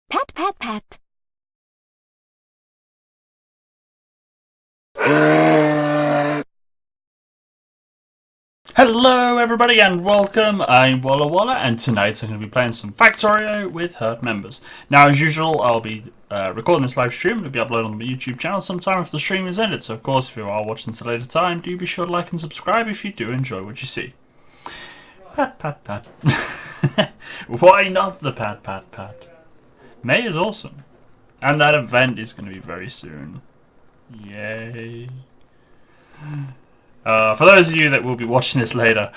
Pat, pat, pat. Hello everybody and welcome, I'm Walla, and tonight I'm going to be playing some Factorio with herd members. Now as usual I'll be recording this live stream and it'll be uploaded on the YouTube channel sometime after the stream is ended, so of course if you are watching at a later time, do be sure to like and subscribe if you do enjoy what you see. Pat pat pat. Why not the pat pat pat? May is awesome, and that event is going to be very soon. Yay. For those of you that will be watching this later,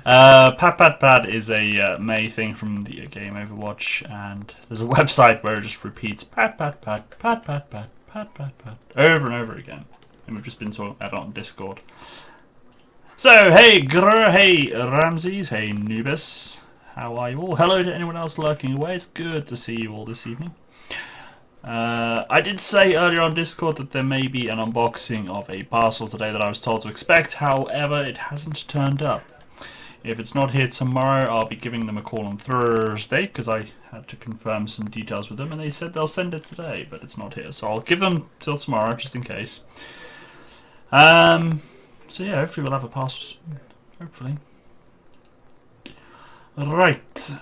Pat Pat Pat is a May thing from the game Overwatch, and there's a website where it just repeats Pat Pat Pat, Pat Pat Pat, Pat Pat Pat over and over again, and we've just been talking about it on Discord. So, hey Grr, hey Ramses, hey Nubis, how are you all? Hello to anyone else lurking away, it's good to see you all this evening. I did say earlier on Discord that there may be an unboxing of a parcel today that I was told to expect. However, it hasn't turned up. If it's not here tomorrow, I'll be giving them a call on Thursday because I had to confirm some details with them, and they said they'll send it today, but it's not here. So I'll give them till tomorrow just in case. So yeah, hopefully we'll have a parcel soon. Hopefully. Right.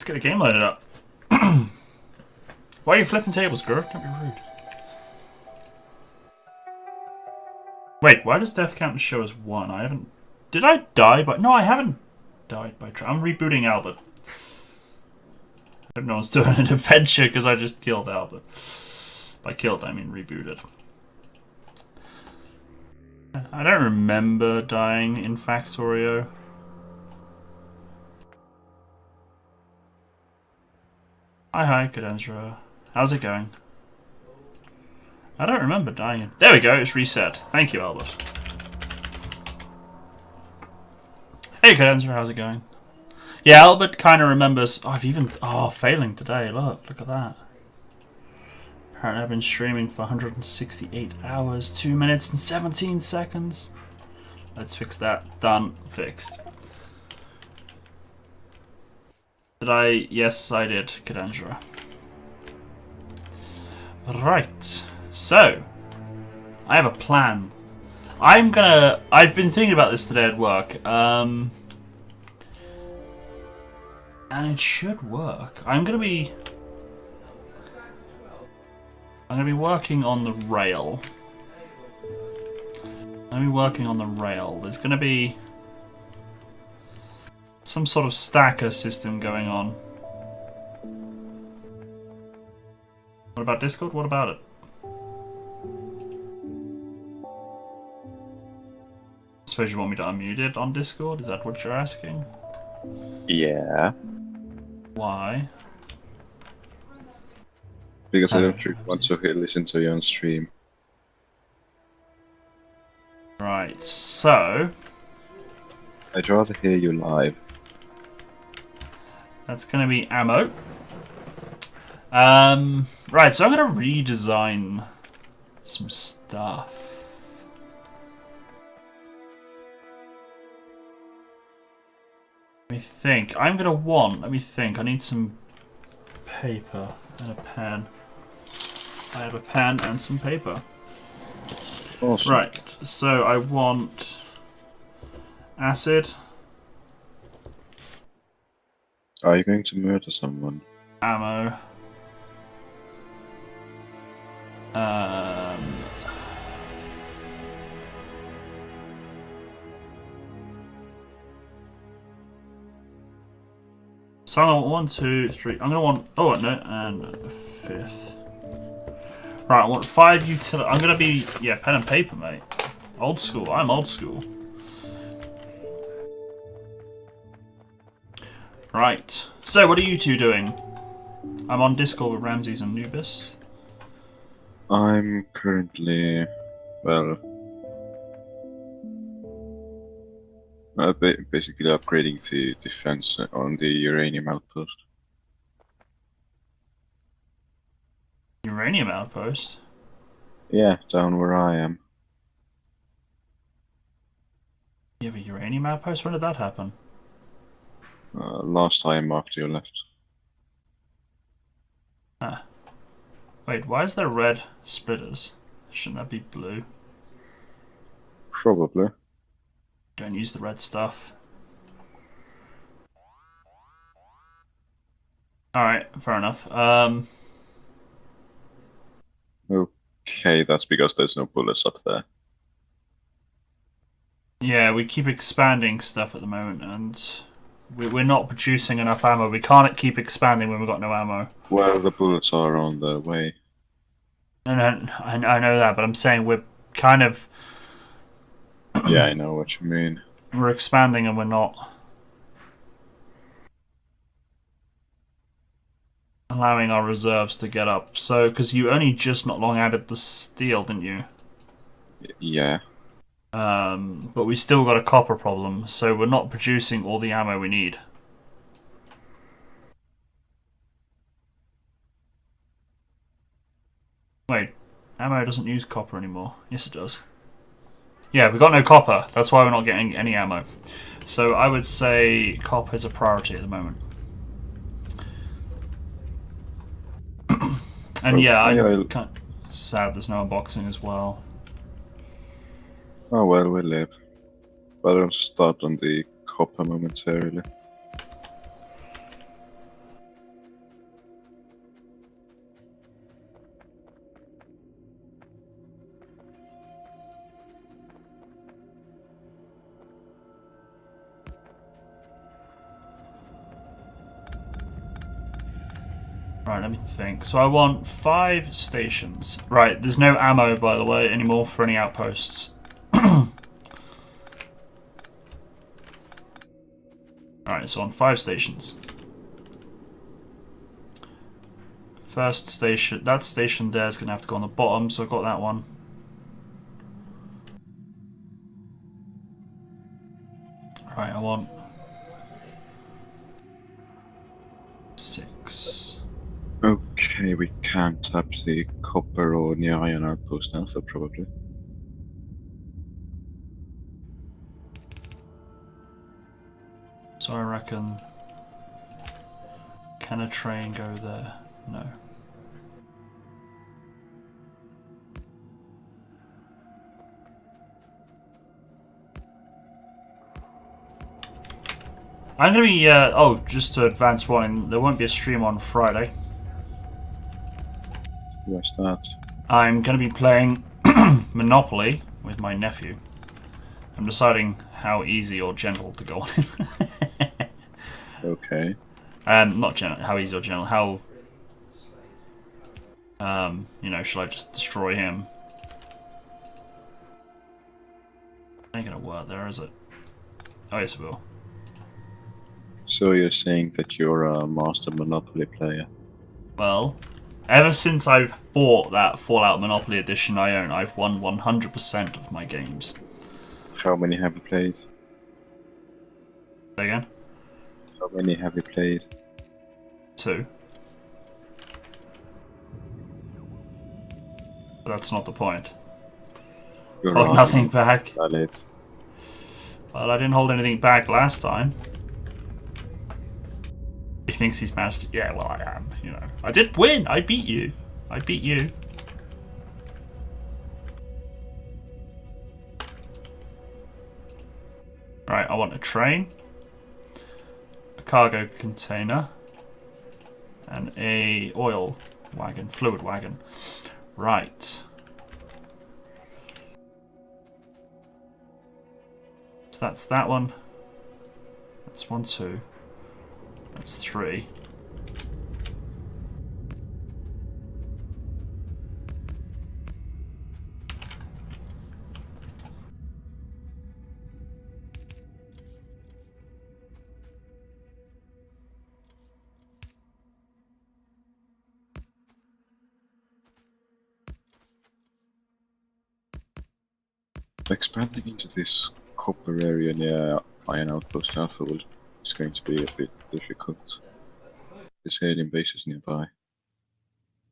Let's get a game loaded up. Why are you flipping tables, girl? Don't be rude. Wait, why does death count show as 1? I haven't... Did I die by... No, I haven't died by... I'm rebooting Albert. I hope no one's doing an adventure because I just killed Albert. By killed, I mean rebooted. I don't remember dying in Factorio. Hi, Cadenzra. How's it going? I don't remember dying. There we go, it's reset. Thank you, Albert. Hey, Cadenzra, how's it going? Yeah, Albert kind of remembers... Oh, I've even... Oh, failing today. Look at that. Apparently I've been streaming for 168 hours, 2 minutes and 17 seconds. Let's fix that. Done. Fixed. Did I? Yes, I did, Cadenzra. Right. So, I have a plan. I've been thinking about this today at work. And it should work. I'm gonna be working on the rail. There's gonna be some sort of stacker system going on. What about Discord? What about it? I suppose you want me to unmute it on Discord? Is that what you're asking? Yeah. Why? Because I don't really want to listen to you on stream. Right, so... I'd rather hear you live. That's going to be ammo. Right, so I'm going to redesign some stuff. Let me think. Let me think. I need some paper and a pen. I have a pen and some paper. Awesome. Right, so I want acid. Are you going to murder someone? Ammo. So I'm gonna want 1, 2, 3. I'm gonna want. Oh no, and a 5th. Right, I want 5 utility. I'm gonna be pen and paper, mate. Old school. I'm old school. Right. So what are you two doing? I'm on Discord with Ramses and Nubis. I'm currently, well, basically upgrading the defense on the uranium outpost. Uranium outpost? Yeah, down where I am. You have a uranium outpost? When did that happen? Last time after you left. Ah. Wait, why is there red splitters? Shouldn't that be blue? Probably. Don't use the red stuff. Alright, fair enough. Okay, that's because there's no bullets up there. Yeah, we keep expanding stuff at the moment, and we're not producing enough ammo. We can't keep expanding when we've got no ammo. Well, the bullets are on the way. And I know that, but I'm saying we're kind of... Yeah, I know what you mean. We're expanding and we're not allowing our reserves to get up. So, because you only just not long added the steel, didn't you? Yeah. But we still got a copper problem, so we're not producing all the ammo we need. Wait, ammo doesn't use copper anymore. Yes, it does. Yeah, we've got no copper. That's why we're not getting any ammo. So I would say copper is a priority at the moment. And Okay, yeah, I'm I'll- kind of sad there's no unboxing as well. Oh well, we'll live. But I'll start on the copper momentarily. Right, let me think. So I want 5 stations. Right, there's no ammo, by the way, anymore for any outposts. Alright, so on 5 stations. First station, that station there is going to have to go on the bottom, so I've got that one. Right, I want 6. Okay, we can't tap the copper or the iron outpost now, so probably. So I reckon... Can a train go there? No. I'm going to be... oh, just to advance one, there won't be a stream on Friday. Where's that? I'm going to be playing Monopoly with my nephew. I'm deciding how easy or gentle to go on him. Okay. Not gentle, how easy or gentle, how... you know, should I just destroy him? Ain't gonna work there, is it? Oh, yes, it will. So you're saying that you're a master Monopoly player? Well, ever since I've bought that Fallout Monopoly Edition I own, I've won 100% of my games. How many have you played? Say again? How many have you played? 2. But that's not the point. Your Hold nothing argument back. is valid. Well, I didn't hold anything back last time. He thinks he's master. Yeah, well, I am, you know. I did win! I beat you. I beat you. Right, I want a train, a cargo container, and a oil wagon, fluid wagon. Right. So that's that one. That's 1, 2. That's 3. Expanding into this copper area near Iron Outpost Alpha is going to be a bit difficult. This alien base is nearby.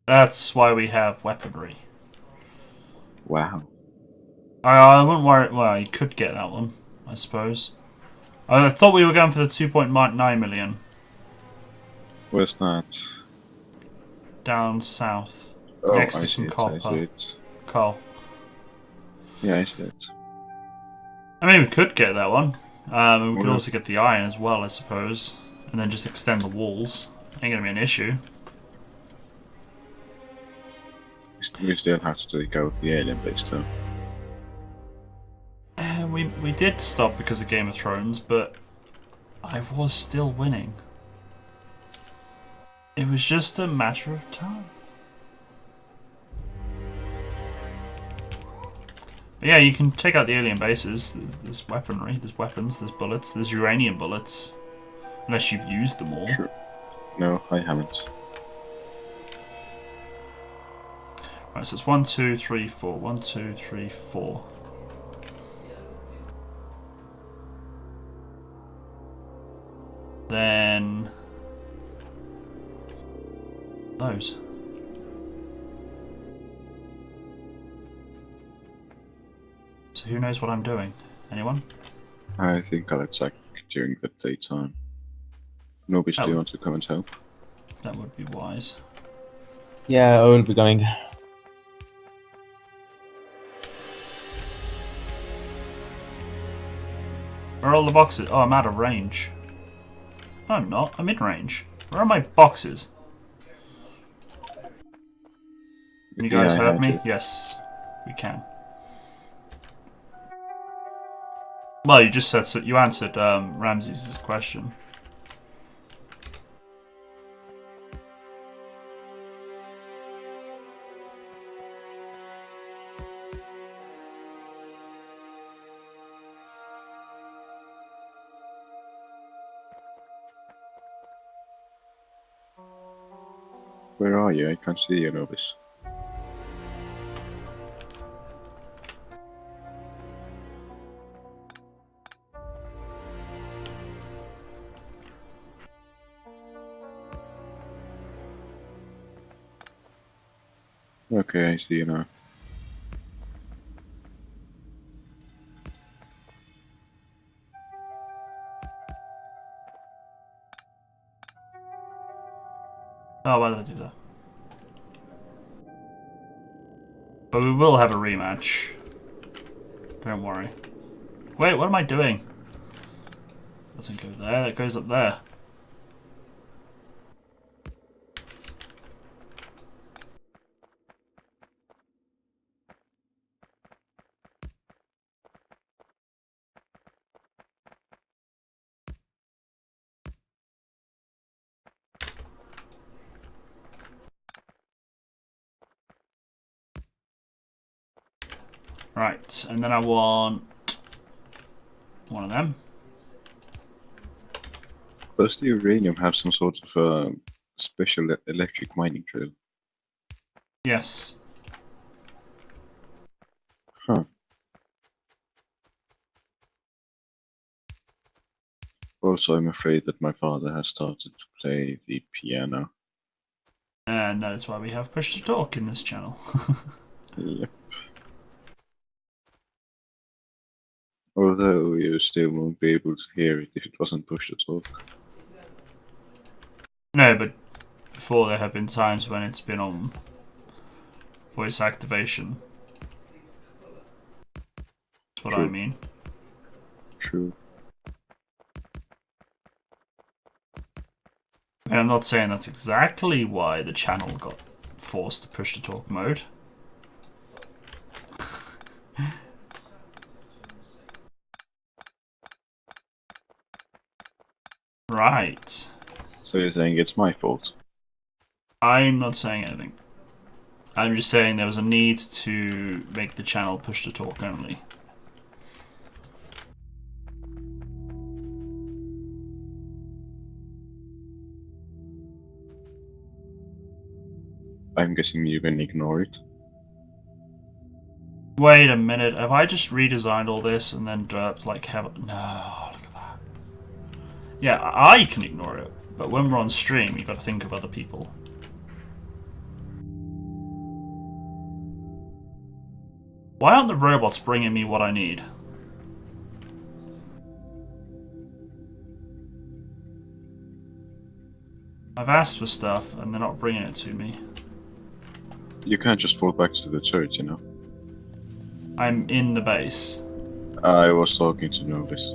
That's why we have weaponry. Wow. I wouldn't worry. Well, you could get that one, I suppose. I thought we were going for the 2.9 million. Where's that? Down south. Oh, Next I to see some it, I copper. see it. Coal. Yeah, I see it. I mean, we could get that one. And we could Well, also get the iron as well, I suppose. And then just extend the walls. Ain't gonna be an issue. we still have to go with the alien base though. We did stop because of Game of Thrones, but I was still winning. It was just a matter of time. But yeah, you can take out the alien bases. There's weaponry, there's weapons, there's bullets, there's uranium bullets. Unless you've used them all. Sure. No, I haven't. Right, so it's 1, 2, 3, 4. 1, 2, 3, 4. Then those. So who knows what I'm doing? Anyone? I think I'll attack during the daytime. Nobody still wants to come and help. That would be wise. Yeah, I will be going. Where are all the boxes? Oh, I'm out of range. No, I'm not. I'm in range. Where are my boxes? Can you guys hurt me? Yes, we can. Well, you just said so. You answered Ramsey's question. Where are you? I can't see you, Nobis. Okay, I see you now. Oh, why did I do that? But we will have a rematch. Don't worry. Wait, what am I doing? Doesn't go there, it goes up there. Right, and then I want one of them. Does the uranium have some sort of special electric mining drill? Yes. Huh. Also, I'm afraid that my father has started to play the piano. And that is why we have push to talk in this channel. Yep. Although you still won't be able to hear it if it wasn't pushed to talk. No, but before there have been times when it's been on voice activation. That's what I mean. True. And I'm not saying that's exactly why the channel got forced to push to talk mode. Right. So you're saying it's my fault? I'm not saying anything. I'm just saying there was a need to make the channel push to talk only. I'm guessing you can ignore it. Wait a minute, have I just redesigned all this and then derped like hell? No, look at that. Yeah, I can ignore it, but when we're on stream, you gotta think of other people. Why aren't the robots bringing me what I need? I've asked for stuff and they're not bringing it to me. You can't just fall back to the church, you know. I'm in the base. I was talking to Nobis.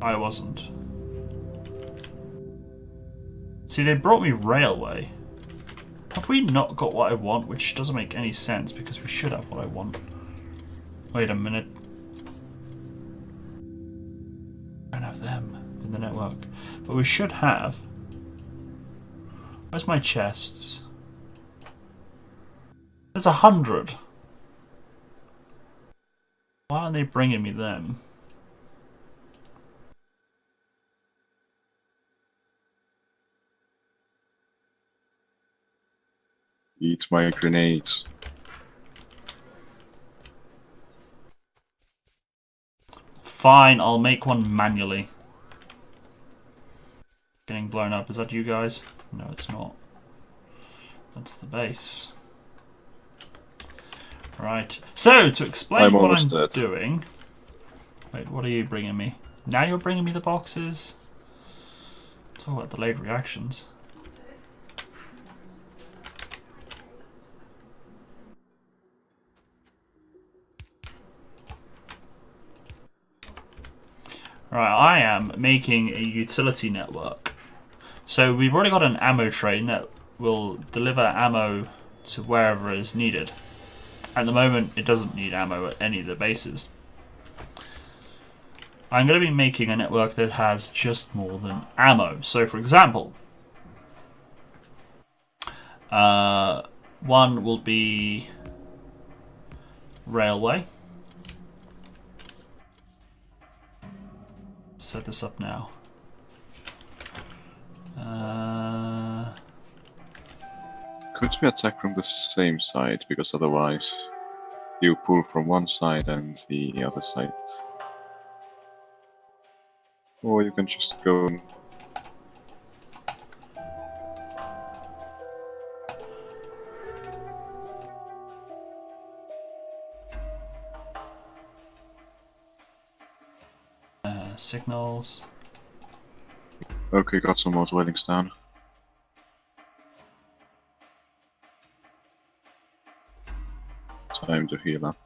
I wasn't. See, they brought me railway. Have we not got what I want? Which doesn't make any sense because we should have what I want. Wait a minute. I don't have them in the network. But we should have. Where's my chests? There's 100. Why aren't they bringing me them? Eat my grenades. Fine, I'll make one manually. Getting blown up. Is that you guys? No, it's not. That's the base. Right. So, to explain I'm what almost I'm dead. doing... Wait, what are you bringing me? Now you're bringing me the boxes? Talk about delayed reactions. Right, I am making a utility network. So we've already got an ammo train that will deliver ammo to wherever is needed. At the moment, it doesn't need ammo at any of the bases. I'm going to be making a network that has just more than ammo. So, for example, one will be railway. Set this up now. Could we attack from the same side? Because otherwise you pull from one side and the other side. Or you can just go... Signals. Okay, got some more dwellings down. Time to heal up.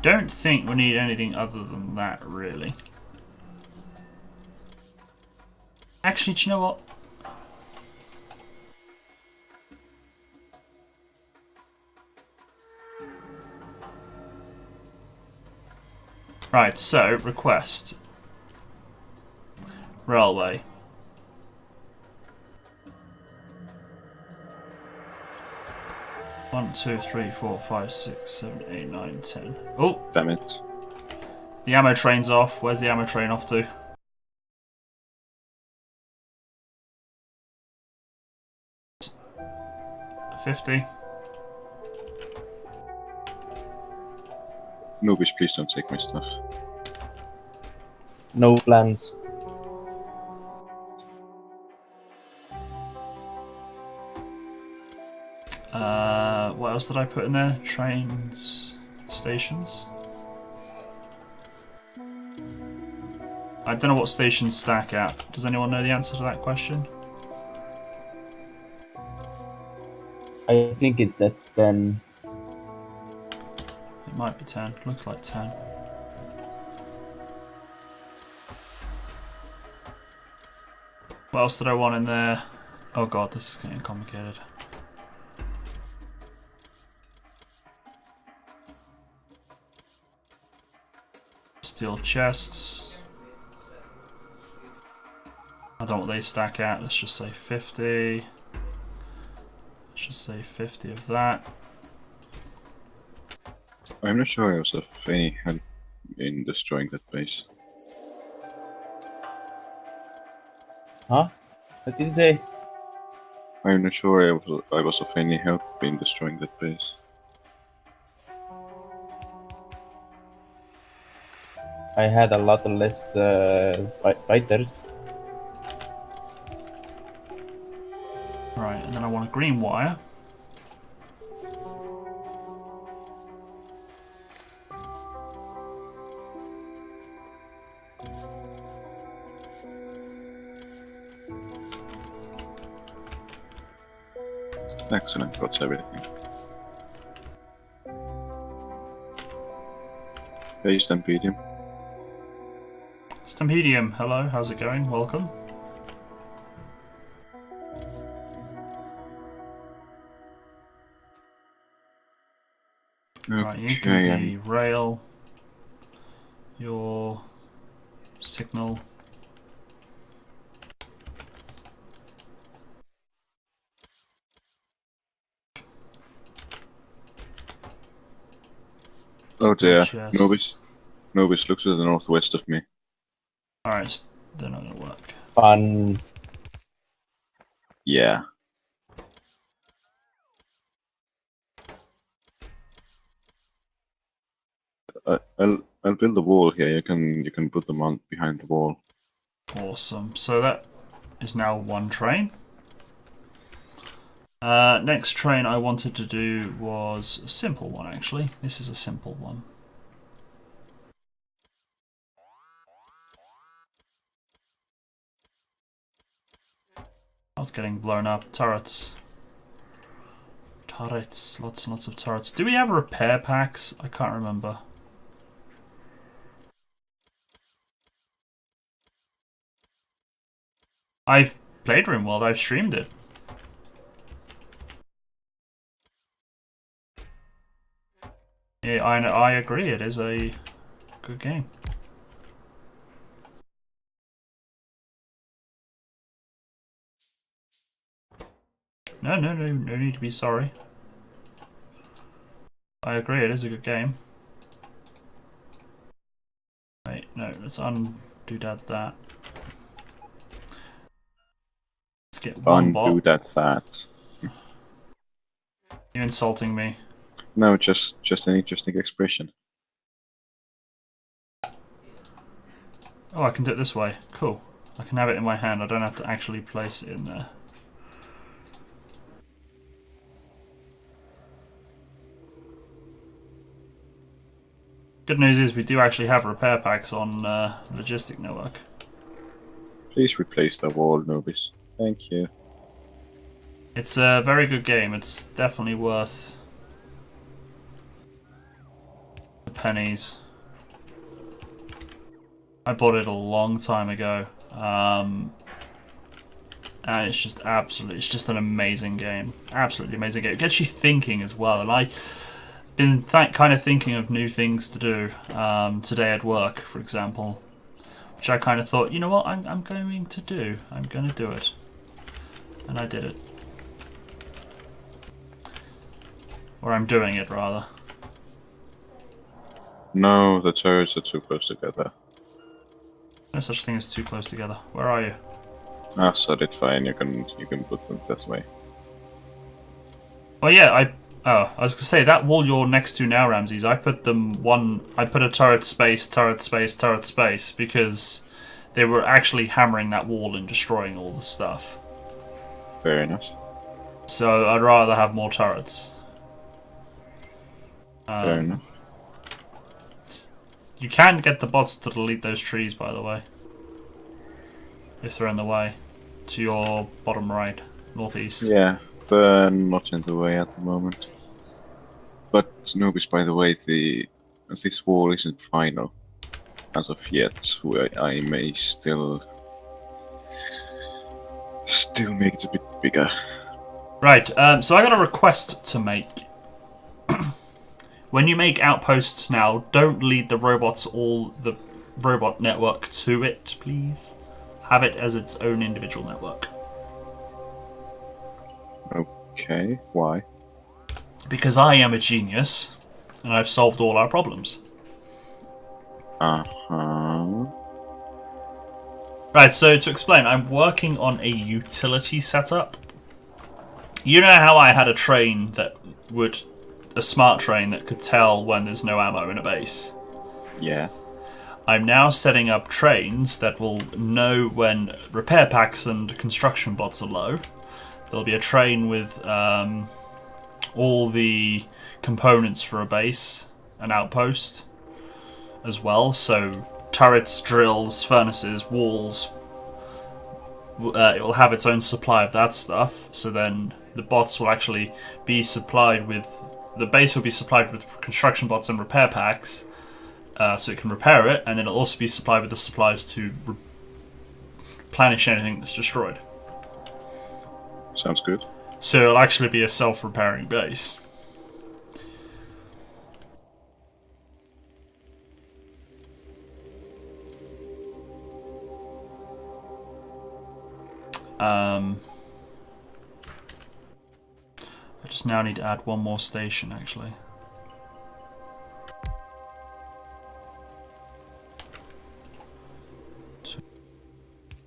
Don't think we need anything other than that, really. Actually, do you know what? Right, so, request. Railway. One, two, three, four, five, six, 7, 8, 9, 10. Oh, Damn it. the ammo train's off. Where's the ammo train off to? $50. Noobish, please don't take my stuff. No plans. What else did I put in there? Trains, stations. I don't know what stations stack at. Does anyone know the answer to that question? I think it's at 10. It might be 10. Looks like 10. What else did I want in there? Oh god, this is getting complicated. Steel chests. I don't know what they stack at. Let's just say 50. Let's just say 50 of that. I'm not sure I was of any help in destroying that base. Huh? What did you say? I'm not sure I was of any help in destroying that base. I had a lot less fighters. Right, and then I want a green wire. Excellent, got everything. Hey, Stampedium. Stampedium, hello, how's it going? Welcome. Right, you can Okay, be rail. Your signal. oh dear, Chest. Nobis looks to the northwest of me. Alright, they're not gonna work. Fun. Yeah. I'll build a wall here. You can put them on behind the wall. Awesome. So that is now one train. Next train I wanted to do was a simple one, actually. This is a simple one. Not getting blown up. Turrets. Turrets. Lots and lots of turrets. Do we have repair packs? I can't remember. I've played RimWorld. I've streamed it. Yeah, I agree. It is a good game. No need to be sorry. I agree, it is a good game. Wait, no, let's undo that. Let's get one bot. Undo that. You're insulting me. No, just an interesting expression. Oh, I can do it this way. Cool. I can have it in my hand. I don't have to actually place it in there. Good news is we do actually have repair packs on Logistic Network. Please replace the wall, Nobis. Thank you. It's a very good game. It's definitely worth the pennies. I bought it a long time ago. And it's just it's just an amazing game. Absolutely amazing game. It gets you thinking as well. And I've been kind of thinking of new things to do today at work, for example. Which I kind of thought, you know what, I'm going to do. I'm going to do it. And I did it. Or I'm doing it, rather. No, the turrets are too close together. No such thing as too close together. Where are you? Ah, so that's fine. You can put them this way. Oh yeah, I was gonna say that wall you're next to now, Ramses. I put a turret space, turret space, turret space because they were actually hammering that wall and destroying all the stuff. Fair enough. So I'd rather have more turrets. Fair enough. You can get the bots to delete those trees, by the way, if they're in the way. To your bottom right, northeast. Yeah, they're not in the way at the moment. But Nobis, by the way, this wall isn't final as of yet. I may still make it a bit bigger. Right. So I got a request to make. When you make outposts now, don't lead the robot network to it, please. Have it as its own individual network. Okay, why? Because I am a genius, and I've solved all our problems. Uh-huh. Right, so to explain, I'm working on a utility setup. You know how I had a train a smart train that could tell when there's no ammo in a base? Yeah. I'm now setting up trains that will know when repair packs and construction bots are low. There'll be a train with all the components for a base, an outpost as well. So turrets, drills, furnaces, walls. It will have its own supply of that stuff. So then the bots will actually be supplied with... The base will be supplied with construction bots and repair packs. So it can repair it, and then it'll also be supplied with the supplies to replenish anything that's destroyed. Sounds good. So it'll actually be a self-repairing base. I just now need to add one more station, actually.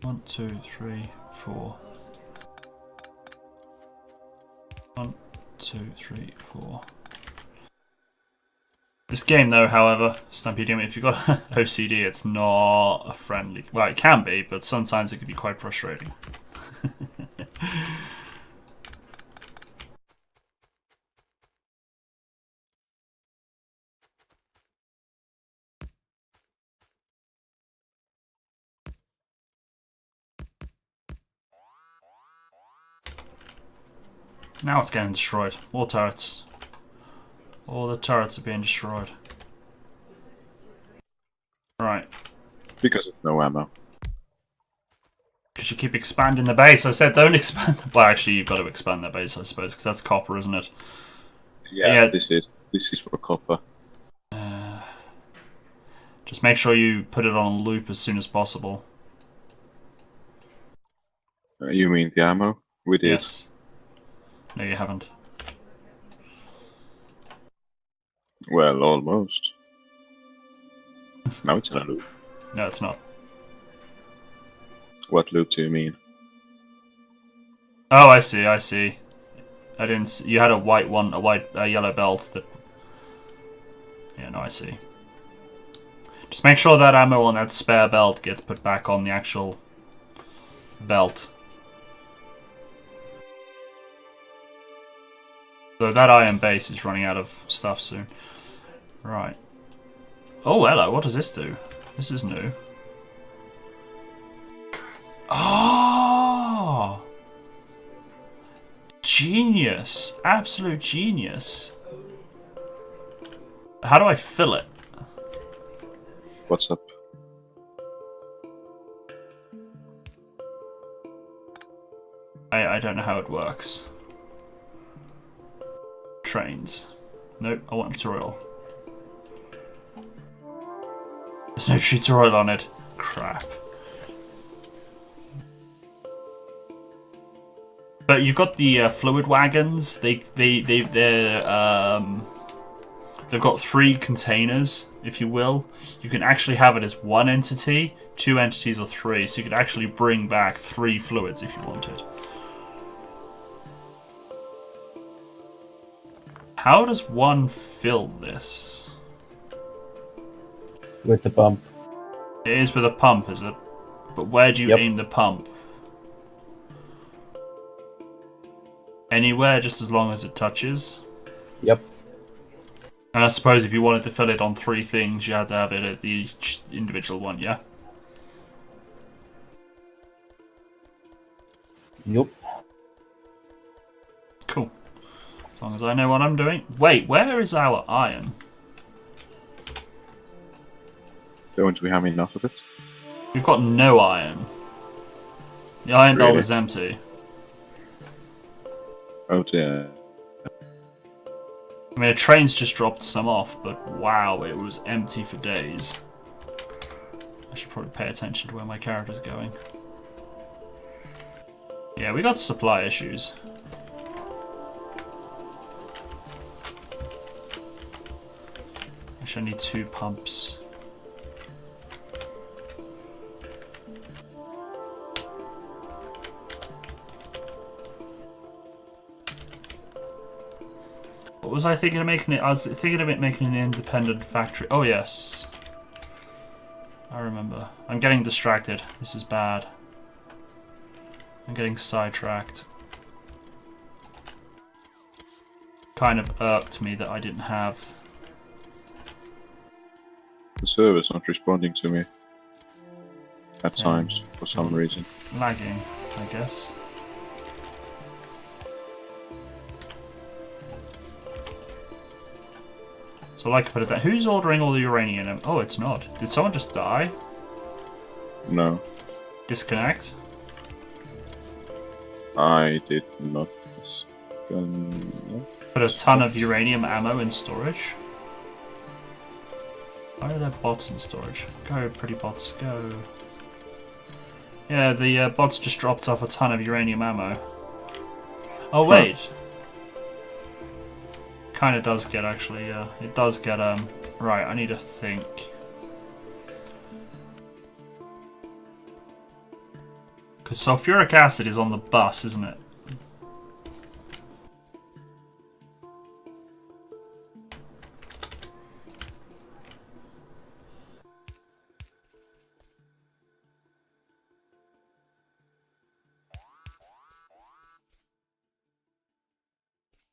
One, two, three, four. 1, 2, 3, 4. This game, though, however, Stumpy Doom, if you've got OCD, it's not a friendly. Well, it can be, but sometimes it can be quite frustrating. Now it's getting destroyed. More turrets. All the turrets are being destroyed. Right. Because of no ammo. Because you keep expanding the base. I said don't expand. Well, actually, you've got to expand that base, I suppose, because that's copper, isn't it? Yeah, Yeah. this is for copper. Just make sure you put it on a loop as soon as possible. You mean the ammo? We did. Yes. No, you haven't. Well, almost. Now it's in a loop. No, it's not. What loop do you mean? Oh, I see. I see. I didn't. You had a white one, a yellow belt that. Yeah, no, I see. Just make sure that ammo on that spare belt gets put back on the actual belt. So that iron base is running out of stuff soon. Right. Oh, hello. What does this do? This is new. Oh! Genius. Absolute genius. How do I fill it? What's up? I don't know how it works. Trains. Nope, I want tutorial. There's no tutorial on it. Crap. But you've got the fluid wagons. They've got 3 containers, if you will. You can actually have it as one entity, 2 entities, or 3. So you could actually bring back 3 fluids if you wanted. How does one fill this? With the pump. It is with a pump, is it? But where do you aim the pump? Anywhere, just as long as it touches? Yep. And I suppose if you wanted to fill it on 3 things, you had to have it at each individual one, yeah? Nope. Cool. As long as I know what I'm doing. Wait, where is our iron? Don't we have enough of it? We've got no iron. The iron belt Really? is empty. Oh dear. I mean, a train's just dropped some off, but wow, it was empty for days. I should probably pay attention to where my character's going. Yeah, we got supply issues. Actually, I need 2 pumps. What was I thinking of making it? I was thinking of it making an independent factory. Oh, yes. I remember. I'm getting distracted. This is bad. I'm getting sidetracked. Kind of irked me that I didn't have. The server's not responding to me. At times, for some reason. Lagging, I guess. So like I put it there. Who's ordering all the uranium? Oh, it's not. Did someone just die? No, Disconnect? I did not. No. Put a ton of uranium ammo in storage? Why are there bots in storage? Go, pretty bots, go. Yeah, the bots just dropped off a ton of uranium ammo. Oh, wait. Kind of does get, actually, yeah. It does get, right, I need to think. Because sulfuric acid is on the bus, isn't it?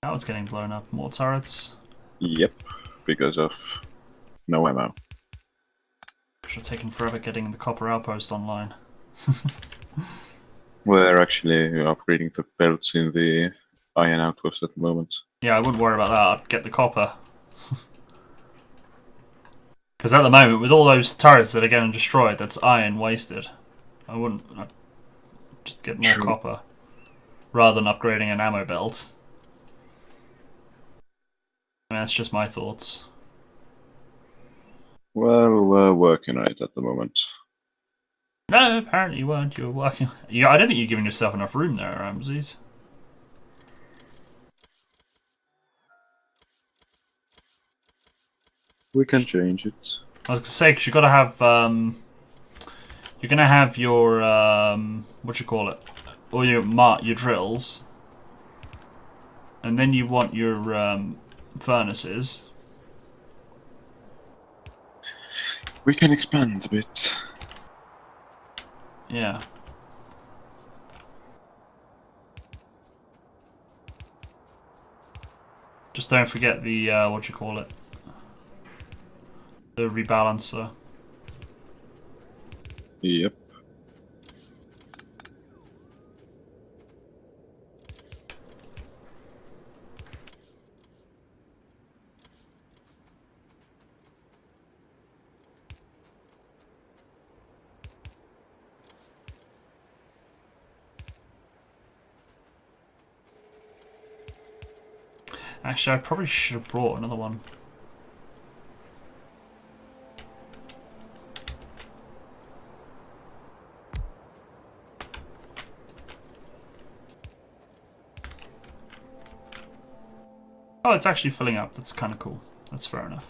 That was getting blown up. More turrets. Yep, because of no ammo. Should have taken forever getting the copper outpost online. We're actually upgrading the belts in the iron outpost at the moment. Yeah, I wouldn't worry about that. I'd get the copper. Because at the moment, with all those turrets that are getting destroyed, that's iron wasted. I'd just get more True. copper. Rather than upgrading an ammo belt. I mean, that's just my thoughts. Well, we're working on it at the moment. No, apparently you weren't. You were working. I don't think you're giving yourself enough room there, Ramses. We can change it. I was gonna say because you got to have. You're gonna have your what you call it, or your drills, and then you want your furnaces. We can expand a bit. Yeah. Just don't forget the what you call it, the rebalancer. Yep. Actually, I probably should have brought another one. Oh, it's actually filling up. That's kind of cool. That's fair enough.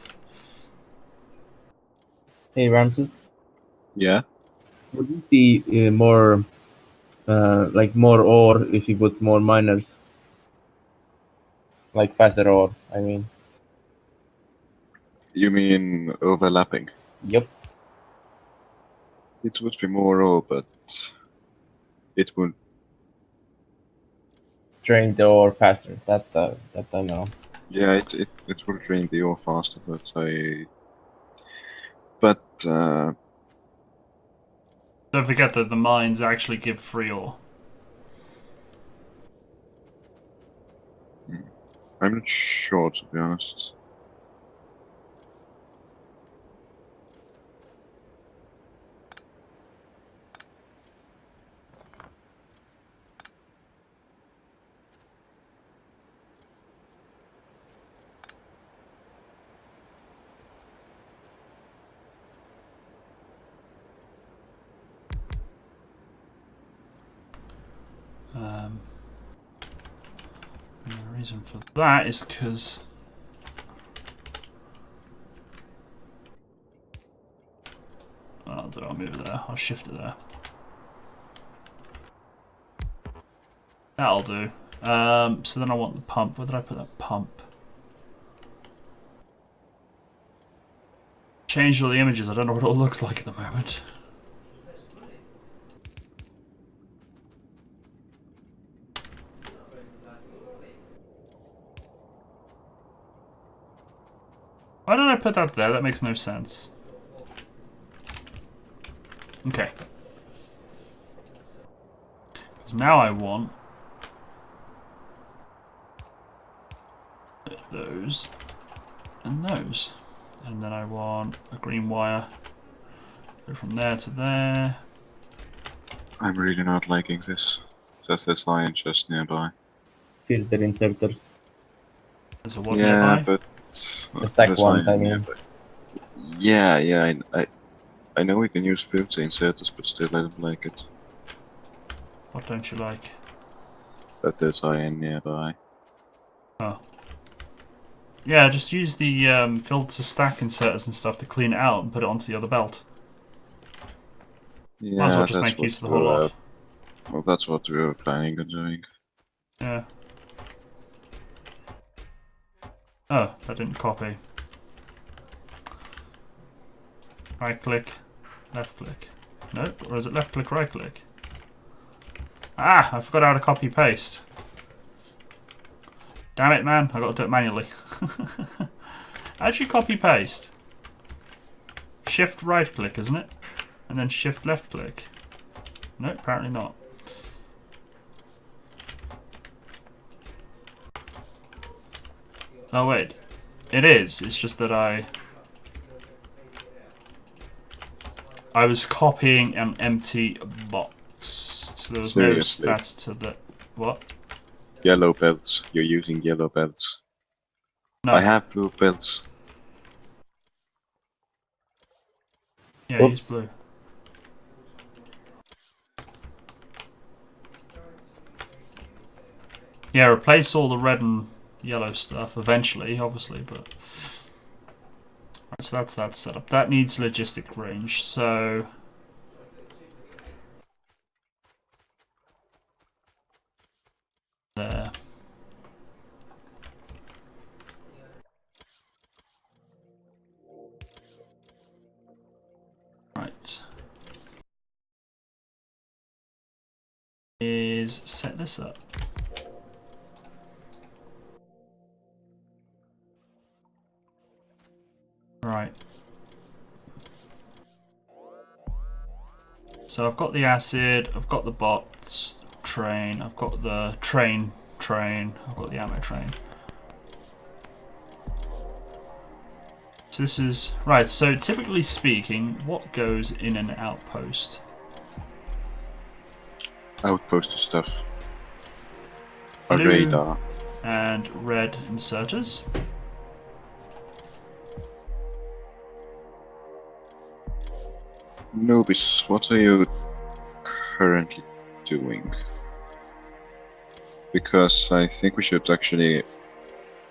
Hey, Ramses. Yeah. Would you see more, like more ore if you put more miners? Like faster ore, I mean. You mean overlapping? Yep. It would be more ore, but it would. Drain the ore faster. That I know. Yeah, it would drain the ore faster, but Don't forget that the mines actually give free ore. I'm not sure, to be honest. And the reason for that is because I'll move it there. I'll shift it there. That'll do. So then I want the pump. Where did I put that pump? Changed all the images. I don't know what it all looks like at the moment. Why did I put that there? That makes no sense. Okay. Because now I want those and those. And then I want a green wire. Go from there to there. I'm really not liking this. There's iron just nearby. Filter inserters. There's a what Yeah, nearby? but The stack there's ones, iron I mean. nearby. Yeah, I know we can use filter inserters, but still I don't like it. What don't you like? But there's iron nearby. Oh. Yeah, just use the filter stack inserters and stuff to clean it out and put it onto the other belt. Yeah, Might as well just that's make use of the what whole lot. well, that's what we were planning on doing. Yeah. Oh, that didn't copy. Right click, left click. Nope, or is it left click, right click? Ah, I forgot how to copy paste. Damn it, man. I got to do it manually. How'd you copy paste? Shift right click, isn't it? And then shift left click. No, apparently not. Oh wait. It is. It's just that I was copying an empty box. So there was Seriously? no stats to the... What? Yellow belts. You're using yellow belts. No. I have blue belts. Yeah, Oops. use blue. Yeah, replace all the red and yellow stuff eventually, obviously, but... Right, so that's that setup. That needs logistic range, so... There. Right. Is set this up. Right. So I've got the acid, I've got the bots train, I've got the train, I've got the ammo train. So this is... Right, so typically speaking, what goes in an outpost? Outpost stuff. A Blue radar. and red inserters. Nobis, what are you currently doing? Because I think we should actually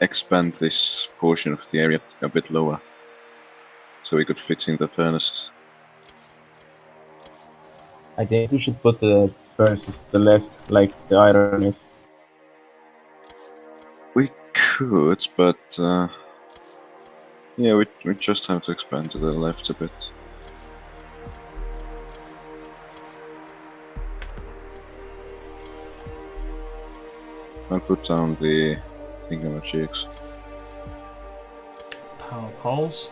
expand this portion of the area a bit lower, so we could fit in the furnaces. I think we should put the furnaces to the left, like the iron is. We could, but yeah, we just have to expand to the left a bit. I'll put down the thingamajigs. Power poles.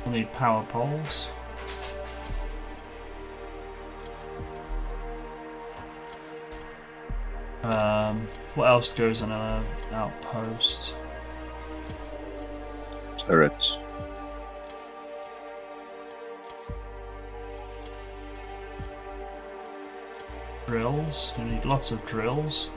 We'll need power poles. What else goes in an outpost? Turrets. Drills. We need lots of drills.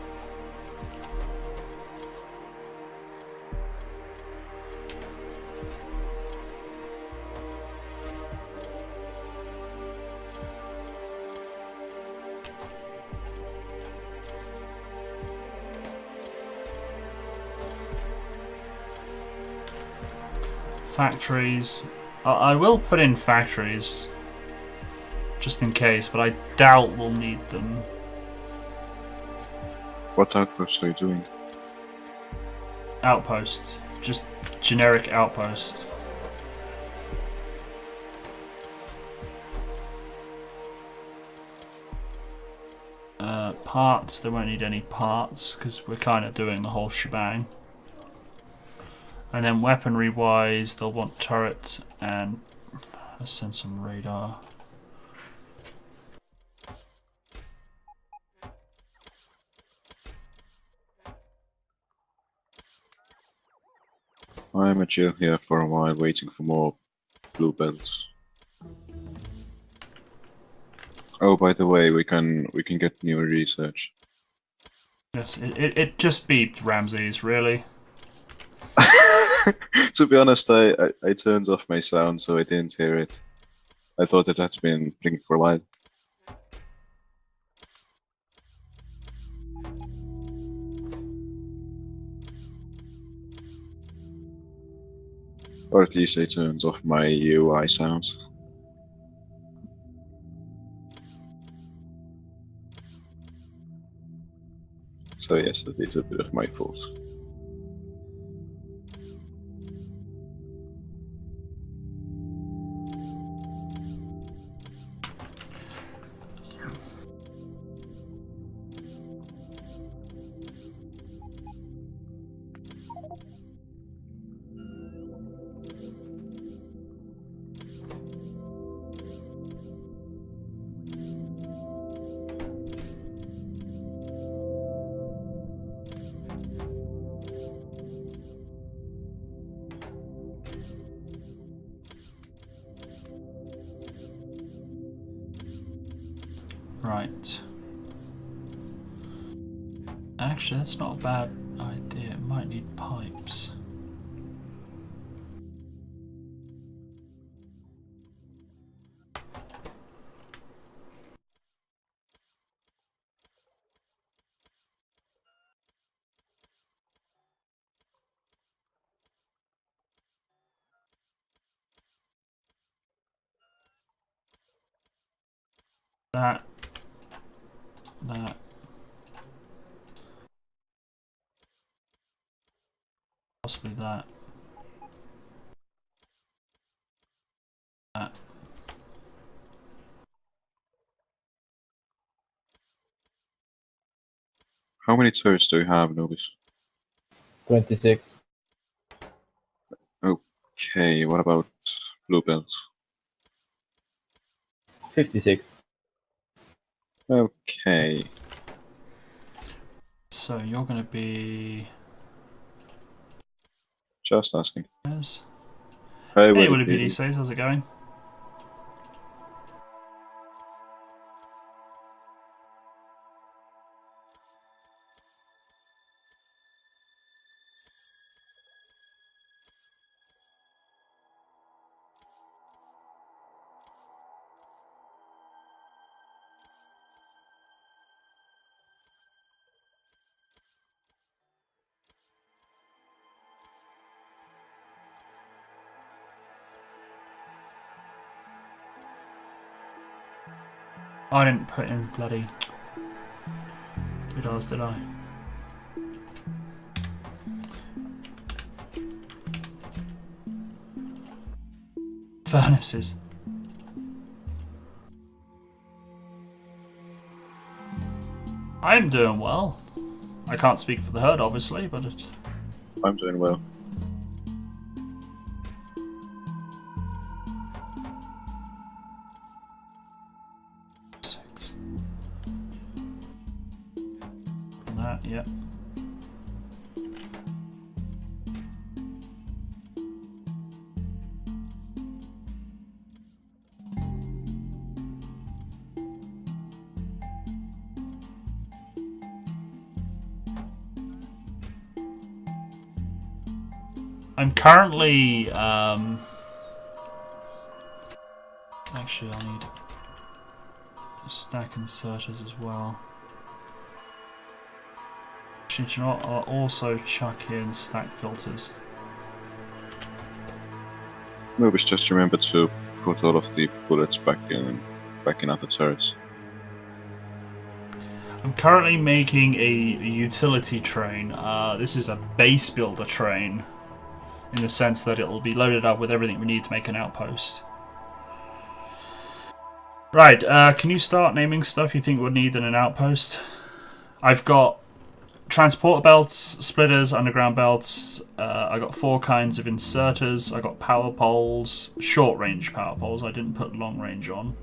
Factories. I will put in factories just in case, but I doubt we'll need them. What outposts are you doing? Outpost. Just generic outpost. Parts. They won't need any parts because we're kind of doing the whole shebang. And then weaponry wise, they'll want turrets and let's send some radar. I'm a chill here for a while, waiting for more blue belts. Oh, by the way, we can get new research. Yes, it just beeped Ramses, really. To be honest, I turned off my sound, so I didn't hear it. I thought it had been blinking for a while. Or at least I turned off my UI sounds. So yes, that is a bit of my fault. Right. Actually, that's not a bad idea. It might need pipes. That. Possibly that. That. How many turrets do you have, Nobis? 26. Okay, what about bluebells? 56. Okay. So you're going to be. Just asking. Yes. Hey, Hey, Willy Willy PD PD. says, how's it going? I didn't put in bloody $2, did I? Furnaces. I'm doing well. I can't speak for the herd, obviously, but it... I'm doing well. Six. That, yep. I'm currently, actually I need stack inserters as well. Actually, do you know what? I'll also chuck in stack filters. Nobis, just remember to put all of the bullets back in other turrets. I'm currently making a utility train. This is a base builder train, in the sense that it'll be loaded up with everything we need to make an outpost. Right, can you start naming stuff you think we'll need in an outpost? I've got transporter belts, splitters, underground belts. I got 4 kinds of inserters. I got power poles, short range power poles. I didn't put long range on.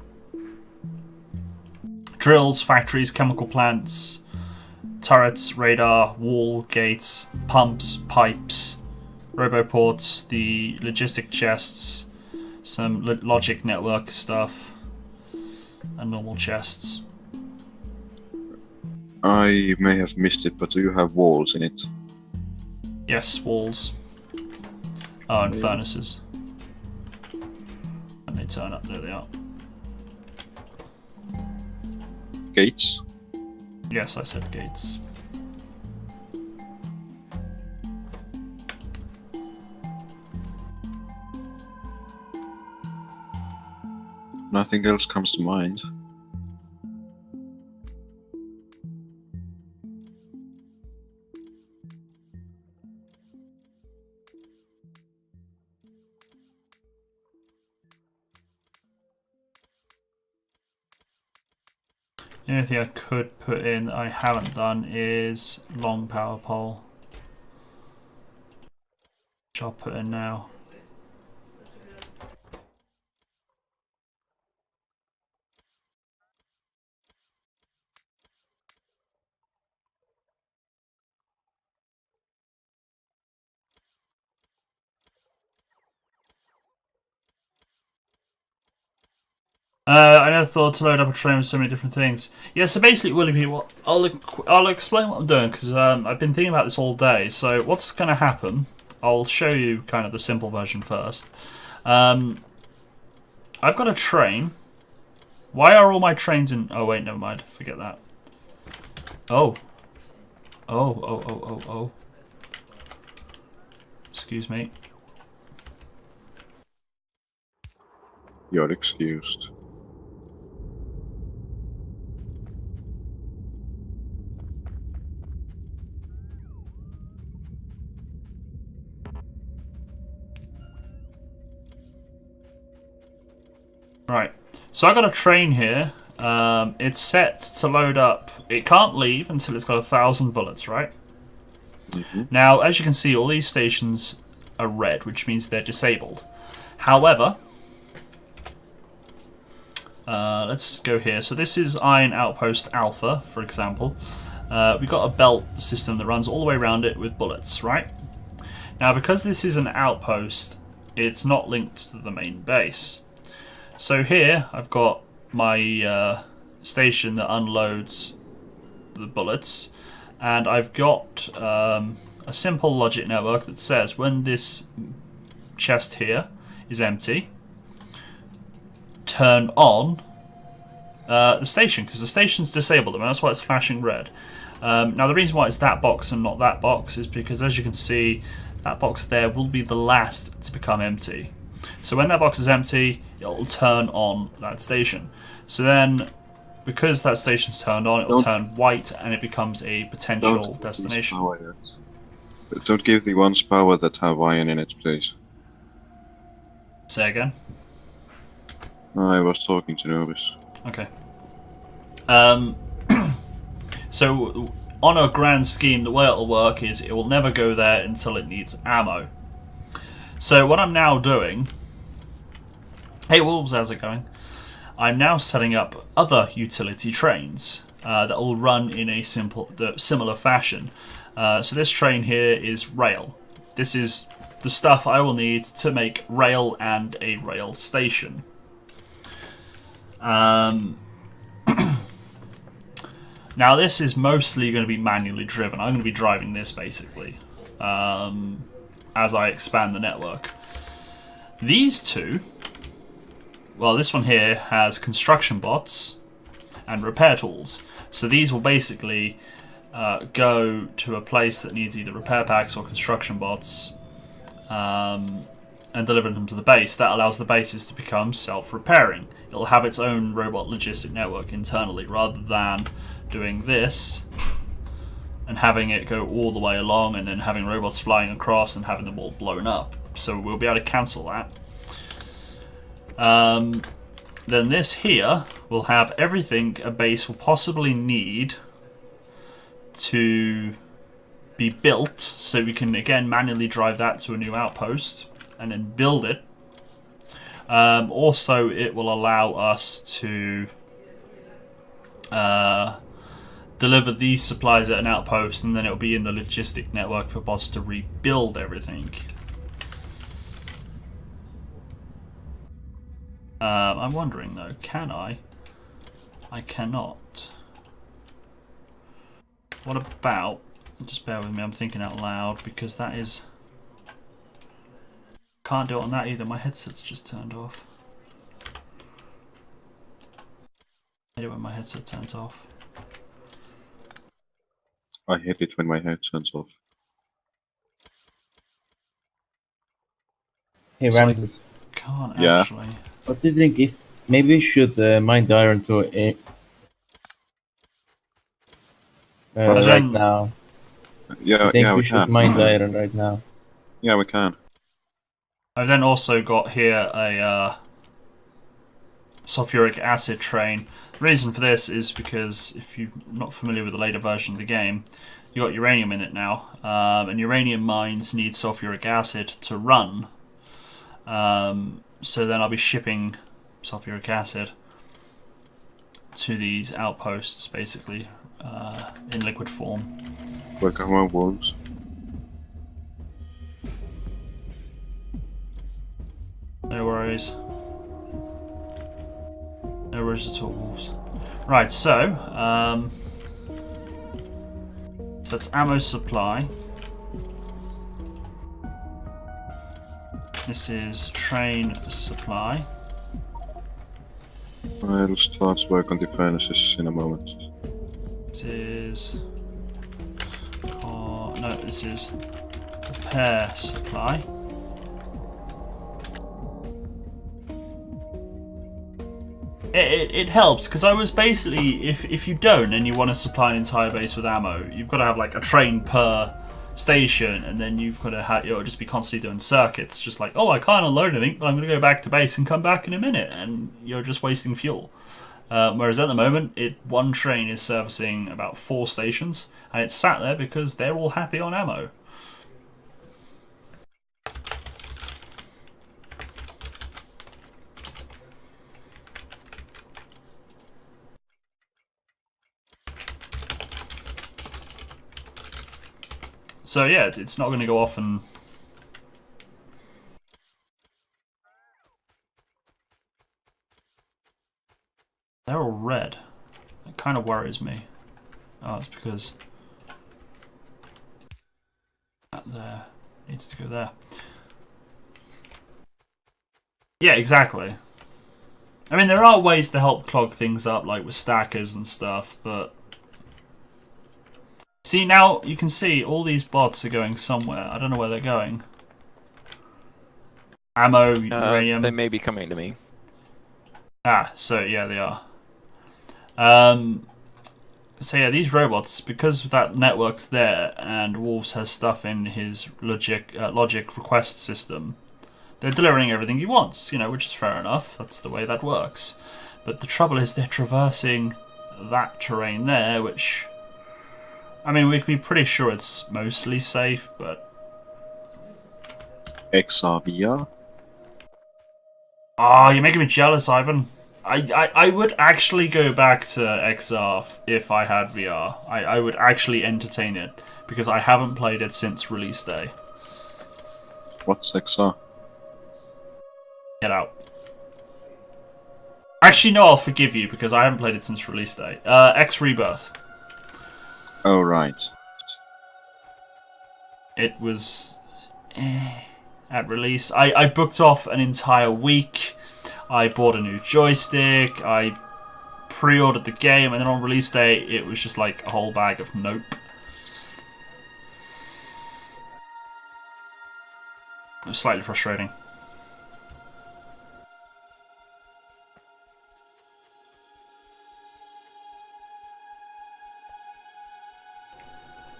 Drills, factories, chemical plants, turrets, radar, wall, gates, pumps, pipes, roboports, the logistic chests, some logic network stuff, and normal chests. I may have missed it, but do you have walls in it? Yes, walls. Oh, and Yeah. furnaces. And they turn up, there they are. Gates? Yes, I said gates. Nothing else comes to mind. The only thing I could put in that I haven't done is long power pole, which I'll put in now. I never thought to load up a train with so many different things. Yeah, so basically, Willie people, I'll explain what I'm doing because I've been thinking about this all day. So what's going to happen? I'll show you kind of the simple version first. I've got a train. Why are all my trains in... Oh, wait, never mind. Forget that. Oh. Oh. Excuse me. You're excused. Right. So I got a train here. It's set to load up. It can't leave until it's got 1,000 bullets, right? Now, as you can see, all these stations are red, which means they're disabled. However, let's go here. So this is Iron Outpost Alpha, for example. We've got a belt system that runs all the way around it with bullets, right? Now, because this is an outpost, it's not linked to the main base. So here, I've got my station that unloads the bullets, and I've got a simple logic network that says when this chest here is empty, turn on the station, because the station's disabled, and that's why it's flashing red. Now the reason why it's that box and not that box is because, as you can see, that box there will be the last to become empty. So when that box is empty, it will turn on that station. So then, because that station's turned on, it will turn white and it becomes a potential destination. Don't give the ones power that have iron in it, please. Say again? I was talking to Nobis. Okay. So, on a grand scheme, the way it'll work is it will never go there until it needs ammo. So what I'm now doing... Hey Wolves, how's it going? I'm now setting up other utility trains that will run in a similar fashion. So this train here is rail. This is the stuff I will need to make rail and a rail station. Now this is mostly going to be manually driven. I'm going to be driving this basically as I expand the network. These two, well, this one here has construction bots and repair tools. So these will basically go to a place that needs either repair packs or construction bots and deliver them to the base. That allows the bases to become self-repairing. It'll have its own robot logistic network internally, rather than doing this and having it go all the way along and then having robots flying across and having them all blown up. So we'll be able to cancel that. Then this here will have everything a base will possibly need to be built, so we can again manually drive that to a new outpost and then build it. Also, it will allow us to deliver these supplies at an outpost, and then it'll be in the logistic network for bots to rebuild everything. I'm wondering though, can I? I cannot. What about, just bear with me, I'm thinking out loud, because that is... Can't do it on that either, my headset's just turned off. I hate it when my headset turns off. I hate it when my head turns off. Hey, So I Ramses, can't Yeah. actually. what do you think if maybe we should mine the iron to right then- now? Yeah, I think yeah, we we should can. mine the iron right now. Yeah, we can. I've then also got here a sulfuric acid train. The reason for this is because, if you're not familiar with the later version of the game, you got uranium in it now, and uranium mines need sulfuric acid to run. So then I'll be shipping sulfuric acid to these outposts, basically, in liquid form. Welcome on, wolves. No worries. No worries at all, wolves. Right, so that's ammo supply. This is train supply. I'll start work on the furnaces in a moment. This is... no, this is repair supply. It helps, because I was basically, if you don't and you want to supply an entire base with ammo, you've got to have like a train per station, and then you've got to have, you'll just be constantly doing circuits, just like, oh, I can't unload anything, but I'm going to go back to base and come back in a minute, and you're just wasting fuel. Whereas at the moment, one train is servicing about 4 stations, and it's sat there because they're all happy on ammo. So yeah, it's not going to go off and... They're all red. It kind of worries me. Oh, it's because... that there needs to go there. Yeah, exactly. I mean, there are ways to help clog things up, like with stackers and stuff, but... See, now you can see all these bots are going somewhere. I don't know where they're going. Ammo, uranium. They may be coming to me. Ah, so yeah, they are. So yeah, these robots, because that network's there and Wolves has stuff in his logic request system, they're delivering everything he wants, which is fair enough. That's the way that works. But the trouble is they're traversing that terrain there, which... I mean, we can be pretty sure it's mostly safe, but... XRVR? Oh, you're making me jealous, Ivan. I would actually go back to XR if I had VR. I would actually entertain it, because I haven't played it since release day. What's XR? Get out. Actually, no, I'll forgive you, because I haven't played it since release day. X Rebirth. Oh, right. It was... at release. I booked off an entire week. I bought a new joystick. I pre-ordered the game, and then on release day, it was just like a whole bag of nope. It was slightly frustrating.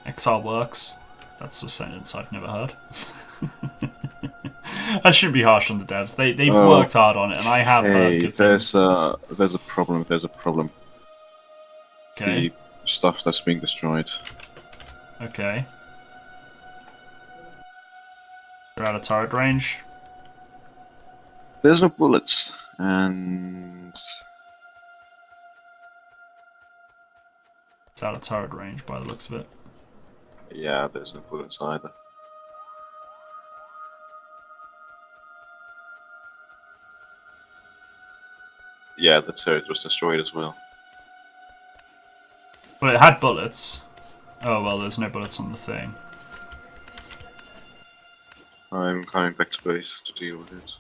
XR works. That's a sentence I've never heard. I shouldn't be harsh on the devs. They've worked hard on it, and I have heard good things. There's a problem. There's a problem. Okay. The stuff that's being destroyed. Okay. They're out of turret range. There's no bullets, and It's out of turret range by the looks of it. yeah, there's no bullets either. Yeah, the turret was destroyed as well. But it had bullets. Oh well, there's no bullets on the thing. I'm coming back to base to deal with it.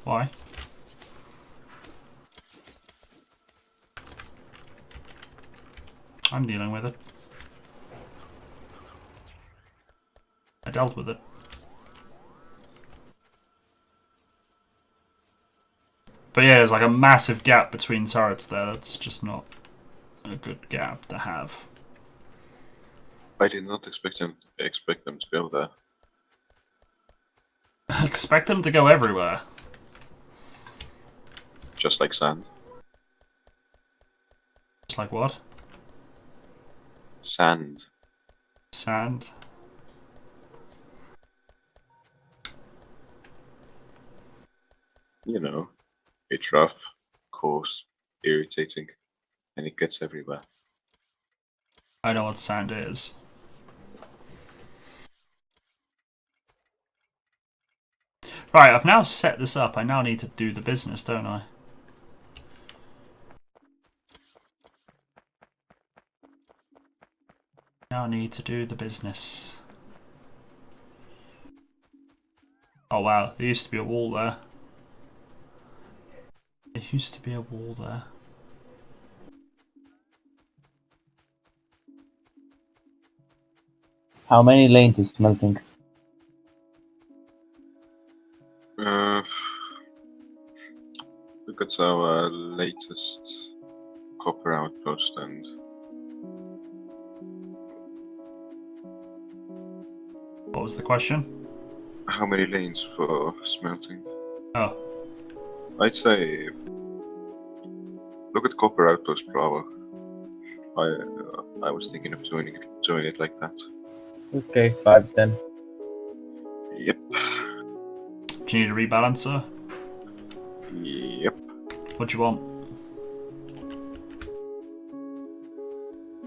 Why? I'm dealing with it. I dealt with it. But yeah, there's like a massive gap between turrets there. That's just not a good gap to have. I did not expect them to go there. Expect them to go everywhere. Just like sand. Just like what? Sand. Sand. You know, it's rough, coarse, irritating, and it gets everywhere. I know what sand is. Right, I've now set this up. I now need to do the business, don't I? now need to do the business. Oh wow, there used to be a wall there. There used to be a wall there. How many lanes is smelting? Look at our latest copper outpost and What was the question? how many lanes for smelting? Oh, I'd say look at copper outpost per hour. I was thinking of doing it like that. Okay, 5 then. Yep. do you need a rebalancer? Yep. What do you want?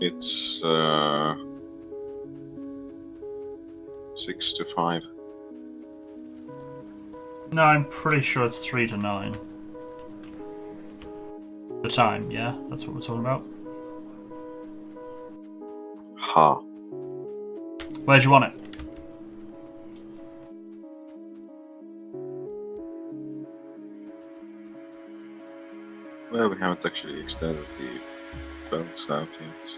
It's 6 to 5. No, I'm pretty sure it's 3 to 9. The time, yeah? That's what we're talking about? Ha. Where do you want it? Well, we haven't actually extended the bones out yet.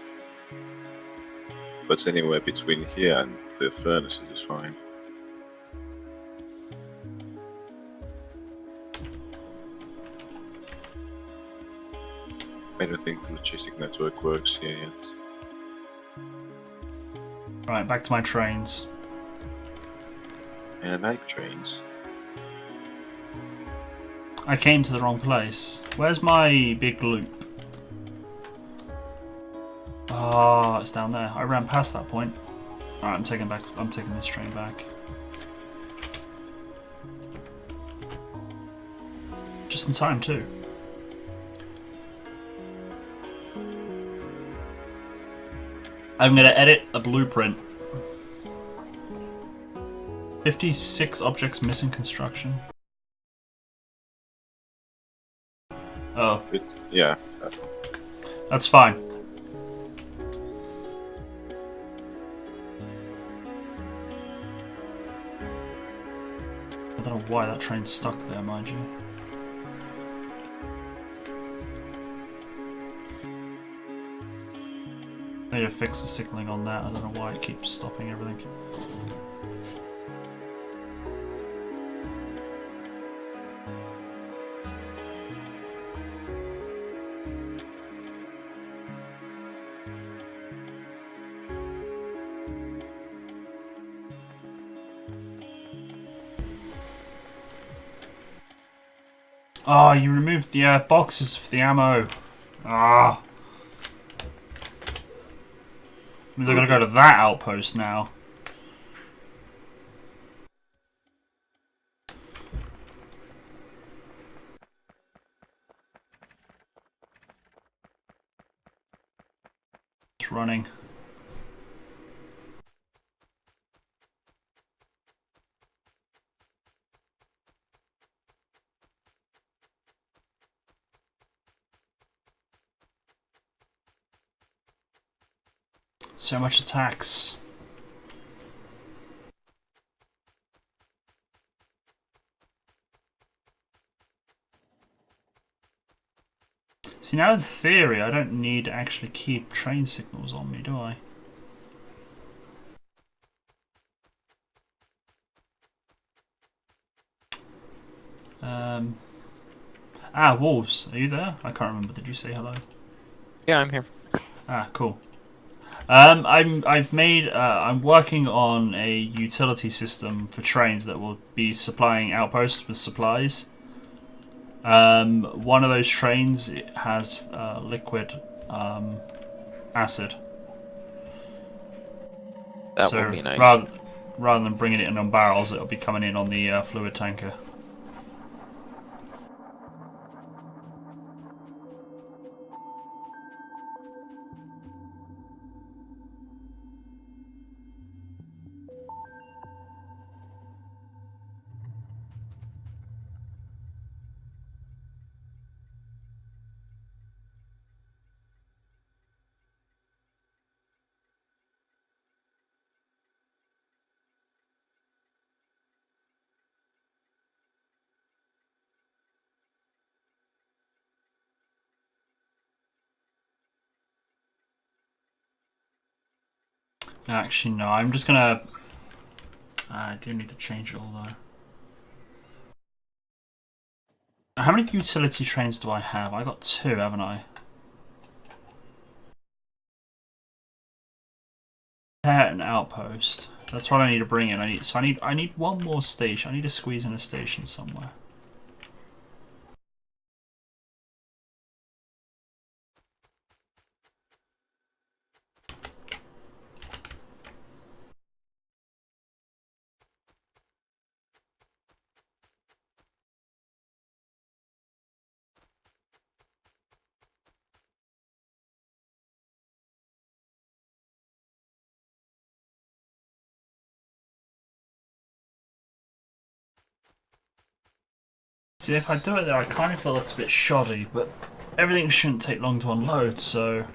But anywhere between here and the furnaces is fine. I don't think the logistic network works here yet. Right, back to my trains. And I like trains. I came to the wrong place. Where's my big loop? Ah, it's down there. I ran past that point. Alright, I'm taking this train back. Just in time too. I'm gonna edit a blueprint. 56 objects missing construction. Oh, Yeah. that's fine. I don't know why that train's stuck there, mind you. I need to fix the signaling on that. I don't know why it keeps stopping everything. Oh, you removed the boxes for the ammo. Ah. Means I gotta go to that outpost now. It's running. So much attacks. See, now in theory, I don't need to actually keep train signals on me, do I? Wolves, are you there? I can't remember. Did you say hello? Yeah, I'm here. Ah, cool. I'm working on a utility system for trains that will be supplying outposts with supplies. One of those trains has liquid acid. That So would be nice. rather than bringing it in on barrels, it'll be coming in on the fluid tanker. Actually, no. I'm just gonna. I do need to change it all though. How many utility trains do I have? I got 2, haven't I? Repair an outpost. That's what I need to bring in. I need one more station. I need to squeeze in a station somewhere. See, if I do it there, I kind of feel it's a bit shoddy, but everything shouldn't take long to unload, so...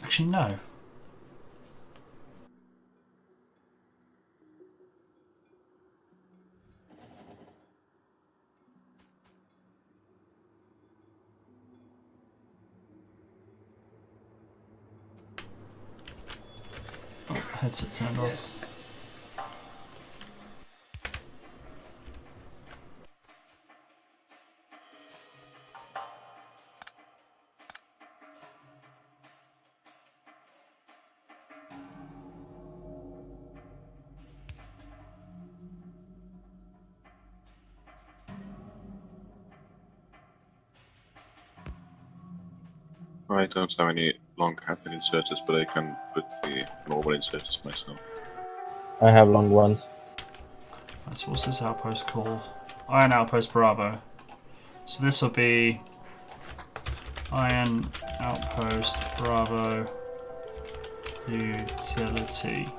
Actually, no. Oh, headset turned off. I don't have any long cabinet inserters, but I can put the normal inserters myself. I have long ones. Right, so what's this outpost called? Iron Outpost Bravo. So this will be Iron Outpost Bravo Utility.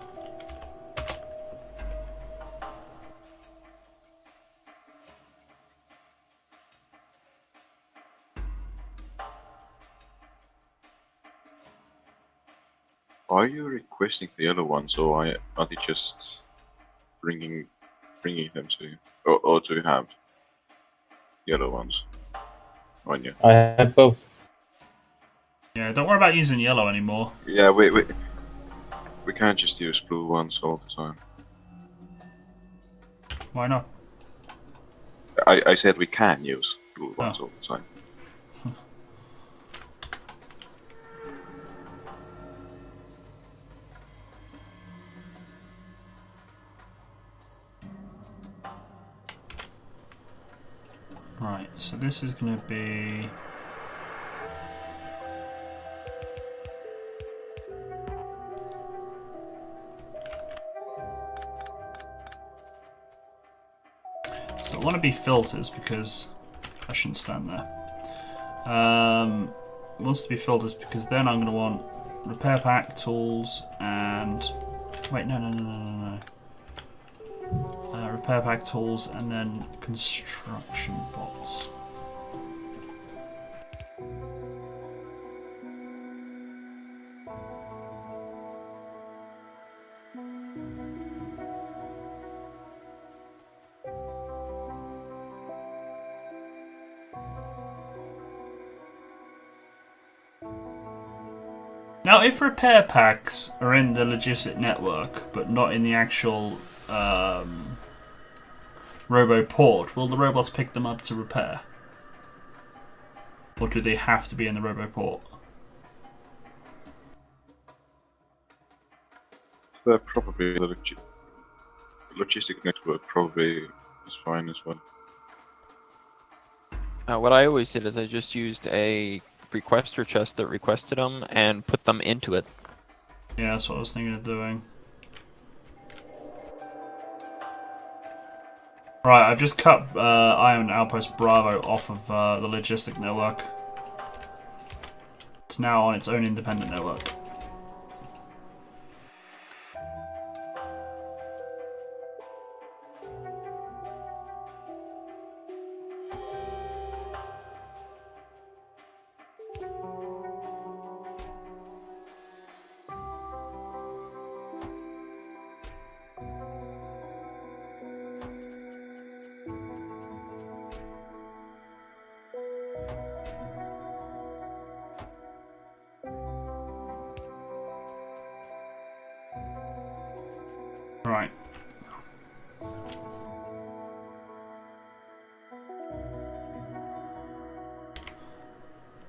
Are you requesting the yellow ones, or are they just bringing them to you? Or do you have yellow ones on you? I have both. Yeah, don't worry about using yellow anymore. Yeah, we can't just use blue ones all the time. Why not? I said we can use blue ones Oh. all the time. Right, so this is going to be... So I want to be filters because I shouldn't stand there. It wants to be filters because then I'm going to want repair pack, tools, and... Wait, no. Repair pack, tools, and then construction bots. Now, if repair packs are in the logistic network, but not in the actual robo port, will the robots pick them up to repair? Or do they have to be in the robo port? They're probably the logistic network probably is fine as well. What I always did is I just used a requester chest that requested them and put them into it. Yeah, that's what I was thinking of doing. Right, I've just cut Iron Outpost Bravo off of the logistic network. It's now on its own independent network. Right.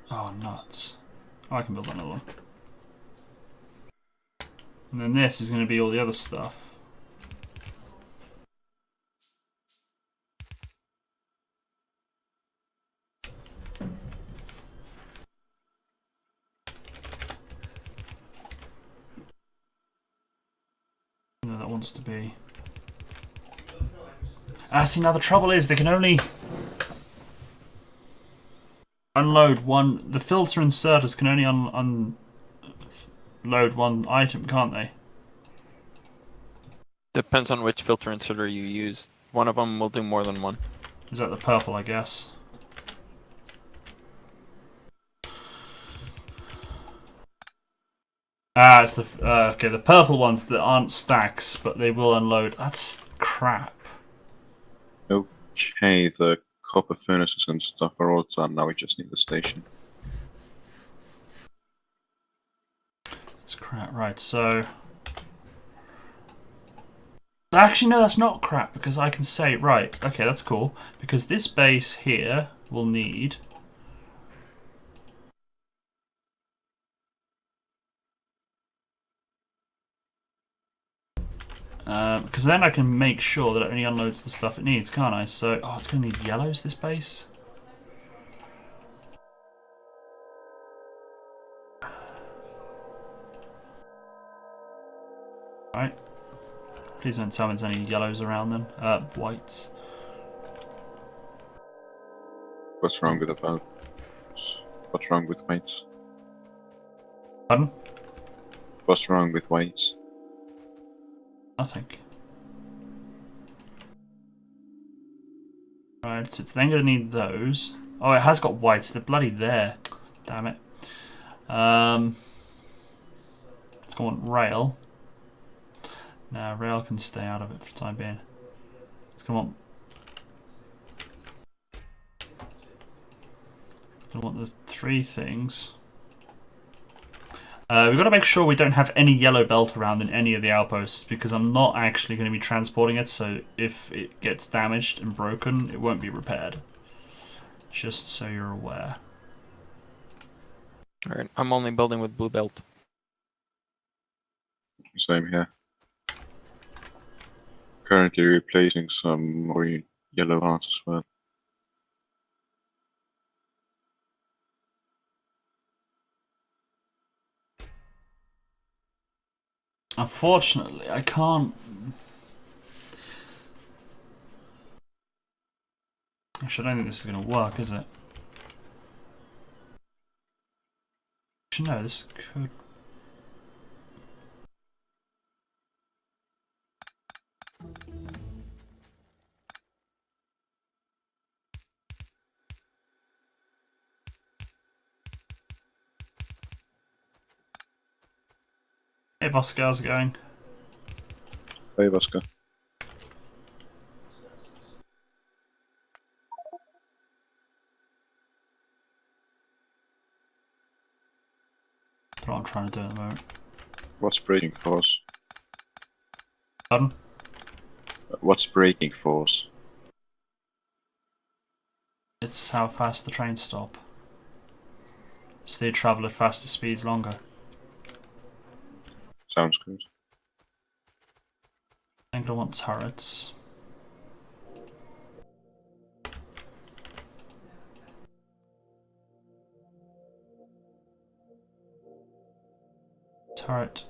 Oh, nuts. Oh, I can build another one. And then this is going to be all the other stuff. No, that wants to be. Ah, see, now the trouble is they can only unload one. The filter inserters can only unload one item, can't they? Depends on which filter inserter you use. One of them will do more than one. Is that the purple, I guess? Ah, it's the okay. The purple ones that aren't stacks, but they will unload. That's crap. Okay, the copper furnaces and stuff are all done. Now we just need the station. It's crap, right? So, actually, no, that's not crap because I can say right. Okay, that's cool because this base here will need. Because then I can make sure that it only unloads the stuff it needs, can't I? So, oh, it's going to need yellows, this base. Right. Please don't tell me there's any yellows around then. Whites. What's wrong with about? What's wrong with weights? Pardon? What's wrong with weights? Nothing. Right, so it's then going to need those. Oh, it has got whites. They're bloody there. Damn it. It's going to want rail. No, rail can stay out of it for the time being. It's going to want the three things. We've got to make sure we don't have any yellow belt around in any of the outposts because I'm not actually going to be transporting it, so if it gets damaged and broken, it won't be repaired. Just so you're aware. Alright, I'm only building with blue belt. Same here. Currently replacing some more yellow hearts as well. Unfortunately, I can't. Actually, I don't think this is going to work, is it? Actually, no, this could. Hey, Voska, how's it going? Hey, Vasca. That's what I'm trying to do at the moment. What's braking force? Pardon? What's braking force? It's how fast the trains stop. So they travel at faster speeds longer. Sounds good. I think I want turrets. Turret.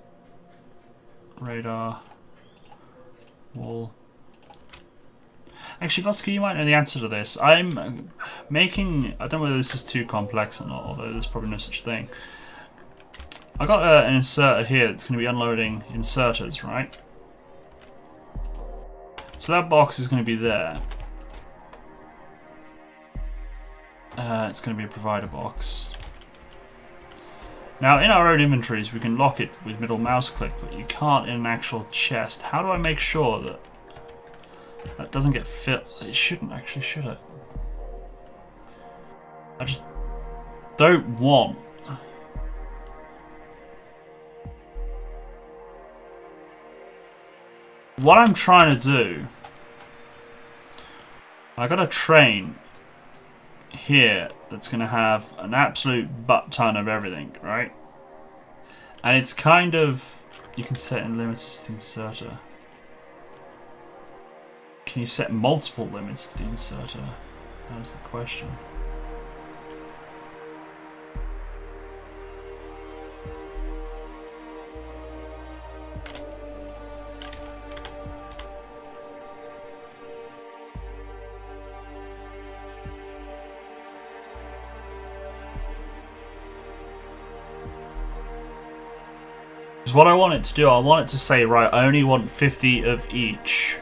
Radar. Wall. Actually, Voska, you might know the answer to this. I'm making. I don't know whether this is too complex or not, although there's probably no such thing. I got an inserter here that's going to be unloading inserters, right? So that box is going to be there. It's going to be a provider box. Now, in our own inventories, we can lock it with middle mouse click, but you can't in an actual chest. How do I make sure that that doesn't get filled? It shouldn't actually, should it? I just don't want. what I'm trying to do, I got a train here that's going to have an absolute butt ton of everything, right? And it's kind of, you can set in limits to the inserter. Can you set multiple limits to the inserter? That's the question. Because what I want it to do, I want it to say, right, I only want 50 of each.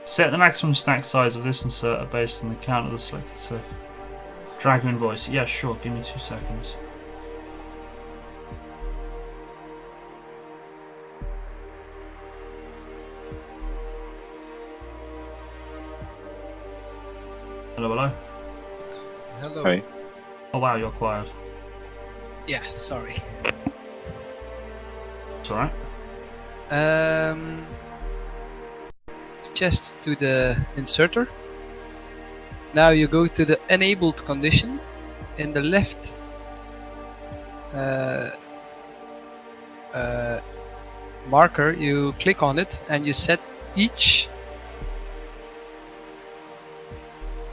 Set the maximum stack size of this inserter based on the count of the selected set. Drag invoice. Yeah, sure, give me 2 seconds. Hello, hello. Hello. Hey. Oh wow, you're quiet. Yeah, sorry. It's alright. Just to the inserter. Now you go to the enabled condition. In the left marker, you click on it and you set each.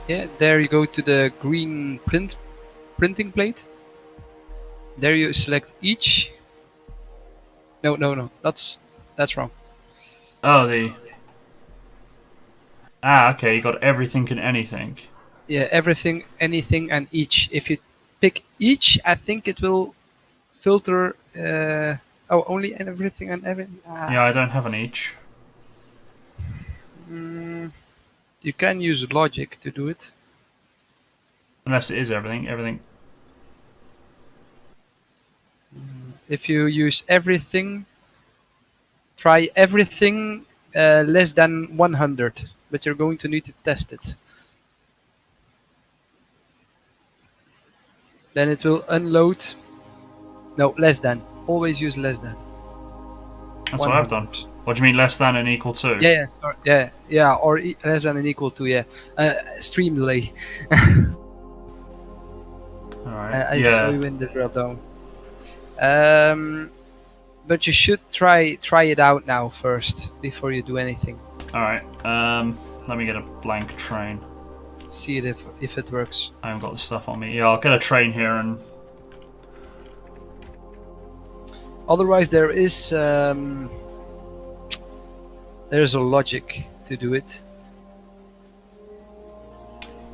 Yeah, there you go to the green printing plate. There you select each. No, that's wrong. Oh, the... Ah, okay, you got everything and anything. Yeah, everything, anything, and each. If you pick each, I think it will filter. Only and everything and everything. Yeah, I don't have an each. You can use logic to do it. Unless it is everything. Everything. If you use everything, try everything less than 100, but you're going to need to test it. Then it will unload. No, less than. Always use less than. That's what I've done. What do you mean less than and equal to? Yeah, sorry, yeah, or less than and equal to, yeah. Stream delay. Alright. I Yeah. saw you in the drop down. But you should try it out now first before you do anything. Alright. Let me get a blank train. See it if it works. I haven't got the stuff on me. Yeah, I'll get a train here and... Otherwise, there is there's a logic to do it.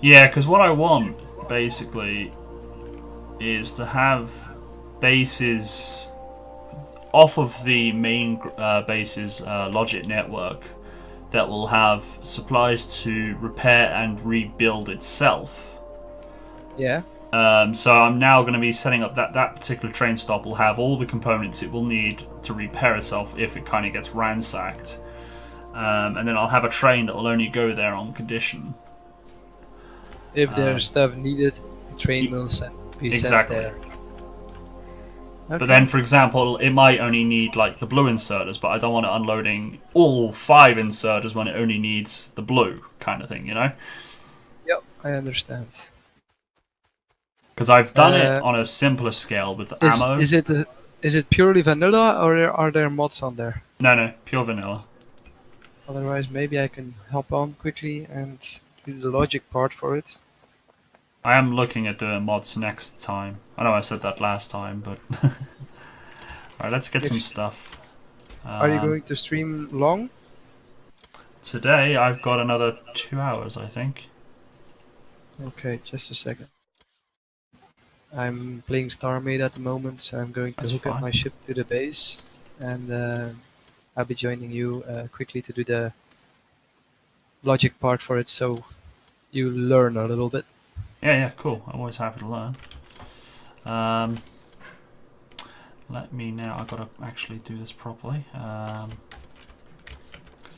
Yeah, because what I want, basically, is to have bases off of the main base's logic network that will have supplies to repair and rebuild itself. Yeah. So I'm now going to be setting up that particular train stop will have all the components it will need to repair itself if it kind of gets ransacked. And then I'll have a train that will only go there on condition. If there's stuff needed, the train will be sent there. Okay. But then, for example, it might only need like the blue inserters, but I don't want it unloading all 5 inserters when it only needs the blue kind of thing, you know? Yep, I understand. Because I've done it on a simpler scale with the ammo. Is it purely vanilla or are there mods on there? No, pure vanilla. Otherwise, maybe I can hop on quickly and do the logic part for it. I am looking at doing mods next time. I know I said that last time, but... Alright, let's get some stuff. Are you going to stream long? Today, I've got another 2 hours, I think. Okay, just a second. I'm playing StarMade at the moment, so I'm going to hook up my ship to the base. And I'll be joining you quickly to do the logic part for it, so you learn a little bit. Yeah, cool. I'm always happy to learn. Let me now, I've got to actually do this properly. Because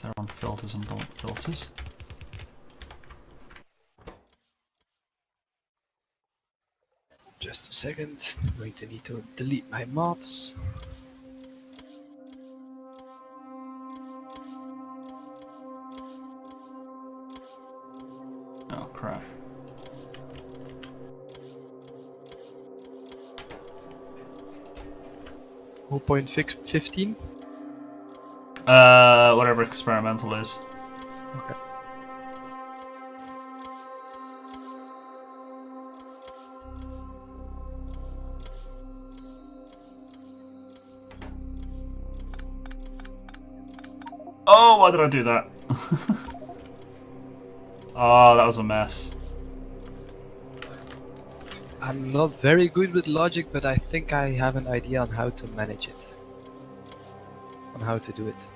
they're on filters and not filters. Just a second, I'm going to need to delete my mods. crap. Point 15. Whatever experimental is. Okay. Oh, why did I do that? Oh, that was a mess. I'm not very good with logic, but I think I have an idea on how to manage it. On how to do it.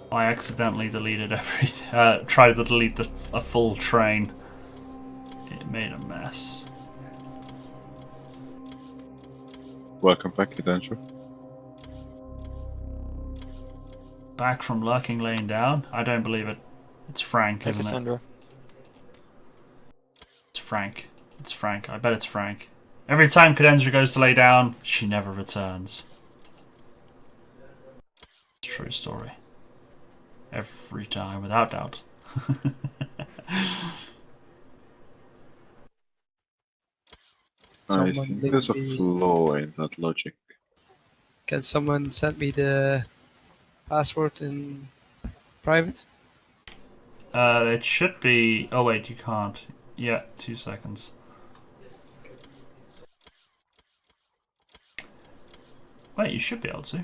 I accidentally deleted everything. Tried to delete a full train. It made a mess. Welcome back, Adventure. Back from lurking laying down? I don't believe it. It's Frank, Thank you, isn't it? Sandra. It's Frank. It's Frank. I bet it's Frank. Every time Cadenzra goes to lay down, she never returns. True story. Every time, without doubt. I think there's a flaw in that logic. Can someone send me the password in private? It should be... Oh wait, you can't. Yeah, 2 seconds. Wait, you should be able to.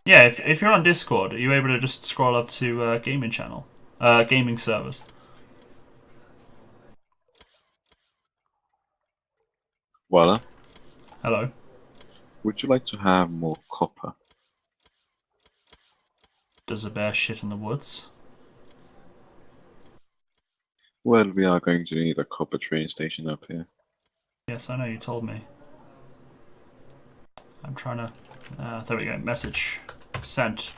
Yeah, if you're on Discord, are you able to just scroll up to gaming channel? Gaming servers. Walla, Hello. would you like to have more copper? Does a bear shit in the woods? Well, we are going to need a copper train station up here. Yes, I know, you told me. I'm trying to... there we go, message. Sent.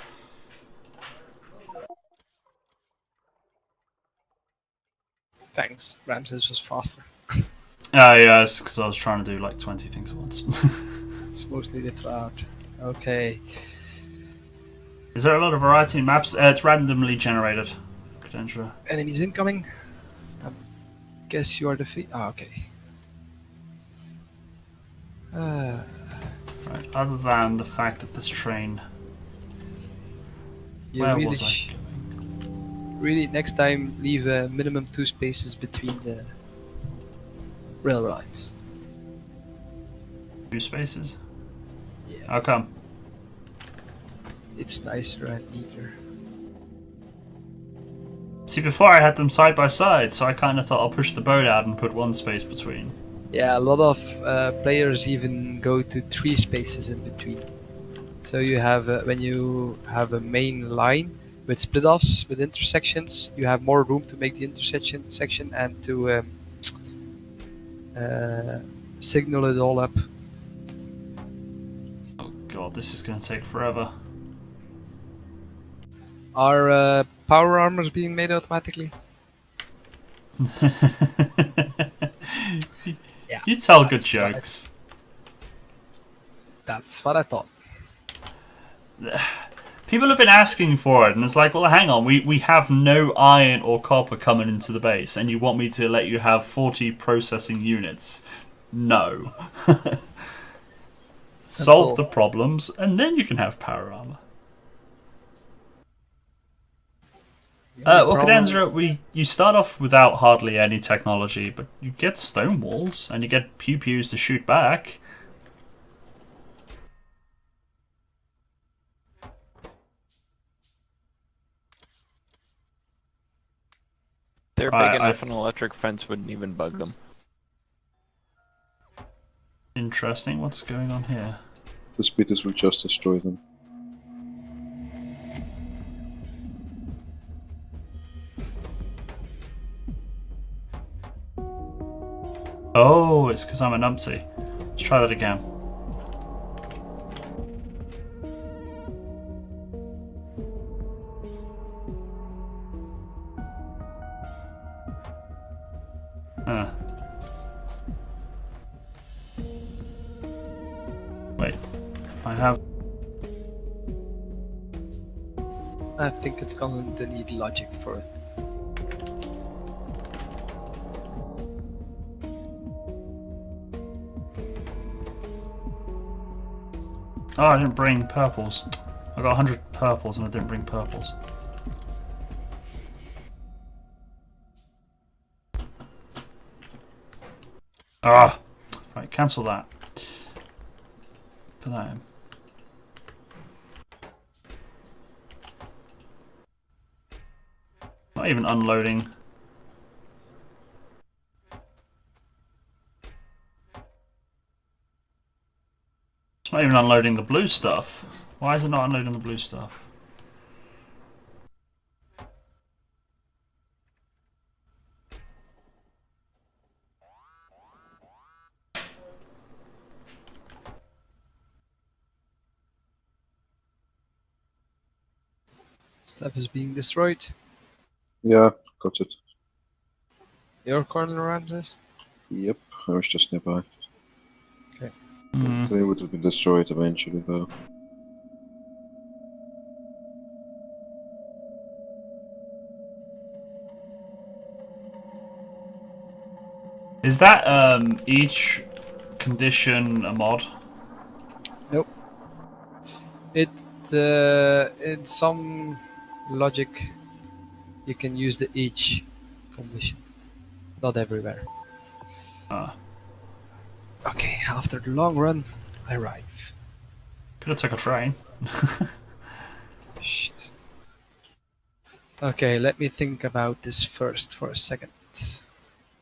Thanks. Ramses was faster. Yeah, it's because I was trying to do like 20 things at once. It's mostly the cloud. Okay. Is there a lot of variety in maps? It's randomly generated. Cadenzra. Enemies incoming. Guess you are defeat. Ah, okay. Right, other than the fact that this train... You Where really, was I going? really, next time leave a minimum 2 spaces between the rail lines. 2 spaces? Yeah. How come? It's nicer and neater. See, before I had them side by side, so I kind of thought I'll push the boat out and put 1 space between. Yeah, a lot of players even go to 3 spaces in between. So you have when you have a main line with split-offs, with intersections, you have more room to make the section and to signal it all up. Oh god, this is going to take forever. Are power armors being made automatically? Yeah, You tell good that's what jokes. That's what I thought. People have been asking for it, and it's like, well, hang on, we have no iron or copper coming into the base, and you want me to let you have 40 processing units? No. Solve the problems, and then you can have power armor. Well, Cadenzra, you start off without hardly any technology, but you get stone walls, and you get pew-pews to shoot back. They're big enough an electric fence wouldn't even bug them. Interesting, what's going on here? The speeders will just destroy them. Oh, it's because I'm a numpty. Let's try that again. Huh. Wait, I have. I think it's going to need logic for it. Oh, I didn't bring purples. I got 100 purples and I didn't bring purples. Ah! Right, cancel that. Put that in. Not even unloading. It's not even unloading the blue stuff. Why is it not unloading the blue stuff? Stuff is being destroyed. Yeah, got it. Your corner, Ramses? Yep, I was just nearby. Hmm. They would have been destroyed eventually, though. Is that each condition a mod? Nope. It in some logic you can use the each condition, not everywhere. Ah, Okay, after the long run, I arrive. could have took a train. Shit. Okay, let me think about this first for a second.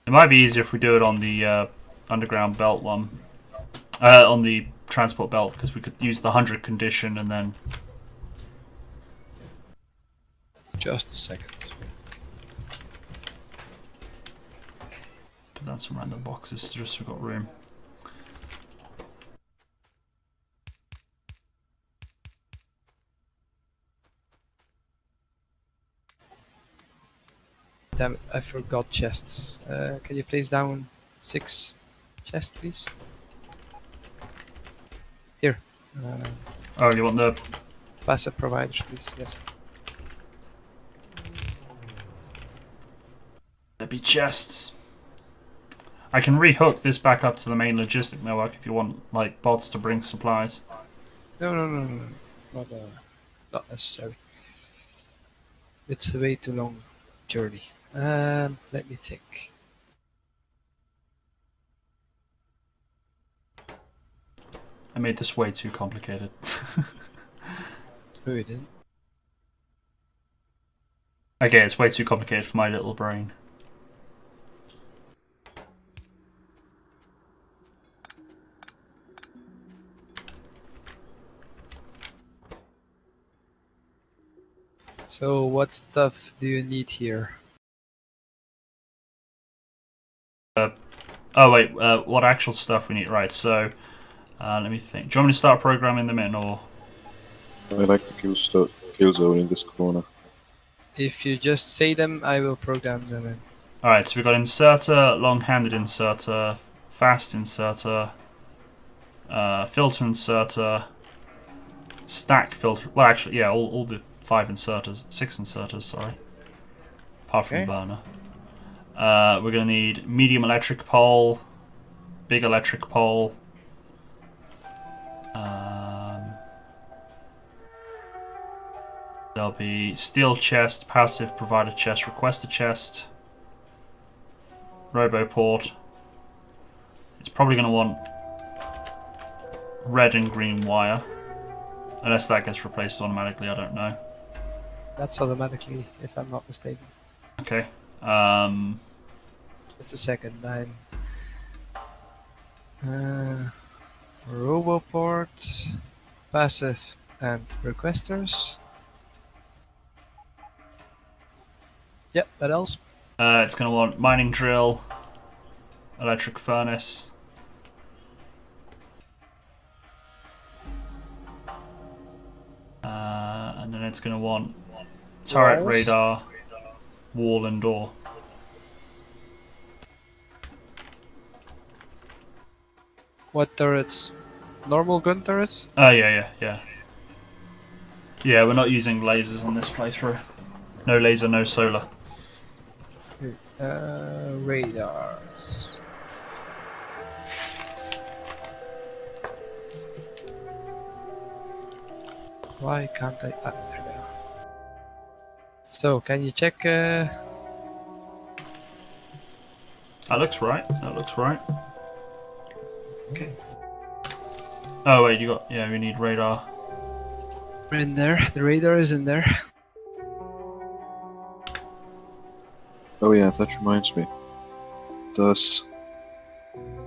It might be easier if we do it on the underground belt one. On the transport belt, because we could use the 100 condition and then... Just a second. Put down some random boxes just so we've got room. Damn it, I forgot chests. Can you place down 6 chests, please? Here. Oh, you want the... Passive providers, please. Yes. There'd be chests. I can rehook this back up to the main logistic network if you want, like, bots to bring supplies. No. Not necessary. It's a way too long journey. Let me think. I made this way too complicated. No, you didn't. Okay, it's way too complicated for my little brain. So, what stuff do you need here? Oh wait, what actual stuff we need? Right, so let me think. Do you want me to start programming them in, or I like the kill zone in this corner. If you just say them, I will program them in. all right? So we've got inserter, long-handed inserter, fast inserter, filter inserter, stack filter. Well, actually, yeah, all the 5 inserters, 6 inserters. Sorry, apart from Okay. the burner. We're gonna need medium electric pole, big electric pole. There'll be steel chest, passive provider chest, requester chest, robo port. It's probably going to want red and green wire, unless that gets replaced automatically. I don't know. That's automatically, if I'm not mistaken. Okay. Just a second. I'm Roboport, passive, and requesters. Yep. What else? It's going to want mining drill, electric furnace. And then it's going to want turret Walls. radar, wall and door. What turrets? Normal gun turrets? Oh, yeah. Yeah, we're not using lasers on this playthrough. No laser, no solar. Radars. Why can't I? Ah, there they are. So, can you check? That looks right. Okay, Oh, wait, yeah, we need radar. we're in there. The radar is in there. Oh yeah, that reminds me.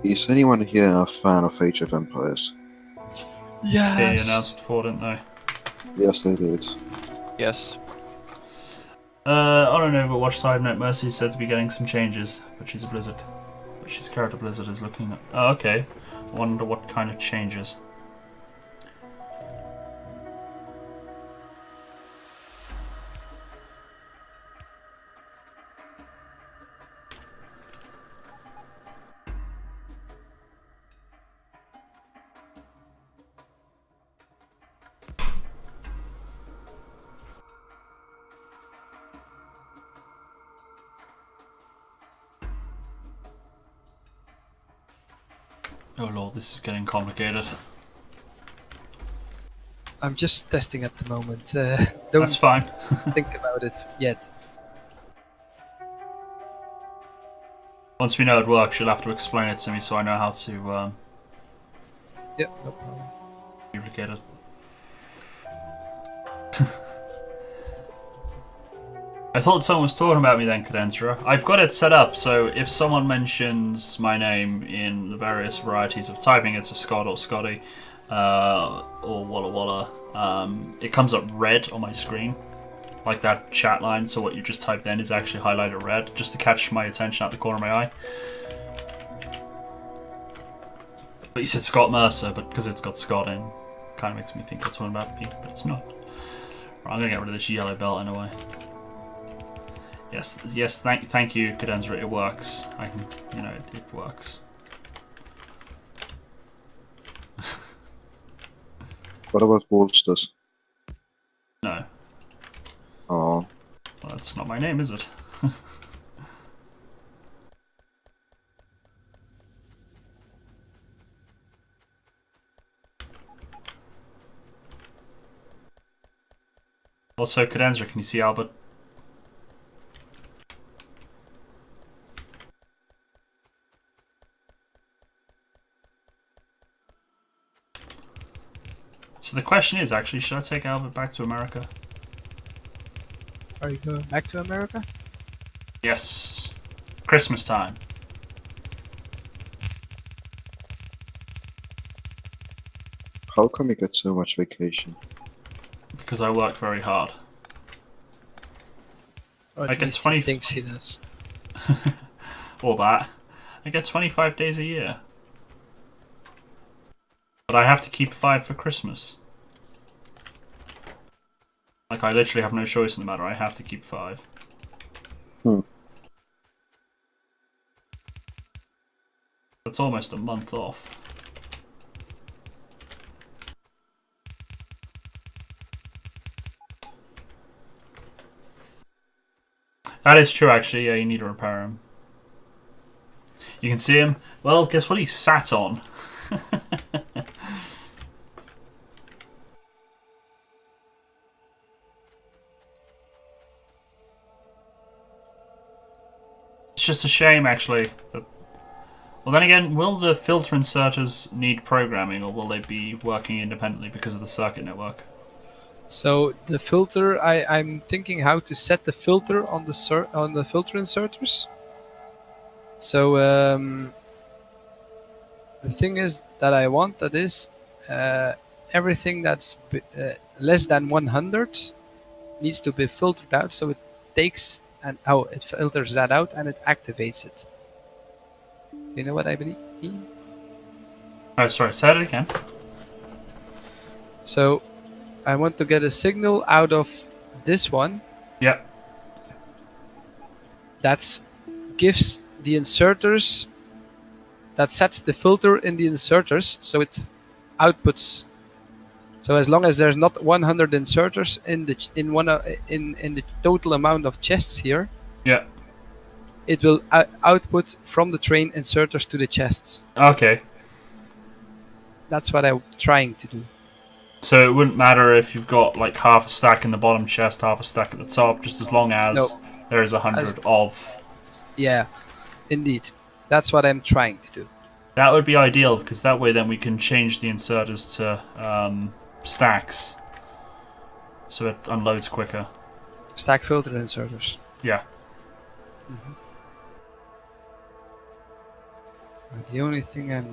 Is anyone here a fan of Age of Empires? They Yes. announced before, didn't they? Yes, they did. Yes. On an Overwatch side note, Mercy said to be getting some changes, but she's a Blizzard. But she's a character Blizzard is looking at. Oh, okay. I wonder what kind of changes. Oh lord, this is getting complicated. I'm just testing at the moment. That's Don't fine. think about it yet. Once we know it works, you'll have to explain it to me so I know how to Yep, no problem. duplicate it. I thought someone was talking about me then, Cadensra. I've got it set up so if someone mentions my name in the various varieties of typing, it's a Scott or Scotty or Walla Walla, it comes up red on my screen, like that chat line, so what you just typed in is actually highlighted red, just to catch my attention out the corner of my eye. But you said Scott Mercer, but because it's got Scott in, kind of makes me think it's one about me, but it's not. Right, I'm going to get rid of this yellow belt anyway. Yes, thank you, Cadensra, it works. I can, it works. What about Wolsters? No. Oh, Well, that's not my name, is it? Also, Cadensra, can you see Albert? So the question is actually, should I take Albert back to America? Are you going back to America? Yes. Christmas time. how come you get so much vacation? Because I work very hard. Or I at get least 20 he thinks he does. All that. I get 25 days a year. But I have to keep 5 for Christmas. Like, I literally have no choice in the matter. I have to keep 5. That's almost a month off. That is true, actually. Yeah, you need to repair him. You can see him. Well, guess what he sat on? It's just a shame, actually. Well, then again, will the filter inserters need programming, or will they be working independently because of the circuit network? So the filter, I'm thinking how to set the filter on the filter inserters. So the thing is that I want that is everything that's less than 100 needs to be filtered out. So it takes it filters that out and it activates it. Do you know what I mean? Oh, sorry, say it again. So I want to get a signal out of this one. Yep. That gives the inserters that sets the filter in the inserters, so it outputs. So as long as there's not 100 inserters in the total amount of chests here, Yeah. it will output from the train inserters to the chests. Okay. That's what I'm trying to do. So it wouldn't matter if you've got like half a stack in the bottom chest, half a stack at the top, just as long as No. there is 100 of. Yeah, indeed. That's what I'm trying to do. That would be ideal, because that way then we can change the inserters to stacks, so it unloads quicker. Stack filter inserters. Yeah. The only thing I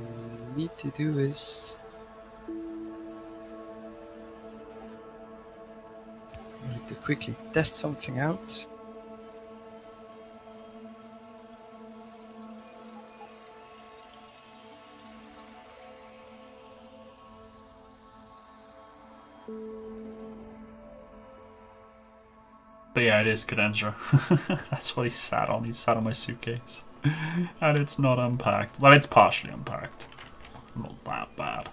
need to do is I need to quickly test something out. But yeah, it is Cadenzra. That's what he sat on. He sat on my suitcase. And it's not unpacked. Well, it's partially unpacked. Not that bad.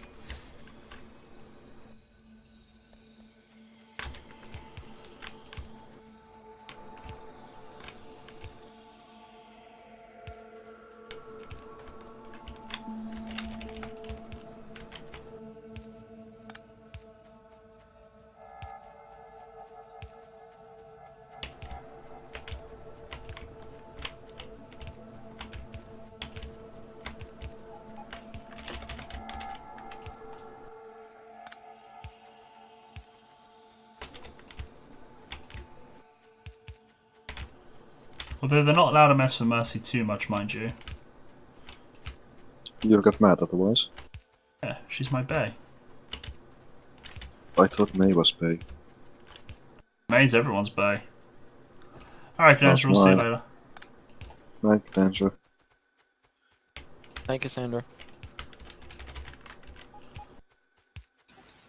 Although they're not allowed to mess with Mercy too much, mind you. You'll get mad otherwise. Yeah, she's my bae. I thought May was Bay. May's everyone's bae. Alright, Cadenzra, we'll see you mine. later. Right, Danger. Thank you, Sandra.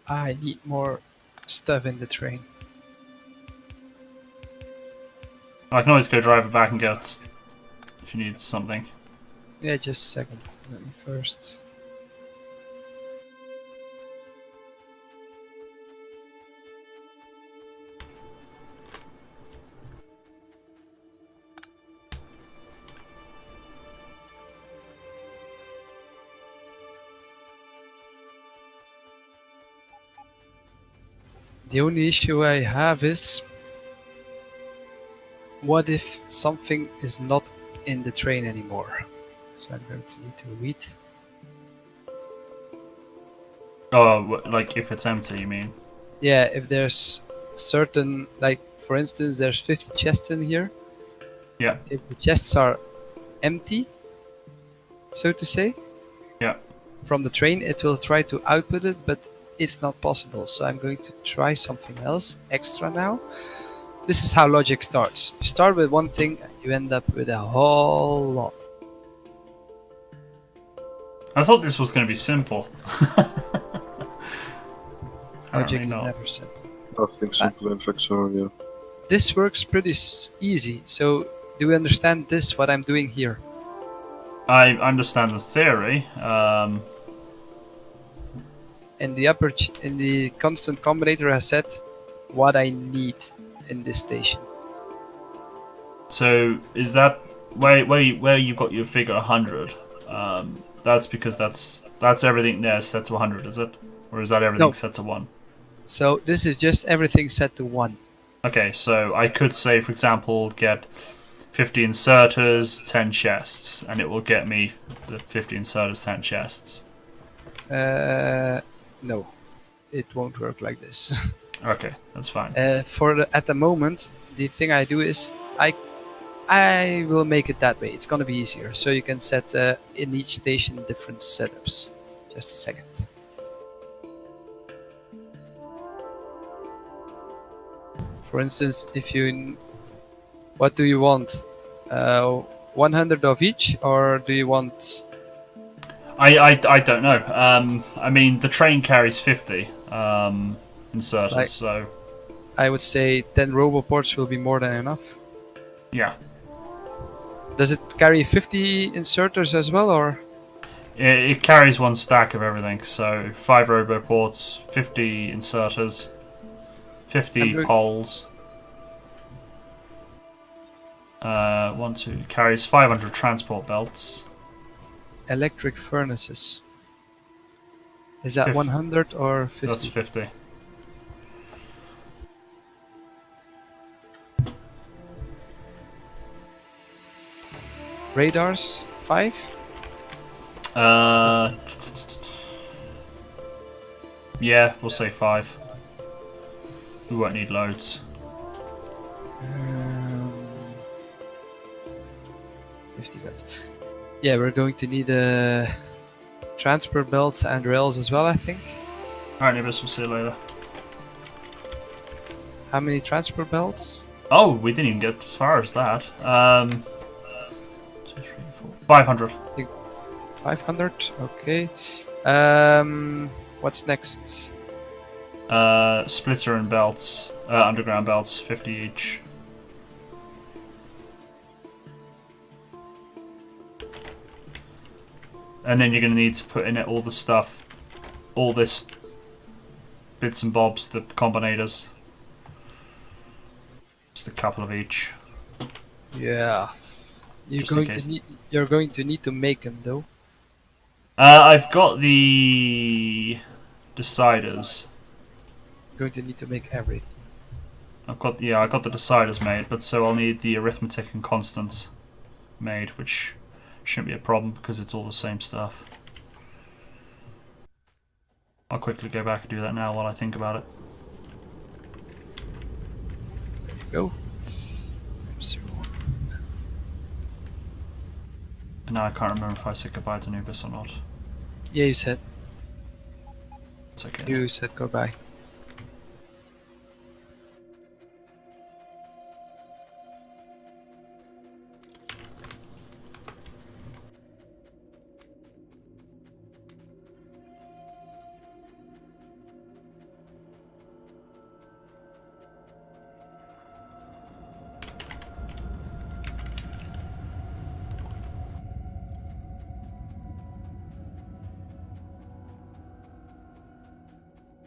I need more stuff in the train. I can always go drive it back and get if you need something. Yeah, just a second. Let me first. The only issue I have is, what if something is not in the train anymore? So I'm going to need to read. Oh, like if it's empty, you mean? Yeah, if there's certain, like for instance, there's 50 chests in here. Yeah. If the chests are empty, so to say, Yeah. from the train, it will try to output it, but it's not possible. So I'm going to try something else extra now. This is how logic starts. You start with one thing, and you end up with a whole lot. I thought this was going to be simple. Logic Apparently is not. never simple. Nothing simple in Factorio. This works pretty easy. So do we understand this, what I'm doing here? I understand the theory. In the in the constant combinator has said what I need in this station. So is that where you got your figure 100? That's because that's everything there set to 100, is it? Or is that everything No. set to 1? So this is just everything set to 1. Okay, so I could say, for example, get 50 inserters, 10 chests, and it will get me the 50 inserters, 10 chests. No, it won't work like this. Okay, that's fine. At the moment, the thing I do is I will make it that way. It's gonna be easier. So you can set in each station different setups. Just a second. For instance, if you, what do you want? 100 of each, or do you want? I don't know. I mean, the train carries 50 inserters, Like- so I would say 10 roboports will be more than enough. yeah. Does it carry 50 inserters as well, or? It carries one stack of everything, so 5 roboports, 50 inserters, 50 poles. 2 carries 500 transport belts. Electric furnaces. Is that 50. 100 or 50? That's 50. Radars, 5? Yeah, we'll say 5. We won't need loads. 50 belts. Yeah, we're going to need transport belts and rails as well, I think. Alright, Nibus, we'll see you later. How many transport belts? Oh, we didn't even get as far as that. 2, 3, 4, 500. 500, okay. What's next? Splitter and belts, underground belts, 50 each. And then you're going to need to put in it all the stuff, all this bits and bobs, the combinators. Just a couple of each. Yeah. Just in case. You're going to need to make them though. I've got the deciders. You're going to need to make everything. I got the deciders made, but so I'll need the arithmetic and constants made, which shouldn't be a problem because it's all the same stuff. I'll quickly go back and do that now while I think about it. There you go. And now I can't remember if I said goodbye to Nubis or not. Yeah, you said. It's okay. You said goodbye.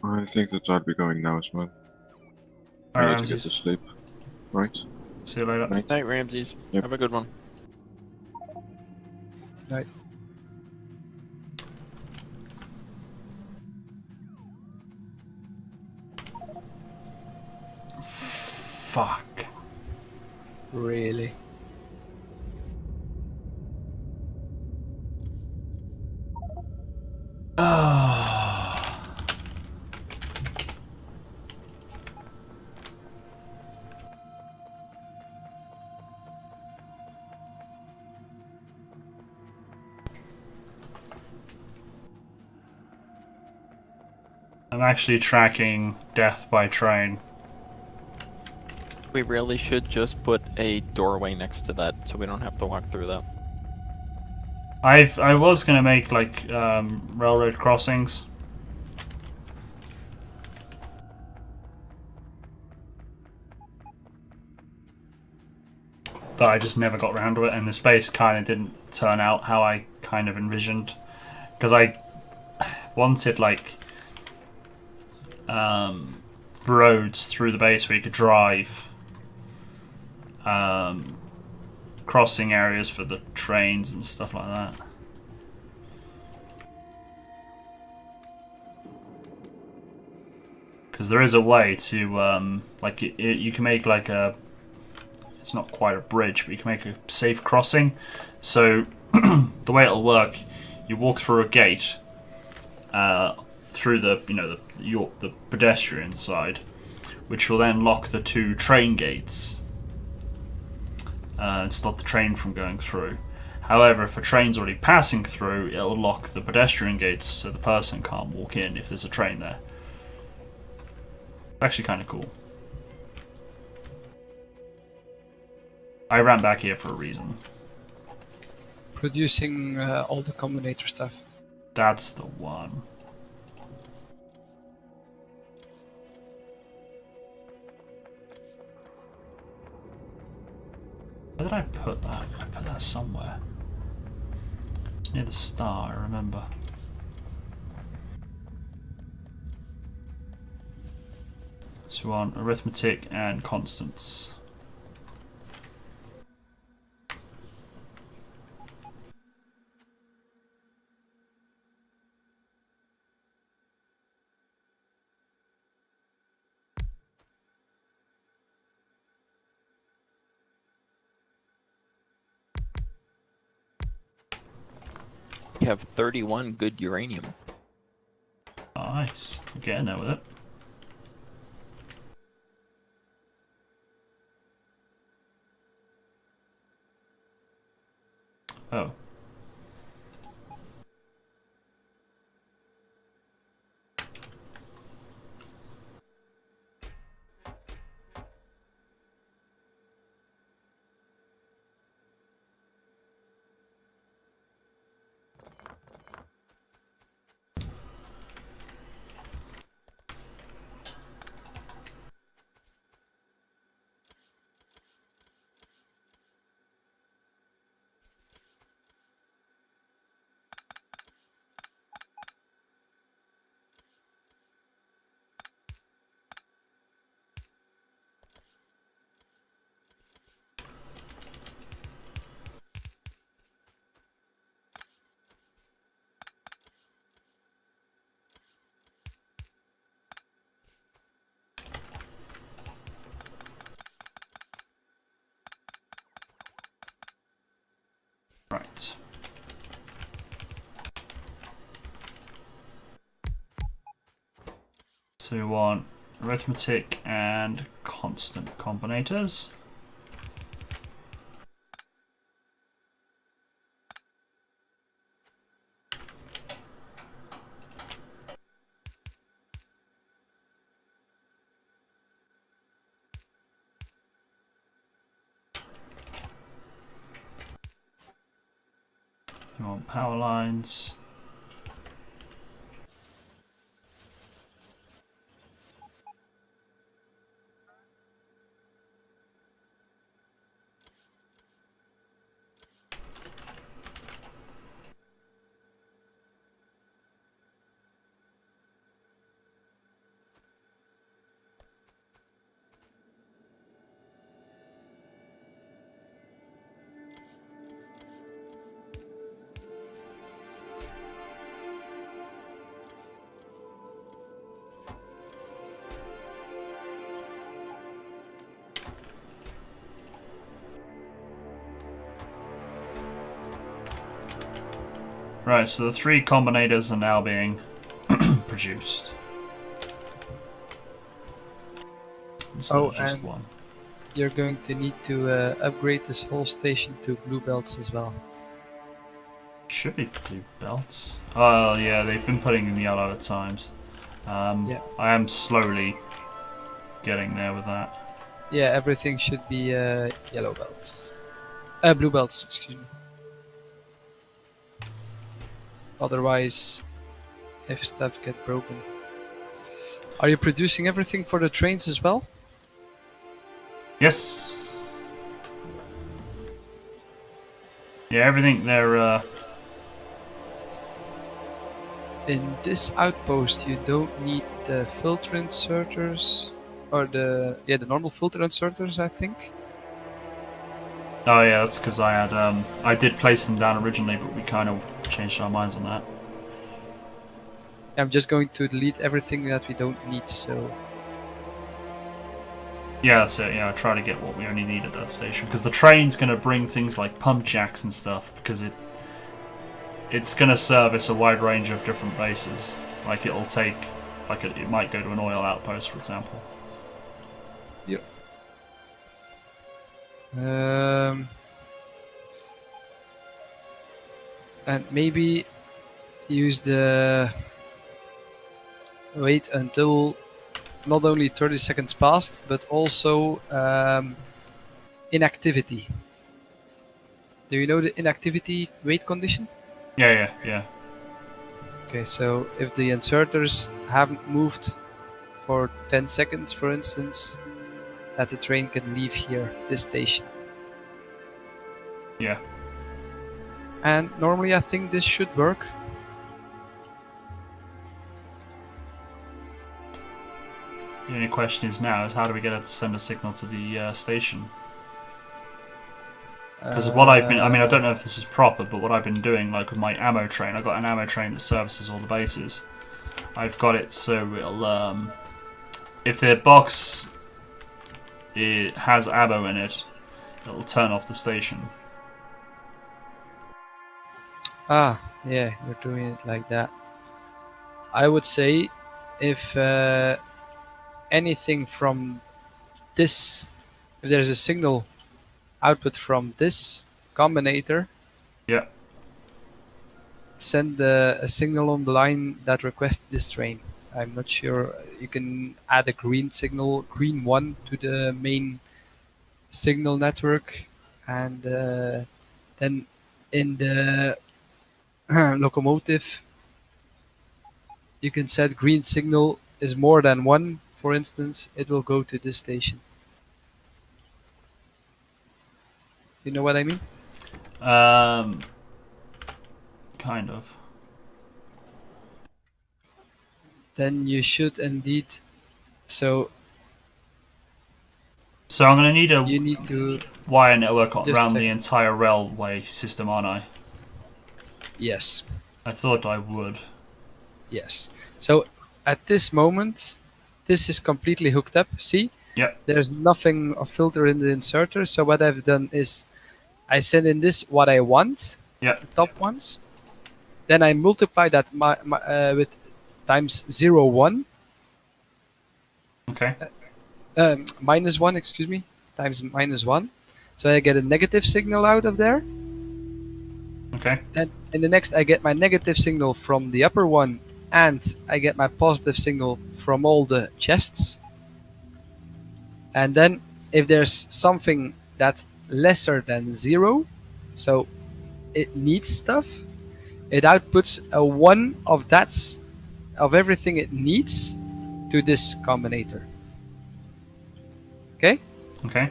I think that I'll be going now as well. I Alright, need to get to Ramses. sleep. Right. See you later. Night. Night, Ramses. Yep. Have a good one. Night. Fuck. Really? Ah. I'm actually tracking death by train. We really should just put a doorway next to that so we don't have to walk through that. I was gonna make like railroad crossings. But I just never got around to it, and the space kind of didn't turn out how I kind of envisioned. Because I wanted like roads through the base where you could drive, crossing areas for the trains and stuff like that. Because there is a way to like you can make like a, it's not quite a bridge, but you can make a safe crossing. So the way it'll work, you walk through a gate through the the pedestrian side, which will then lock the 2 train gates and stop the train from going through. However, if a train's already passing through, it'll lock the pedestrian gates so the person can't walk in if there's a train there. It's actually kind of cool. I ran back here for a reason. Producing all the combinator stuff. That's the one. Where did I put that? I put that somewhere. It's near the star, I remember. So we want arithmetic and constants. You have 31 good uranium. Nice. We're getting there with it. Oh. Right. So we want arithmetic and constant combinators. We want power lines. Right, so the 3 combinators are now being produced. Instead Oh, of just and one. you're going to need to upgrade this whole station to blue belts as well. Should be blue belts. Oh yeah, they've been putting in yellow at times. Yeah. I am slowly getting there with that. Yeah, everything should be yellow belts. Blue belts, excuse me. Otherwise, if stuff get broken. Are you producing everything for the trains as well? Yes. Yeah, everything there. In this outpost, you don't need the filter inserters, or the normal filter inserters, I think. Oh yeah, that's because I had I did place them down originally, but we kind of changed our minds on that. I'm just going to delete everything that we don't need. So Yeah, that's it. Yeah, I try to get what we only need at that station because the train's gonna bring things like pump jacks and stuff because it's gonna service a wide range of different bases. Like it'll take, like it might go to an oil outpost, for example. yep. And maybe use the wait until not only 30 seconds passed, but also inactivity. Do you know the inactivity wait condition? Yeah. Okay, so if the inserters haven't moved for 10 seconds, for instance, that the train can leave here, this station. Yeah. And normally I think this should work. The only question is now is how do we get it to send a signal to the station? Because what I've been, I mean, I don't know if this is proper, but what I've been doing, like with my ammo train, I've got an ammo train that services all the bases. I've got it so it'll, if the box it has ammo in it, it'll turn off the station. Ah, yeah, you're doing it like that. I would say if anything from this, if there's a signal output from this combinator, Yeah. send a signal on the line that requests this train. I'm not sure. You can add a green signal, green one, to the main signal network, and then in the locomotive, you can set green signal is more than one. For instance, it will go to this station. You know what I mean? Kind of. Then you should indeed. So So I'm going to need you a need to wire network just around the second. entire railway system, aren't I? Yes, I thought I would. yes. So at this moment, this is completely hooked up. See, Yep. there's nothing of filter in the inserter. So what I've done is I send in this what I want, Yep. the top ones. Then I multiply that with times 0, 1, Okay. minus 1, excuse me, times minus 1. So I get a negative signal out of there. Okay. Then in the next, I get my negative signal from the upper one, and I get my positive signal from all the chests. And then if there's something that's lesser than 0, so it needs stuff, it outputs a 1 of of everything it needs to this combinator. Okay? Okay.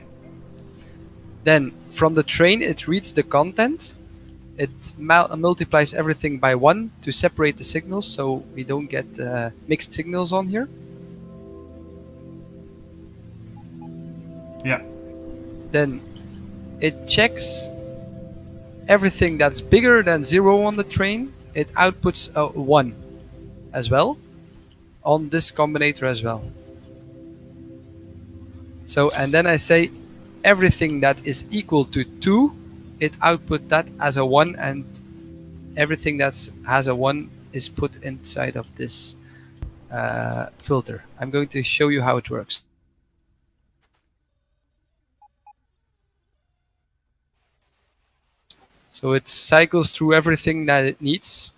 Then from the train, it reads the content. It multiplies everything by 1 to separate the signals, so we don't get mixed signals on here. Yeah. Then it checks everything that's bigger than 0 on the train. It outputs a 1 as well on this combinator as well. So, and then I say everything that is equal to 2, it output that as a 1, and everything that has a 1 is put inside of this filter. I'm going to show you how it works. So it cycles through everything that it needs,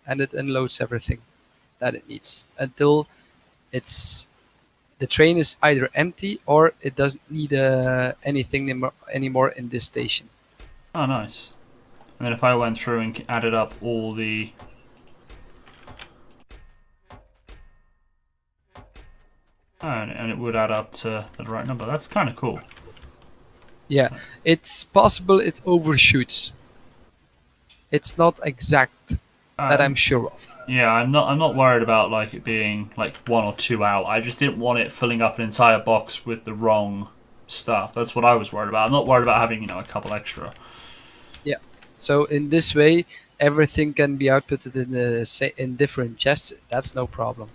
and it unloads everything that it needs until the train is either empty or it doesn't need anything anymore in this station. Oh, nice. And then if I went through and added up all the... Oh, and it would add up to the right number. That's kind of cool. Yeah, it's possible it overshoots. It's not exact that I'm sure of. Yeah, I'm not worried about like it being like 1 or 2 out. I just didn't want it filling up an entire box with the wrong stuff. That's what I was worried about. I'm not worried about having, a couple extra. Yeah. So in this way, everything can be outputted in different chests. That's no problem.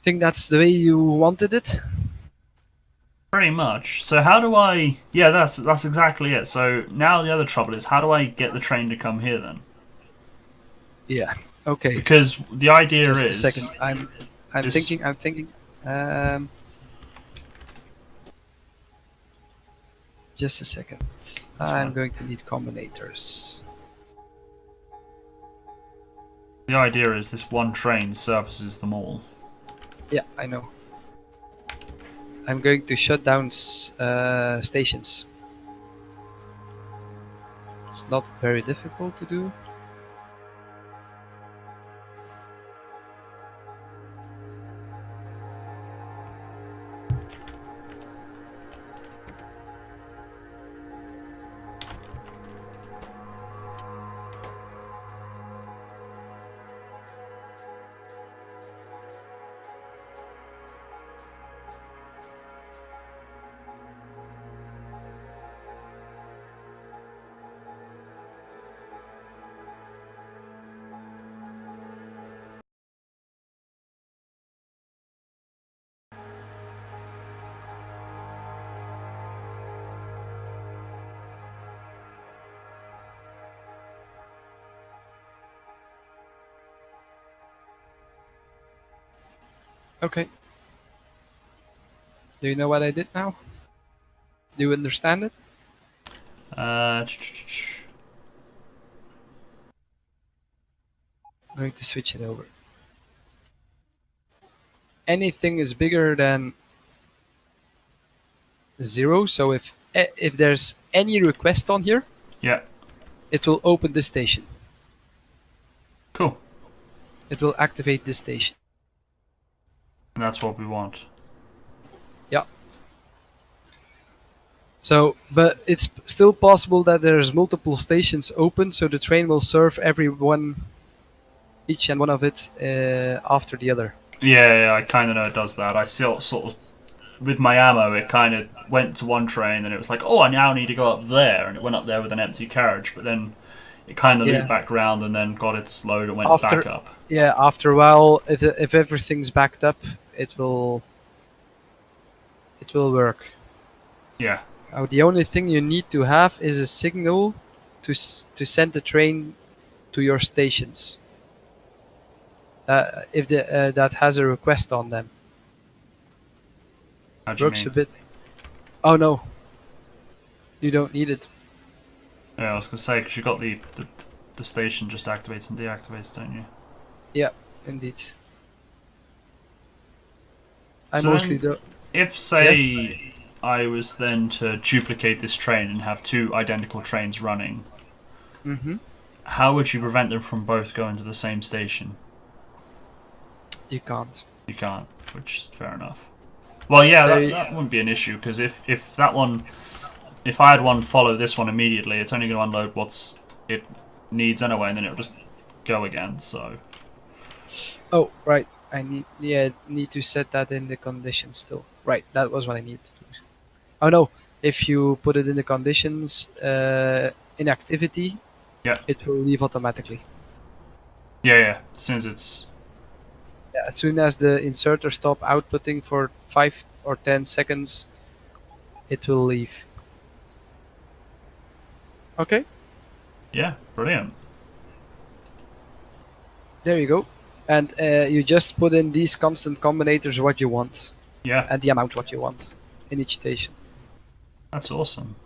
Think that's the way you wanted it? Pretty much. So how do I... Yeah, that's exactly it. So now the other trouble is how do I get the train to come here then? Yeah. Okay. Because the idea Just is... a second. I'm thinking. Just a second. I'm going to need combinators. The idea is this one train services them all. Yeah, I know. I'm going to shut down stations. It's not very difficult to do. Okay. Do you know what I did now? Do you understand it? Uh, I'm going to switch it over. Anything is bigger than 0, so if there's any request on here, yeah, it will open the station. cool. It will activate the station. And that's what we want. Yeah. So, but it's still possible that there's multiple stations open, so the train will serve each and one of it after the other. Yeah, I kind of know it does that. I still sort of, with my ammo, it kind of went to one train and it was like, oh, I now need to go up there, and it went up there with an empty carriage, but then it kind of Yeah. looped back round and then got its load and went After- back up. Yeah, after a while, if everything's backed up, it will work. Yeah, The only thing you need to have is a signal to send the train to your stations. If that has a request on them, how do you works mean? a bit. Oh no, you don't need it. Yeah, I was gonna say because you got the station just activates and deactivates, don't you? Yeah, indeed. I So mostly then- do. If say I was then to duplicate this train and have two identical trains running, Mm-hmm. how would you prevent them from both going to the same station? You can't. You can't, which is fair enough. Well, yeah, They- that wouldn't be an issue because if that one, if I had one follow this one immediately, it's only going to unload what's it needs anyway, and then it'll just go again. So Oh right, I need to set that in the conditions still. Right, that was what I needed to do. Oh no, if you put it in the conditions in activity, Yeah. it will leave automatically. yeah, as soon as it's Yeah, as soon as the inserter stop outputting for 5 or 10 seconds, it will leave. Okay, yeah, brilliant. there you go. And you just put in these constant combinators what you want Yeah, and the amount what you want in each station. that's awesome.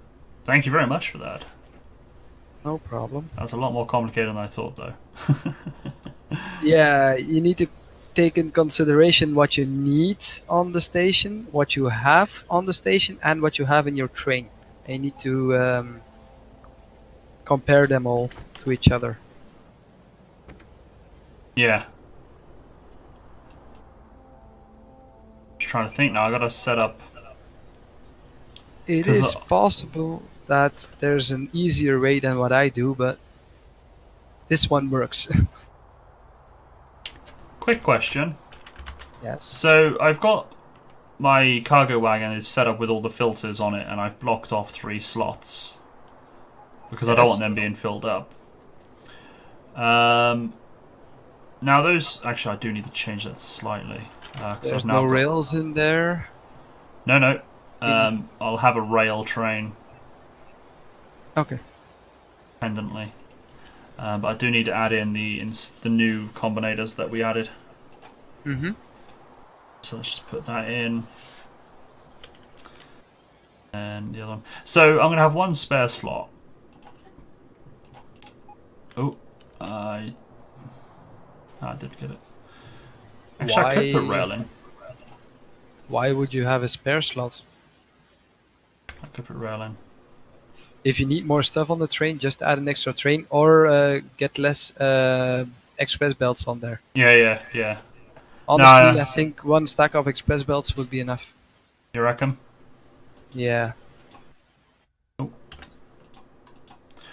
Thank you very much for that. No problem. That's a lot more complicated than I thought, though. Yeah, you need to take in consideration what you need on the station, what you have on the station, and what you have in your train. And you need to compare them all to each other. Yeah. Just trying to think now. I gotta set up. It 'Cause, is possible that there's an easier way than what I do, but this one works. Quick question. Yes. So I've got my cargo wagon is set up with all the filters on it, and I've blocked off 3 slots because I don't Yes. want them being filled up. Now those actually I do need to change that slightly. 'Cause There's I've now no got- rails in there. No. I'll have a rail train Okay. independently, but I do need to add in the new combinators that we added. Mm-hmm. So let's just put that in. And the other one. So I'm going to have one spare slot. Oh, I did get it. Actually, I could put rail in. Why would you have a spare slot? I could put rail in. If you need more stuff on the train, just add an extra train or get less express belts on there. Yeah. Honestly, No. I think one stack of express belts would be enough. You reckon? Yeah. Oh.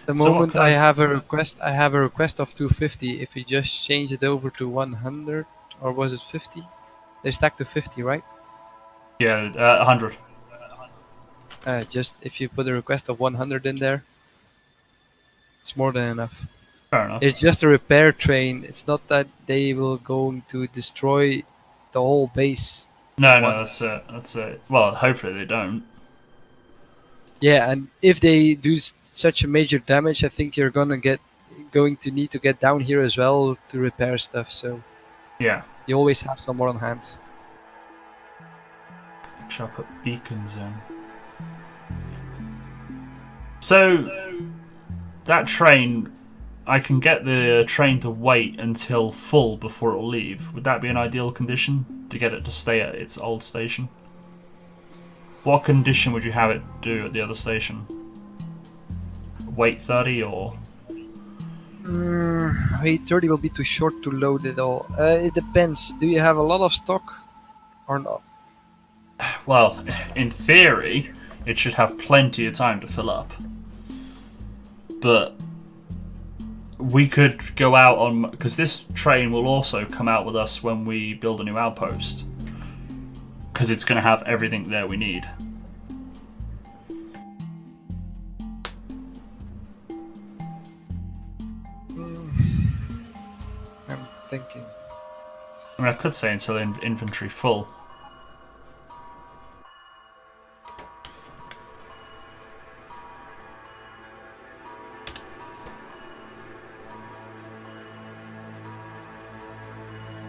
The So what moment can I I- have a request of 250. If you just change it over to 100, or was it 50? They stack to 50, right? Yeah, 100. Just if you put a request of 100 in there, it's more than enough. Fair enough. It's just a repair train. It's not that they will going to destroy the whole base. No, once. that's it. Well, hopefully they don't. Yeah, and if they do such a major damage, I think you're going to need to get down here as well to repair stuff. So Yeah. you always have some more on hand. Actually, I'll put beacons in. So, that train, I can get the train to wait until full before it'll leave. Would that be an ideal condition to get it to stay at its old station? What condition would you have it do at the other station? Wait 30 or? Wait, 30 will be too short to load it all. It depends. Do you have a lot of stock or not? Well, in theory, it should have plenty of time to fill up. But we could go out on... because this train will also come out with us when we build a new outpost. Because it's going to have everything there we need. I'm thinking. I mean, I could say until inventory full.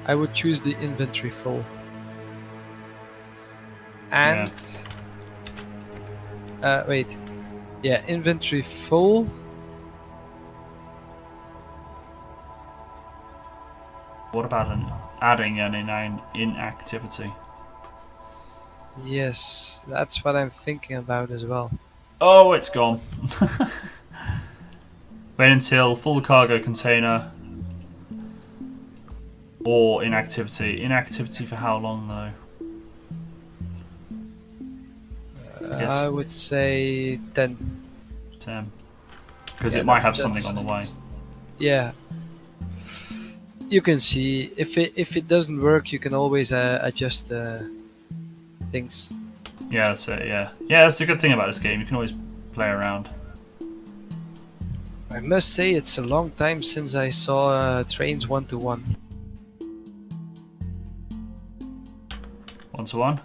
I would choose the inventory full. And wait. Yeah, inventory full. What about adding an inactivity? Yes, that's what I'm thinking about as well. Oh, it's gone. Wait until full cargo container or inactivity. Inactivity for how long though? I would say 10. 10. Because Yeah, it might that's- have something on the way. Yeah. You can see if it doesn't work, you can always adjust things. Yeah, that's it, yeah. Yeah, that's the good thing about this game. You can always play around. I must say it's a long time since I saw trains 1-to-1. 1-to-1?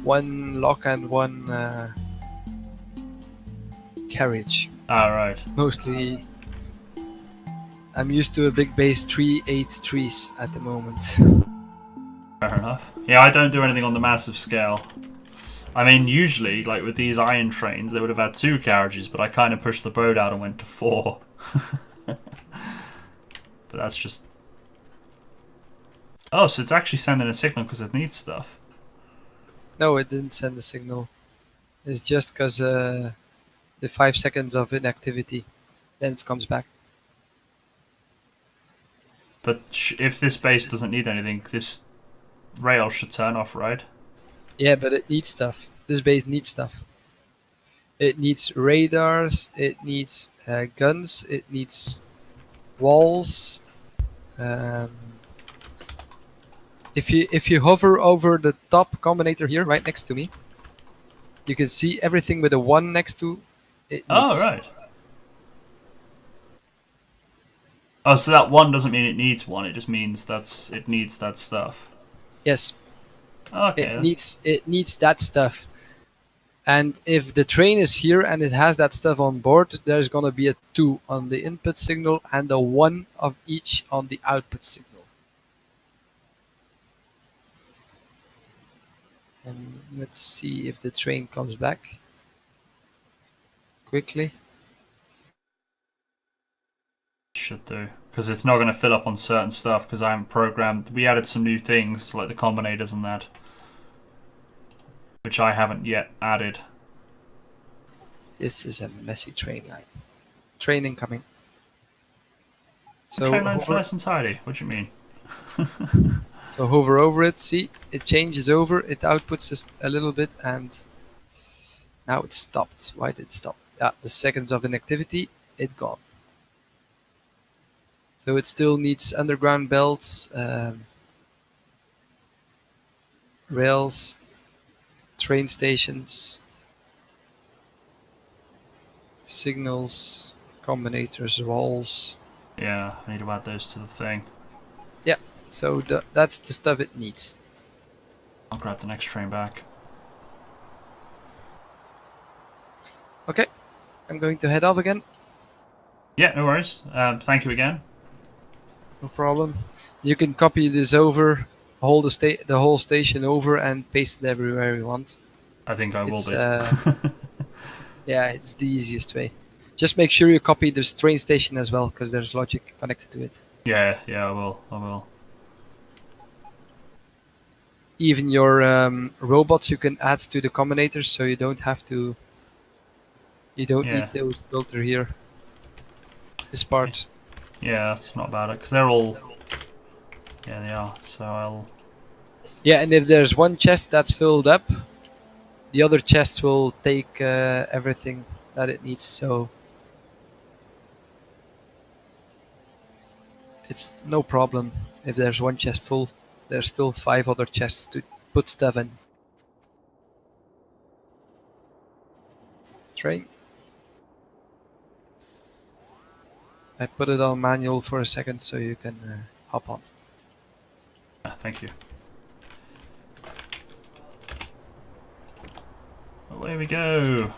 One lock and one carriage. Ah, right. Mostly. I'm used to a big base 383s at the moment. Fair enough. Yeah, I don't do anything on the massive scale. I mean, usually, like with these iron trains, they would have had 2 carriages, but I kind of pushed the boat out and went to 4. But that's just... Oh, so it's actually sending a signal because it needs stuff. No, it didn't send a signal. It's just because the 5 seconds of inactivity, then it comes back. But if this base doesn't need anything, this rail should turn off, right? Yeah, but it needs stuff. This base needs stuff. It needs radars, it needs guns, it needs walls. If you hover over the top combinator here, right next to me, you can see everything with a 1 next to it. Oh, needs. right. Oh, so that 1 doesn't mean it needs 1, it just means it needs that stuff. Yes, Okay. it needs that stuff. And if the train is here and it has that stuff on board, there's gonna be a 2 on the input signal and a 1 of each on the output signal. And let's see if the train comes back quickly. Should do. Because it's not going to fill up on certain stuff because I haven't programmed. We added some new things like the combinators and that, which I haven't yet added. This is a messy train line. Train incoming. So Train line's nice and tidy. What do you mean? So hover over it, see, it changes over, it outputs just a little bit, and now it stopped. Why did it stop? The seconds of inactivity, it gone. So it still needs underground belts, rails, train stations, signals, combinators, walls. Yeah, I need to add those to the thing. So that's the stuff it needs. I'll grab the next train back. Okay, I'm going to head off again. Yeah, no worries. Thank you again. No problem. You can copy this over hold the whole station over and paste it everywhere you want. I think I will It's be. yeah, it's the easiest way. Just make sure you copy this train station as well, because there's logic connected to it. Yeah, I will. Even your robots you can add to the combinators, so you don't have to. You don't need Yeah. those filter here. This part. Yeah, that's not bad, because they're all... Yeah, they are, so I'll... Yeah, and if there's one chest that's filled up, the other chests will take everything that it needs. So it's no problem if there's one chest full. There's still 5 other chests to put stuff in. Train. I put it on manual for a second so you can hop on. Thank you. Away we go.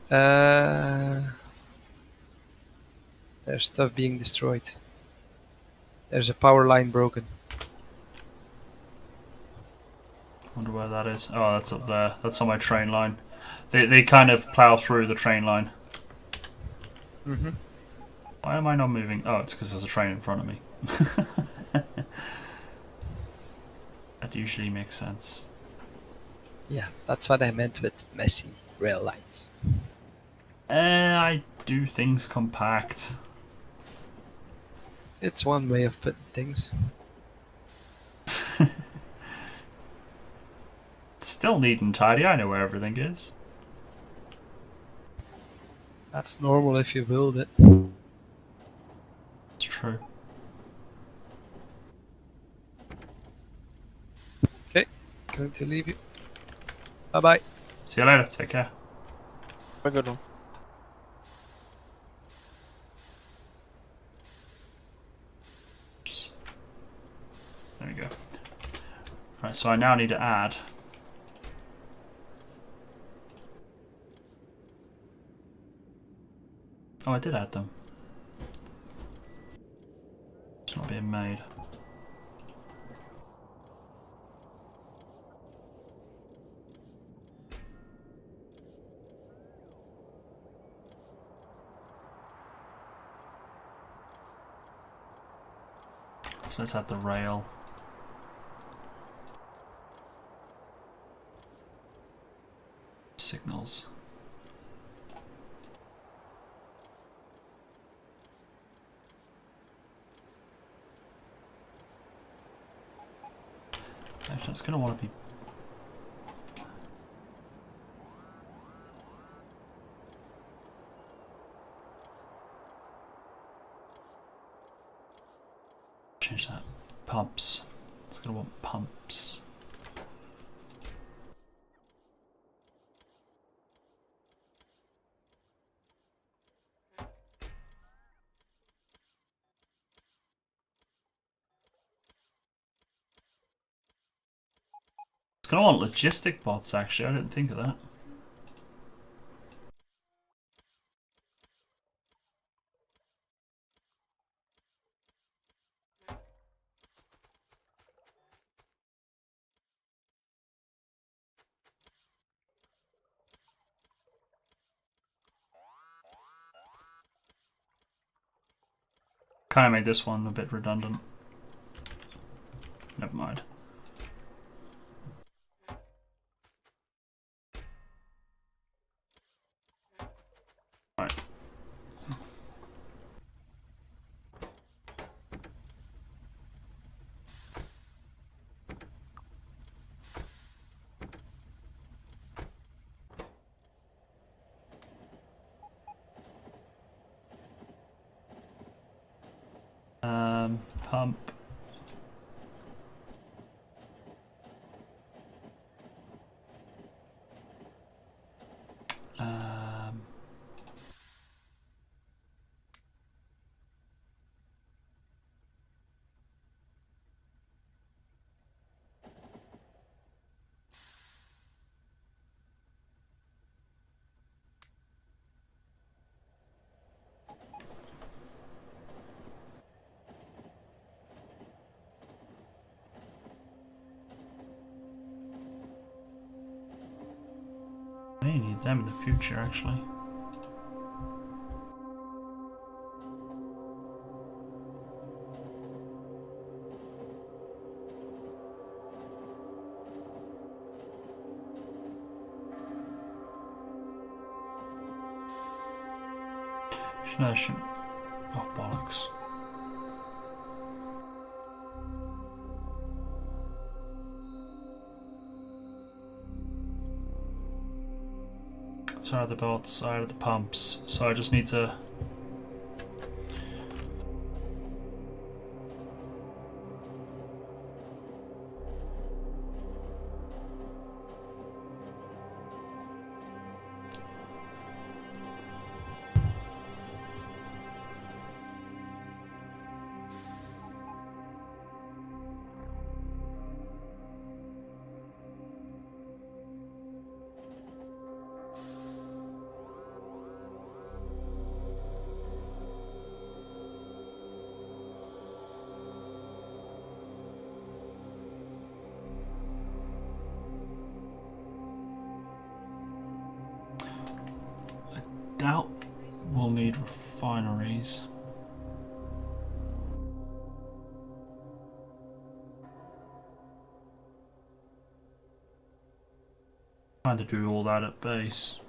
There's stuff being destroyed. There's a power line broken. Wonder where that is. Oh, that's up there. That's on my train line. They kind of plow through the train line. Mm-hmm. Why am I not moving? Oh, it's because there's a train in front of me. That usually makes sense. Yeah, that's what I meant with messy rail lines. I do things compact. It's one way of putting things. It's still neat and tidy. I know where everything is. That's normal if you build it. It's true. Okay, going to leave you. Bye bye. See you later. Take care. A good one. There we go. Right, so I now need to add. Oh, I did add them. It's not being made. So let's add the rail. Signals. Actually, it's going to want to be... Change that. Pumps. It's going to want pumps. It's going to want logistic bots, actually. I didn't think of that. Kind of made this one a bit redundant. Never mind. Right. Pump. Um, May need them in the future, actually. No, shouldn't. Oh, bollocks. Side of the belts, side of the pumps. So I just need to. Doubt we'll need refineries. Trying to do all that at base.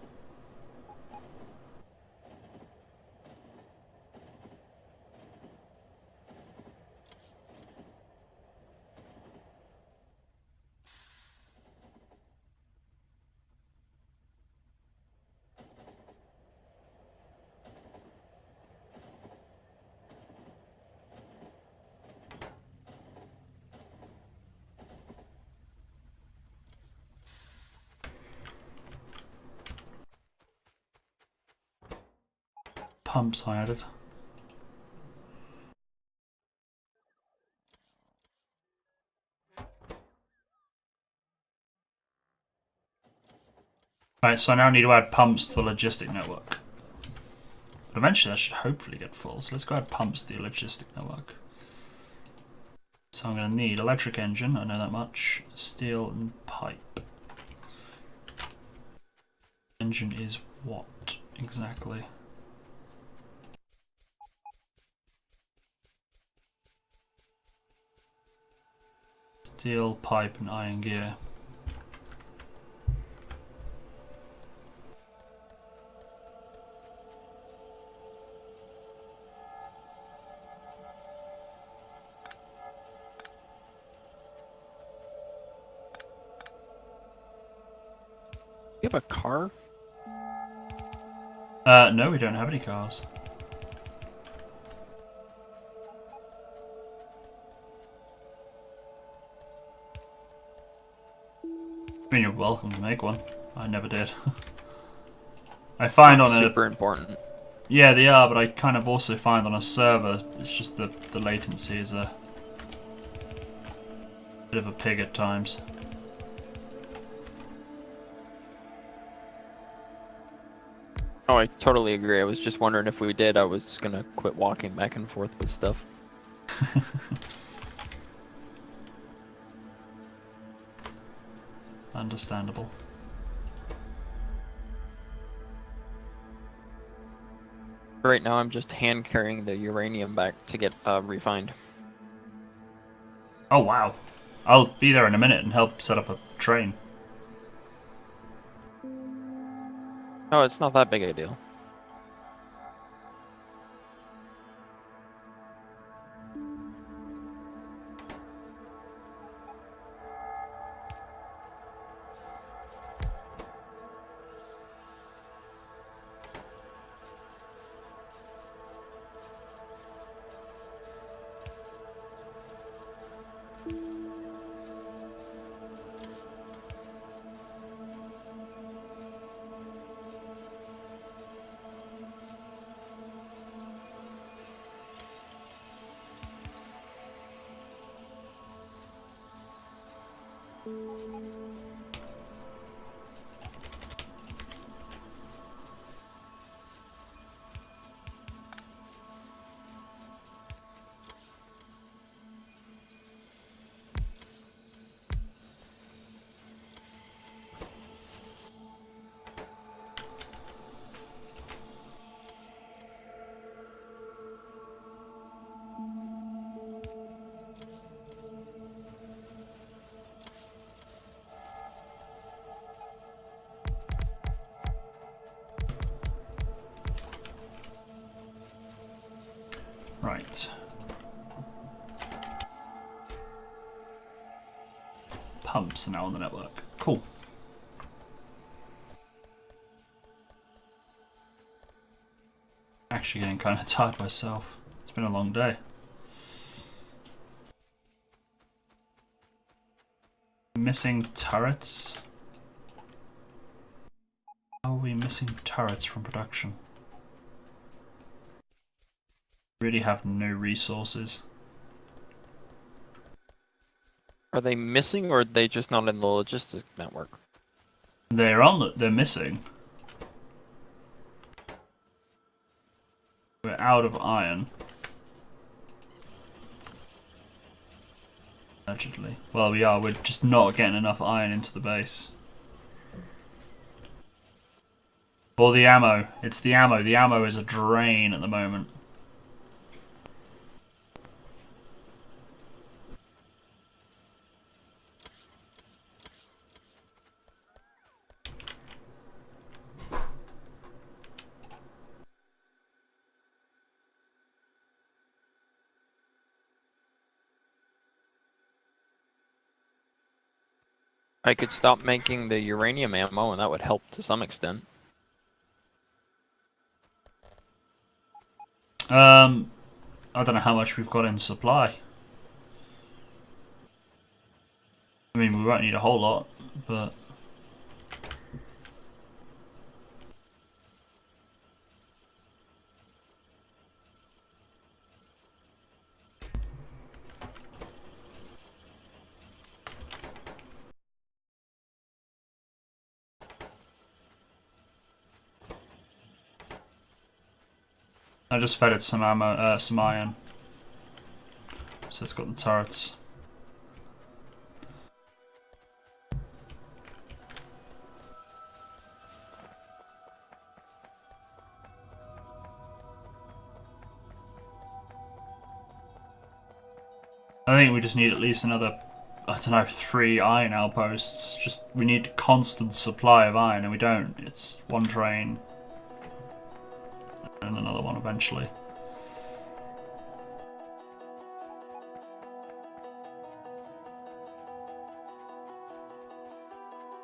Pumps I added. Right, so I now need to add pumps to the logistic network. But eventually that should hopefully get full, so let's go add pumps to the logistic network. So I'm going to need electric engine, I know that much, steel and pipe. Engine is what exactly? Steel, pipe and iron gear. You have a car? No, we don't have any cars. I mean, you're welcome to make one. I never did. I find Not on a... super important. Yeah, they are, but I kind of also find on a server, it's just the latency is a bit of a pig at times. Oh, I totally agree. I was just wondering if we did, I was gonna quit walking back and forth with stuff. Understandable. Right now, I'm just hand carrying the uranium back to get refined. Oh wow. I'll be there in a minute and help set up a train. Oh, it's not that big a deal. pumps are now on the network. Cool. Actually getting kind of tired myself. It's been a long day. Missing turrets? How are we missing turrets from production? Really have no resources. Are they missing, or are they just not in the logistics network? They're missing. We're out of iron. Allegedly. Well, we are. We're just not getting enough iron into the base. Or the ammo. It's the ammo. The ammo is a drain at the moment. I could stop making the uranium ammo, and that would help to some extent. I don't know how much we've got in supply. I mean, we won't need a whole lot, but... I just fed it some ammo, some iron. So it's got the turrets. I think we just need at least another, I don't know, 3 iron outposts. Just, we need constant supply of iron, and we don't. It's one train. And another one eventually.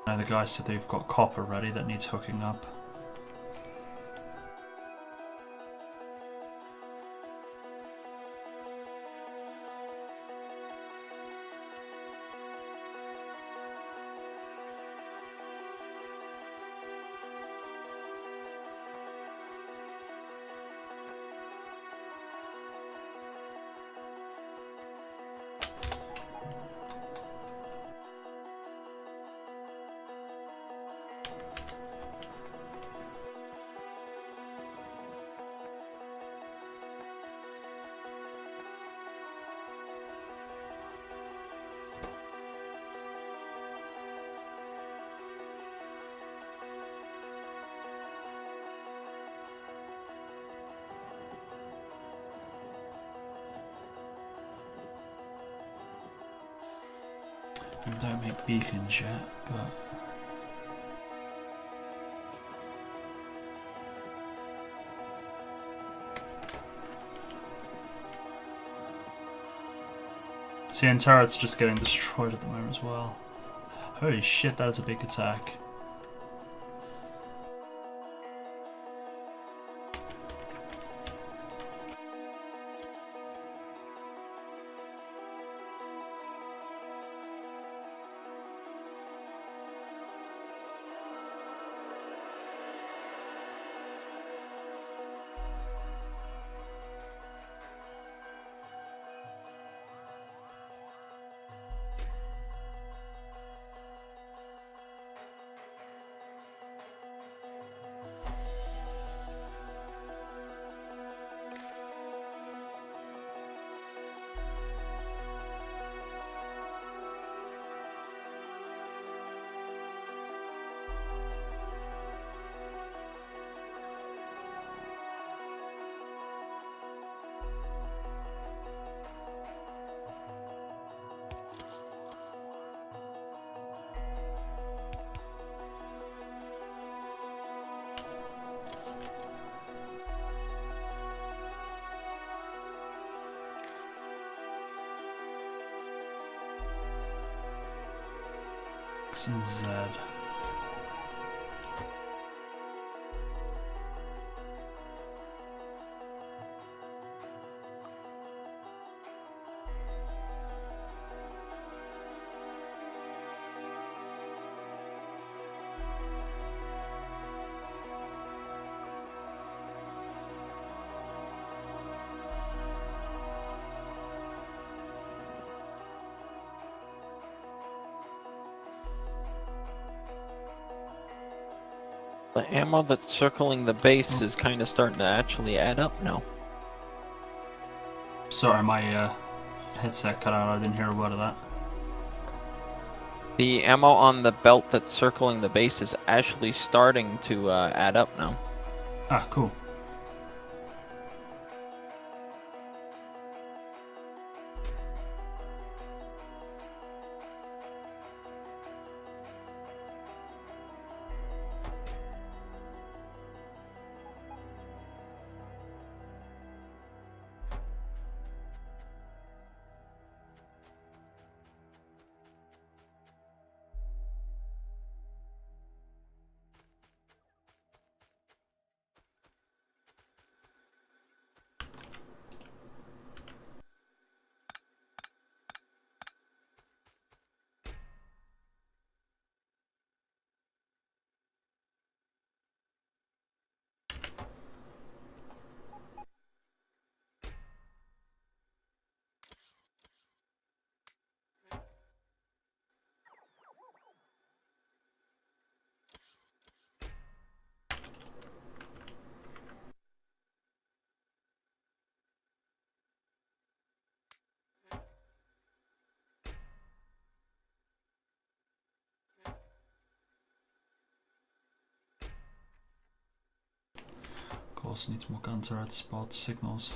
Now the guy said they've got copper ready that needs hooking up. We don't make beacons yet, but... See, and turret's just getting destroyed at the moment as well. Holy shit, that is a big attack. X and Z. The ammo that's circling the base is kind of starting to actually add up now. Sorry, my headset cut out. I didn't hear a word of that. The ammo on the belt that's circling the base is actually starting to add up now. Ah, cool. Of course, needs more gun turret spot signals.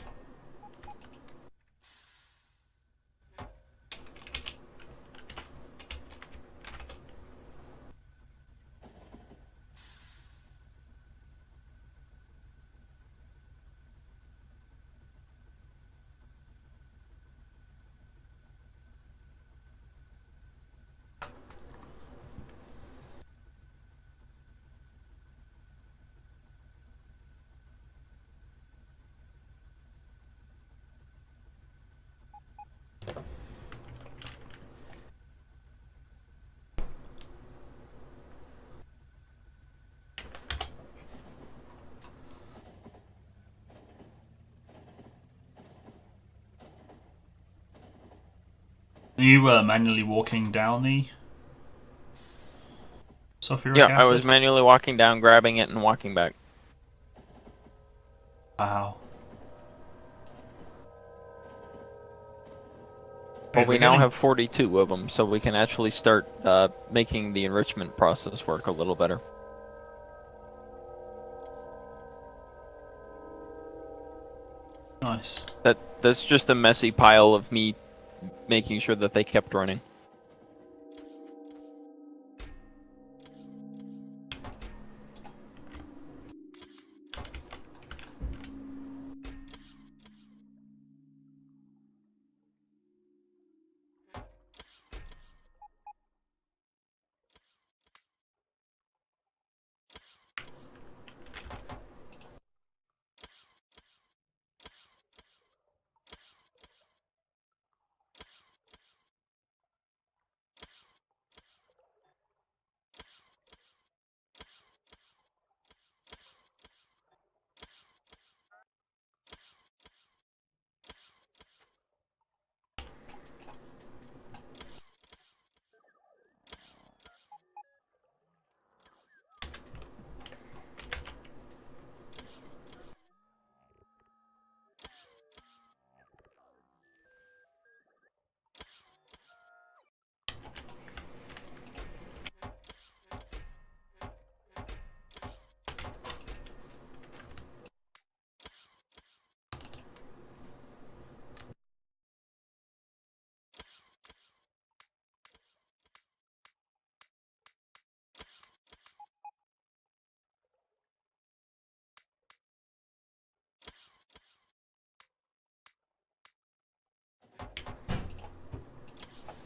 Are you manually walking down the sulfuric Yeah, acid? I was manually walking down, grabbing it, and walking back. Wow. Well, Wait, we we're now getting- have 42 of them, so we can actually start making the enrichment process work a little better. Nice. That's just a messy pile of me making sure that they kept running.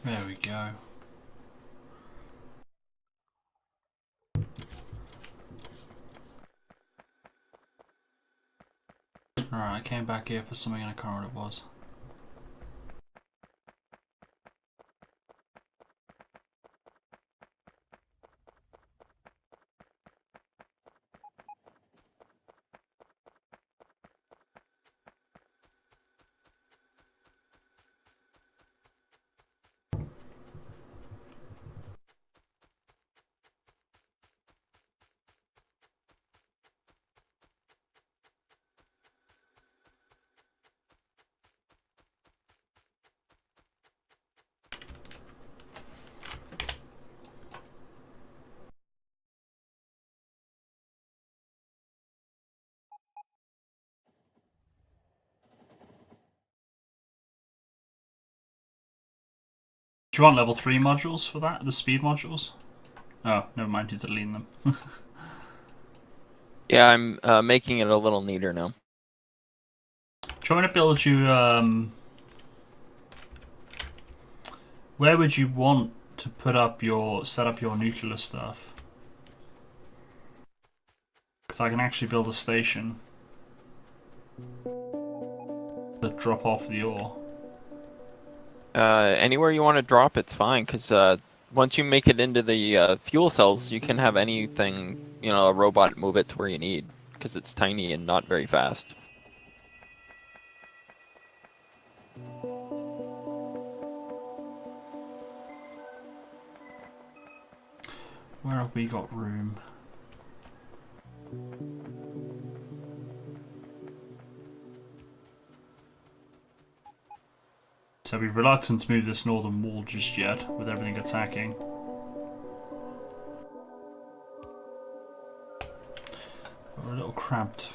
There we go. Alright, I came back here for something and I can't remember what it was. Do you want level 3 modules for that? The speed modules? Oh, never mind, you delete them. Yeah, I'm making it a little neater now. Do you want me to build you, where would you want to set up your nuclear stuff? Because I can actually build a station that drop off the ore. Anywhere you want to drop, it's fine, because once you make it into the fuel cells, you can have anything, you know, a robot move it to where you need, because it's tiny and not very fast. Where have we got room? So we're reluctant to move this northern wall just yet, with everything attacking. We're a little cramped.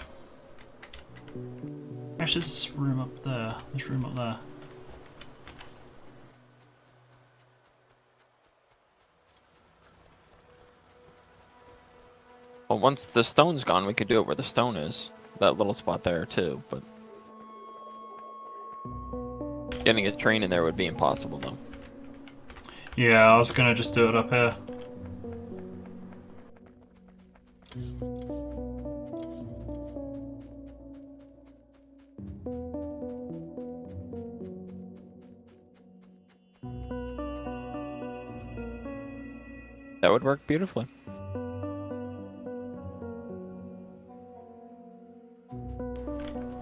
Actually, there's this room up there. This room up there. Well, once the stone's gone, we could do it where the stone is. That little spot there, too, but... Getting a train in there would be impossible, though. Yeah, I was gonna just do it up here. That would work beautifully.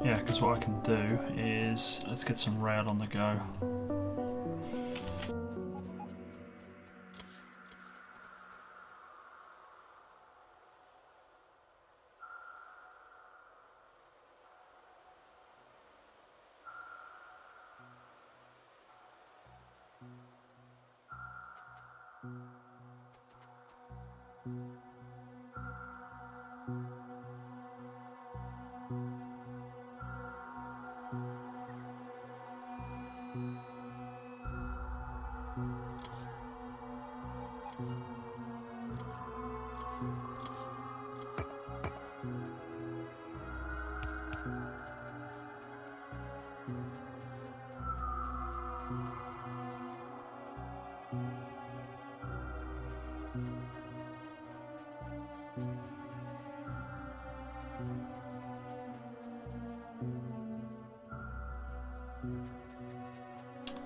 Yeah, because what I can do is let's get some rail on the go.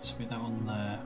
So be that one there.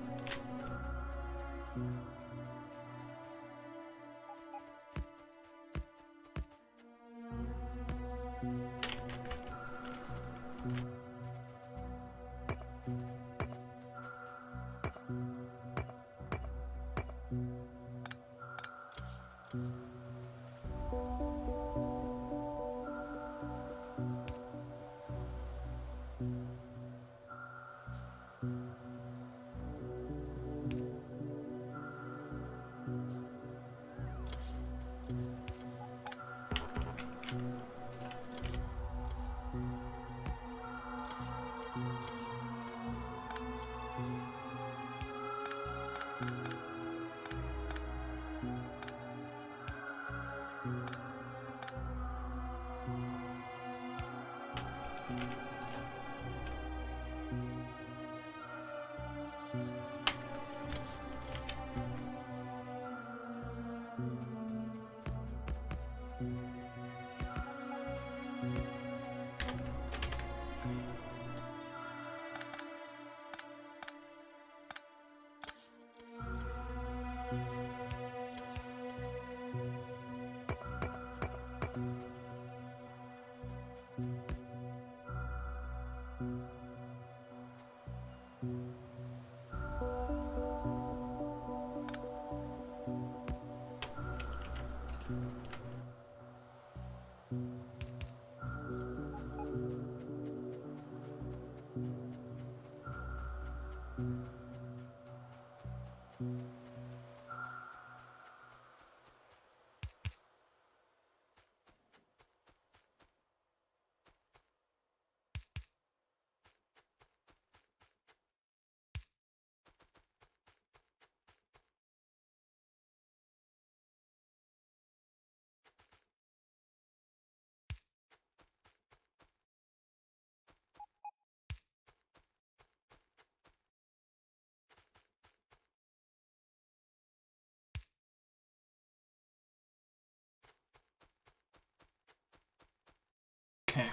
Okay.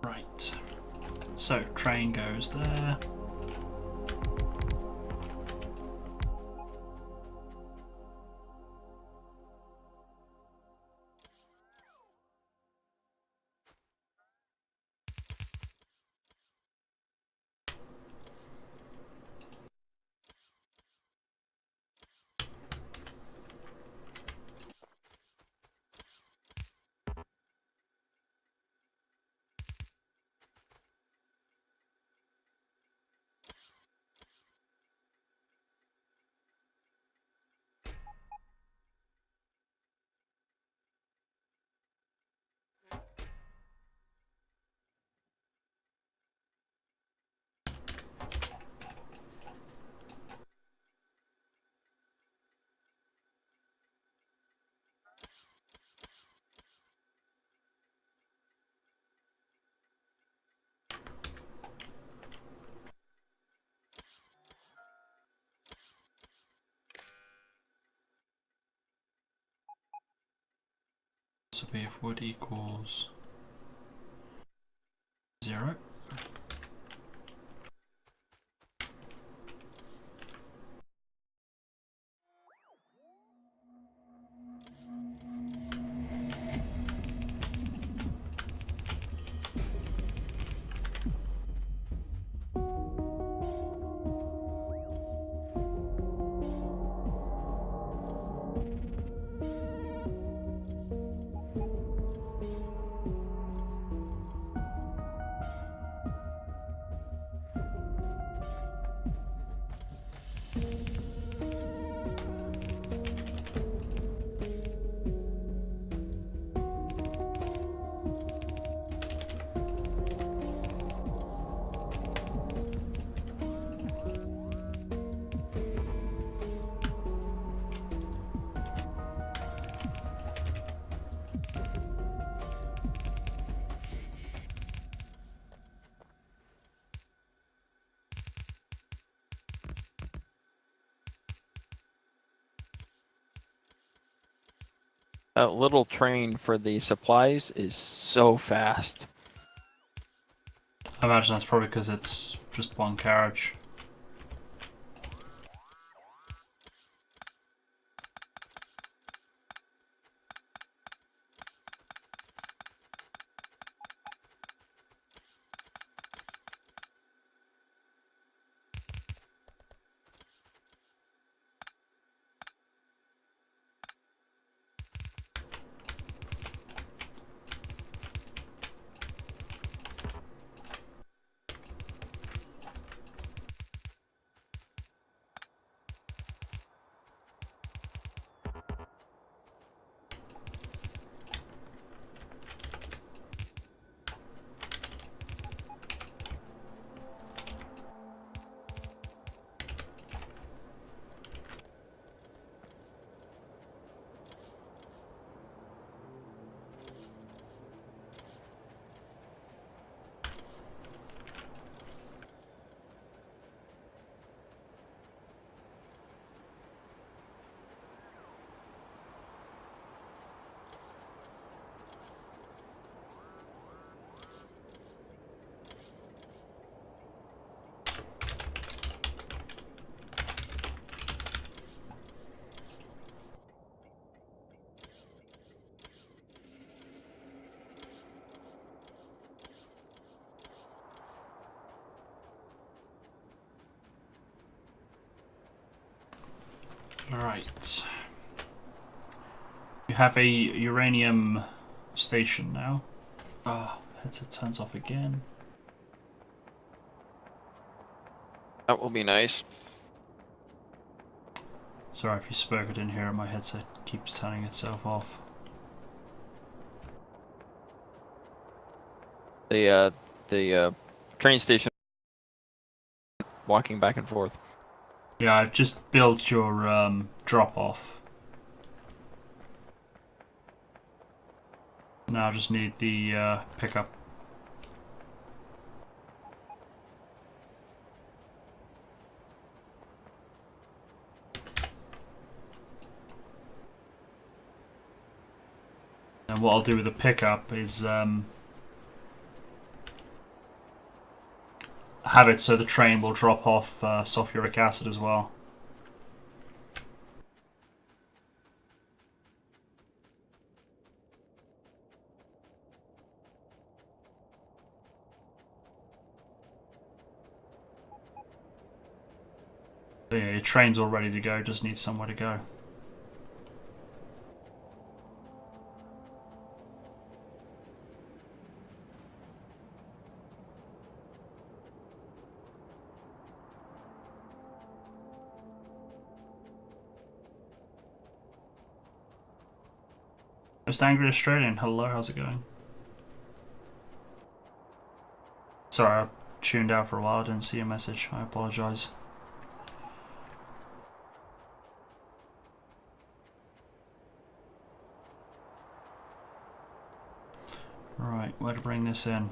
Right. So train goes there. So we have wood equals 0. That little train for the supplies is so fast. I imagine that's probably because it's just one carriage. Alright. You have a uranium station now. Ah, headset turns off again. That will be nice. Sorry if you spoke, I didn't hear it. My headset keeps turning itself off. The train station walking back and forth. Yeah, I've just built your drop off. Now I just need the pickup. And what I'll do with the pickup is have it so the train will drop off sulfuric acid as well. So yeah, your train's all ready to go, just needs somewhere to go. Just Angry Australian, hello, how's it going? Sorry, I tuned out for a while, I didn't see your message, I apologise. Right, where to bring this in?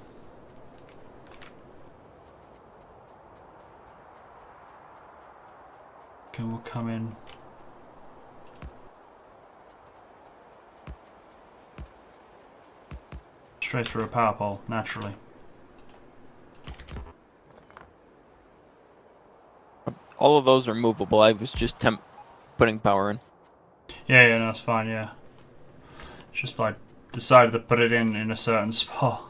Okay, we'll come in. Straight through a power pole, naturally. All of those are movable. I was just putting power in. Yeah, no, that's fine, yeah. It's just I decided to put it in a certain spot.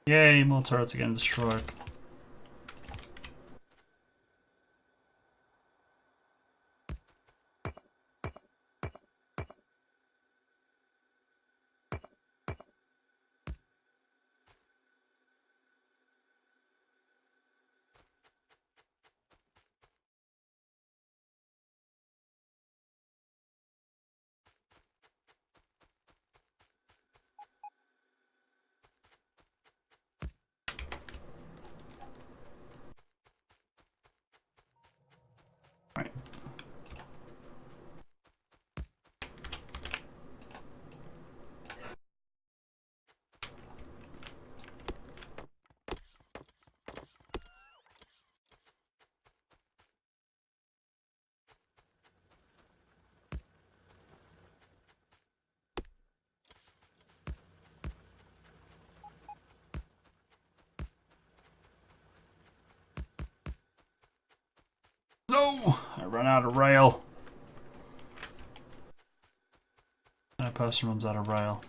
Yay, more turrets are getting destroyed. Right. No! I ran out of rail. No person runs out of rail.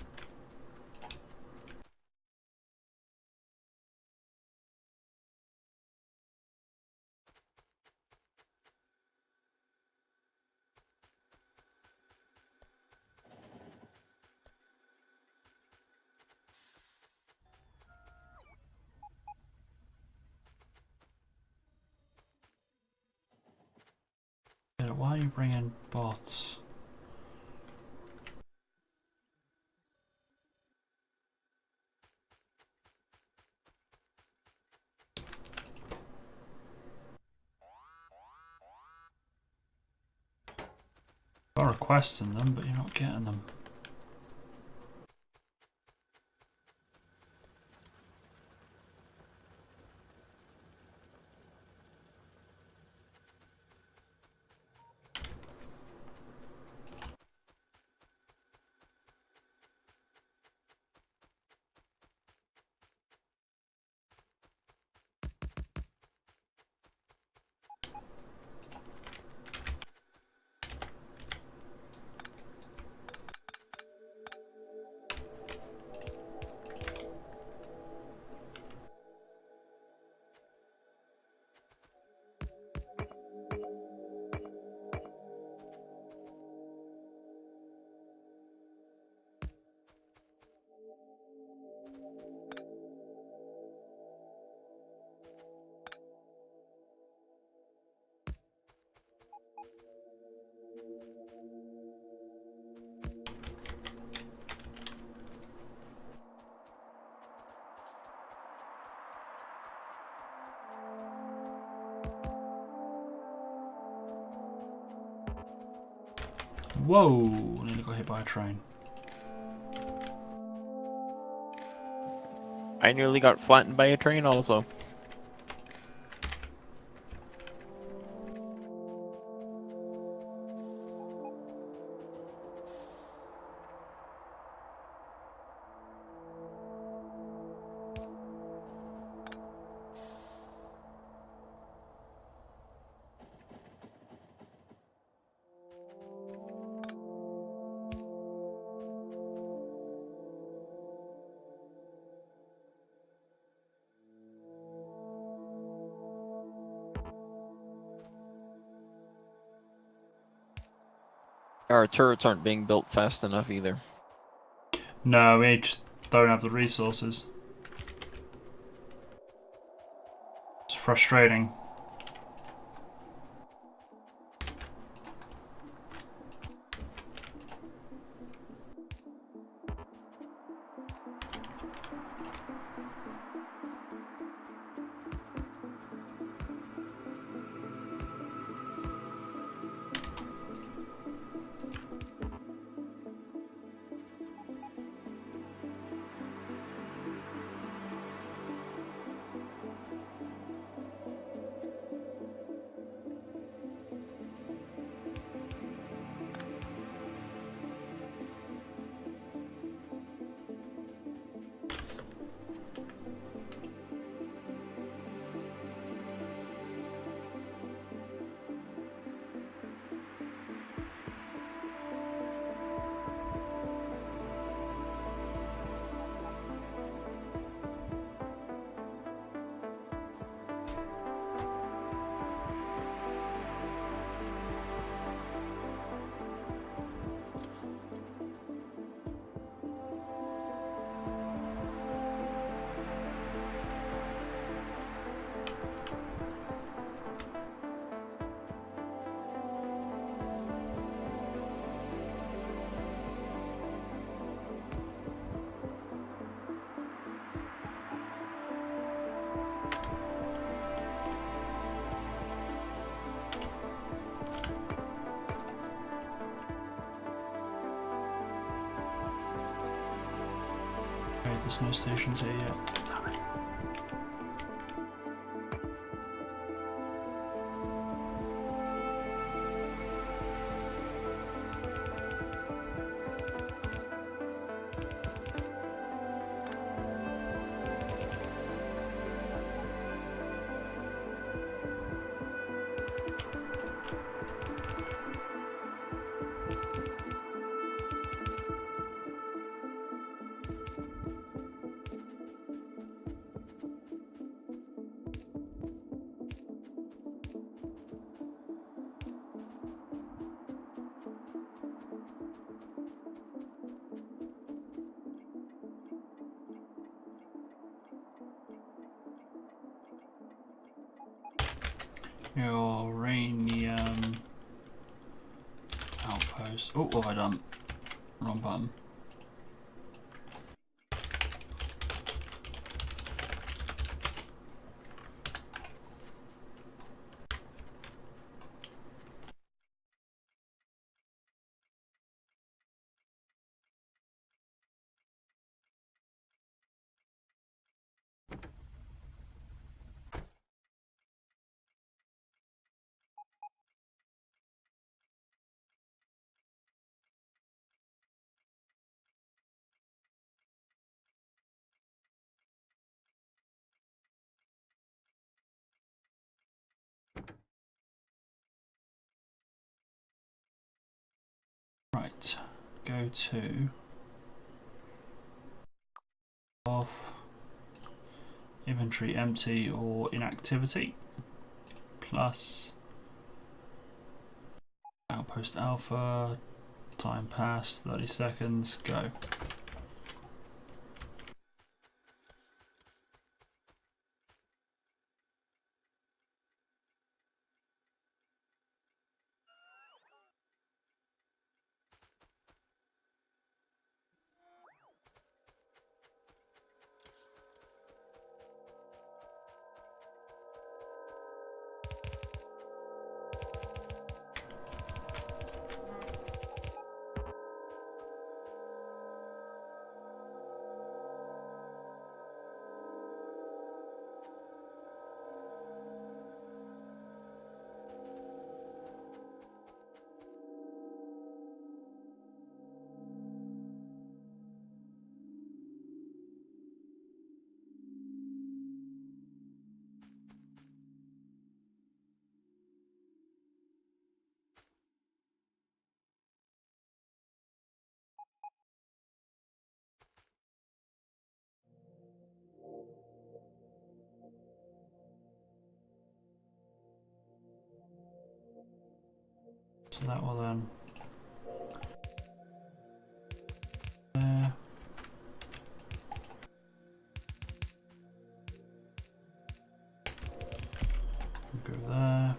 Yeah, why are you bringing bots? You're requesting them, but you're not getting them. Whoa! Nearly got hit by a train. I nearly got flattened by a train also. Our turrets aren't being built fast enough either. No, we just don't have the resources. It's frustrating. Okay, there's no stations here yet. Damn it. Uranium outpost. Oh, what have I done? Wrong button. Right, go to off inventory empty or inactivity plus outpost alpha, time passed 30 seconds, go. so that will then. There. Go there.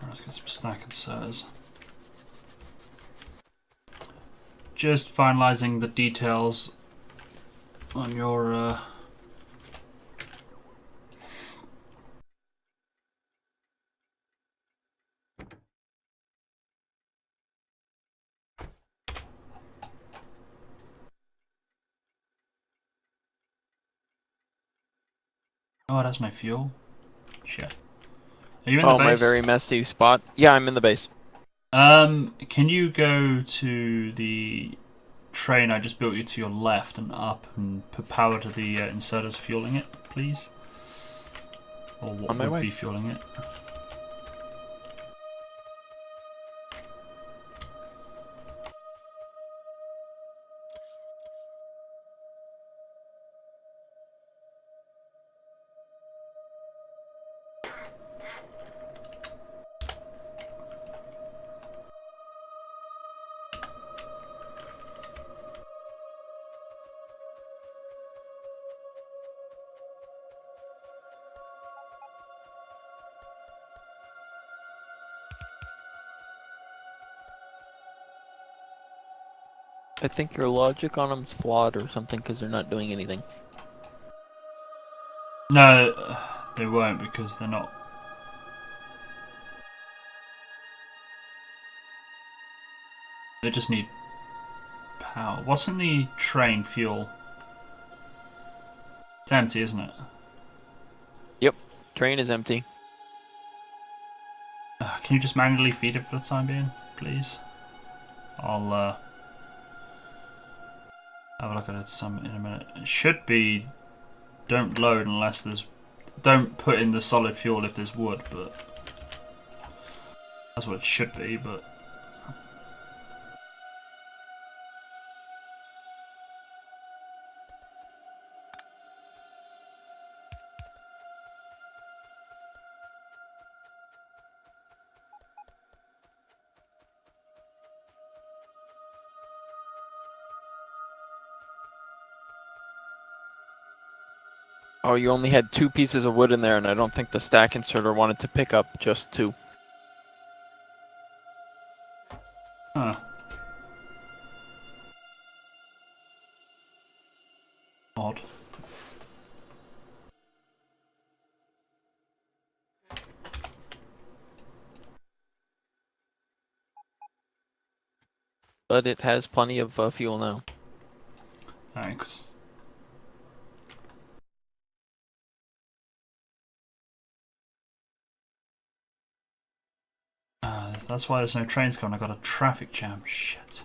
Let's get some stack inserters. Just finalizing the details on your Oh, that's no fuel. Shit. Are you in the Oh, base? my very messy spot. Yeah, I'm in the base. Can you go to the train I just built you to your left and up and put power to the inserters fueling it, please? Or what On my would way. be fueling it? I think your logic on them's flawed or something because they're not doing anything. No, they won't because they're not. They just need power. What's in the train fuel? It's empty, isn't it? Yep, train is empty. Can you just manually feed it for the time being, please? I'll have a look at it some in a minute. It should be don't load unless there's. Don't put in the solid fuel if there's wood, but that's what it should be. But Oh, you only had 2 pieces of wood in there, and I don't think the stack inserter wanted to pick up just 2. Huh. Odd. But it has plenty of fuel now. Thanks. That's why there's no trains coming. I got a traffic jam. Shit.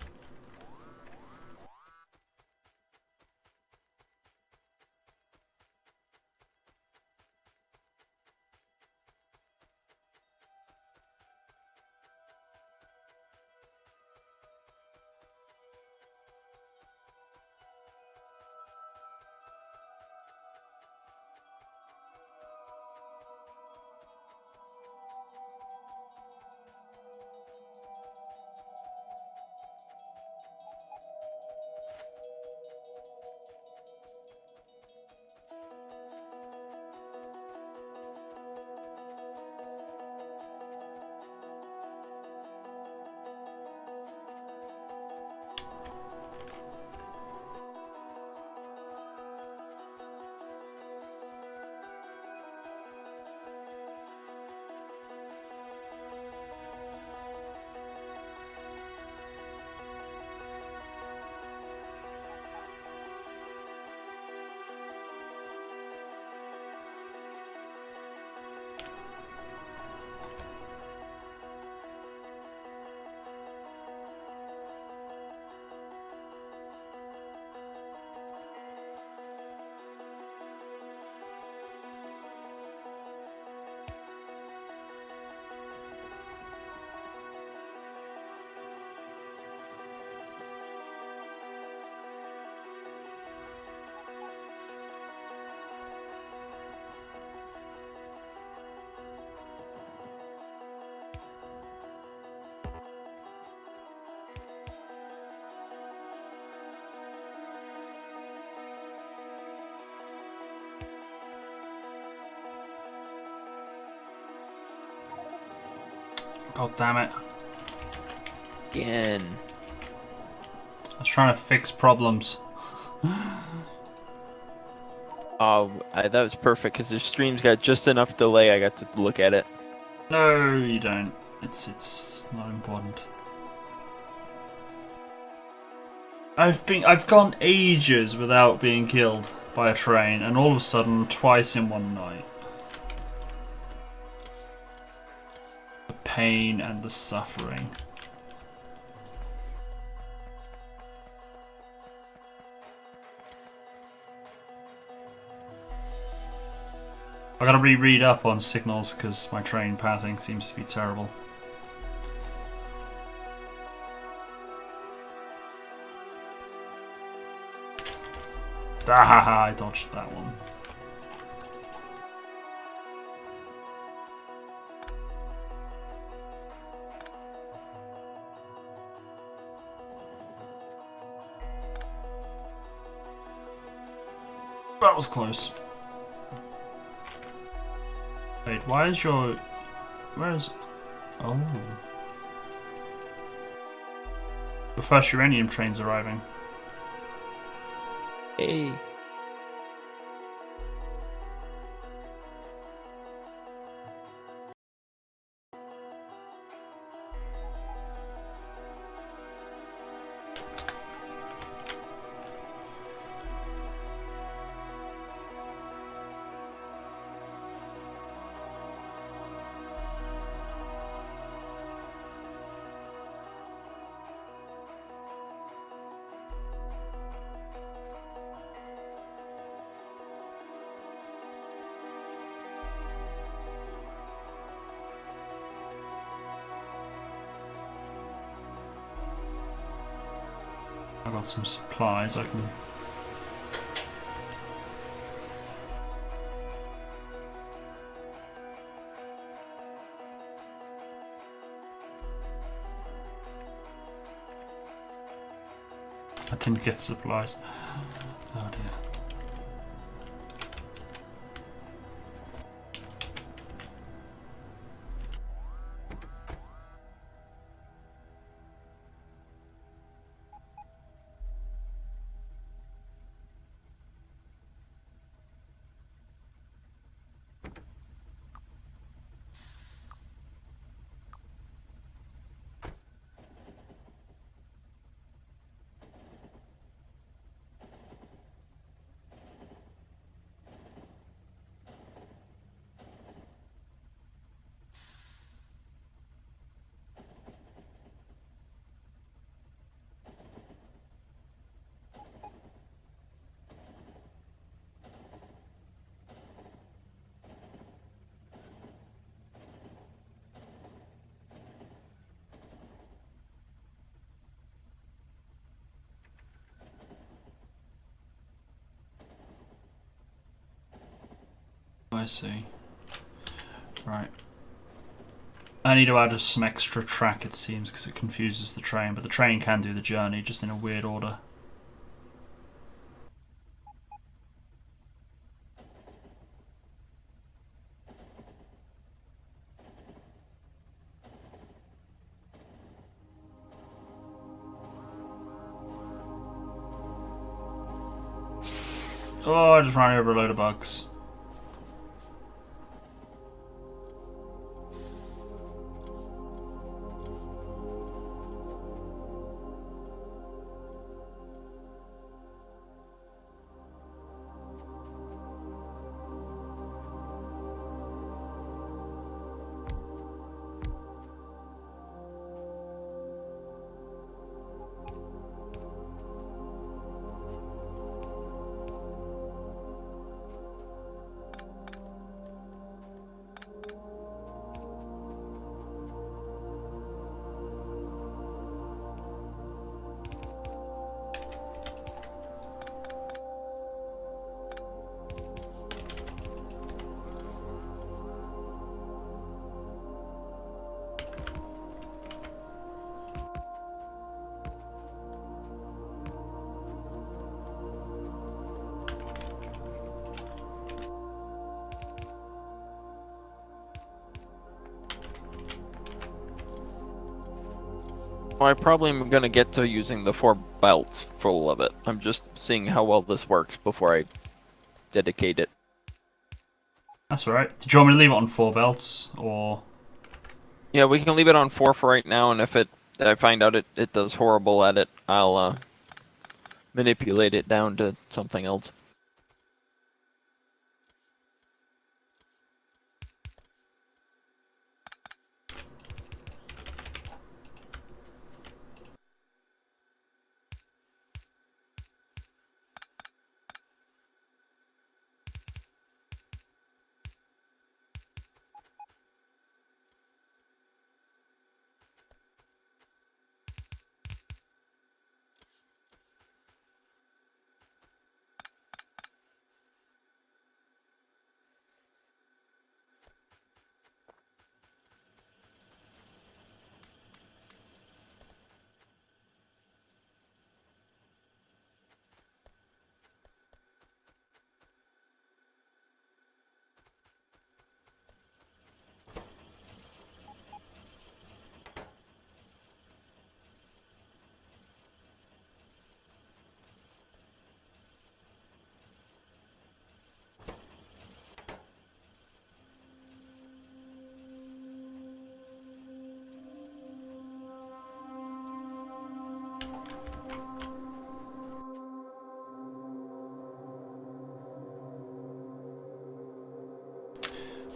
God damn it. Again. I was trying to fix problems. Oh, that was perfect because the stream's got just enough delay. I got to look at it. No, you don't. It's not important. I've gone ages without being killed by a train, and all of a sudden, twice in one night. The pain and the suffering. I gotta reread up on signals because my train pathing seems to be terrible. Ah, I dodged that one. That was close. Wait, why is your... Where is... Oh. The first uranium train's arriving. Hey. I got some supplies I can... I didn't get supplies. Oh dear. I see. Right. I need to add some extra track, it seems, because it confuses the train, but the train can do the journey, just in a weird order. Oh, I just ran over a load of bugs. Well, I probably am gonna get to using the 4 belts full of it. I'm just seeing how well this works before I dedicate it. That's alright. Did you want me to leave it on 4 belts, or...? Yeah, we can leave it on 4 for right now, and if I find out it does horrible at it, I'll manipulate it down to something else.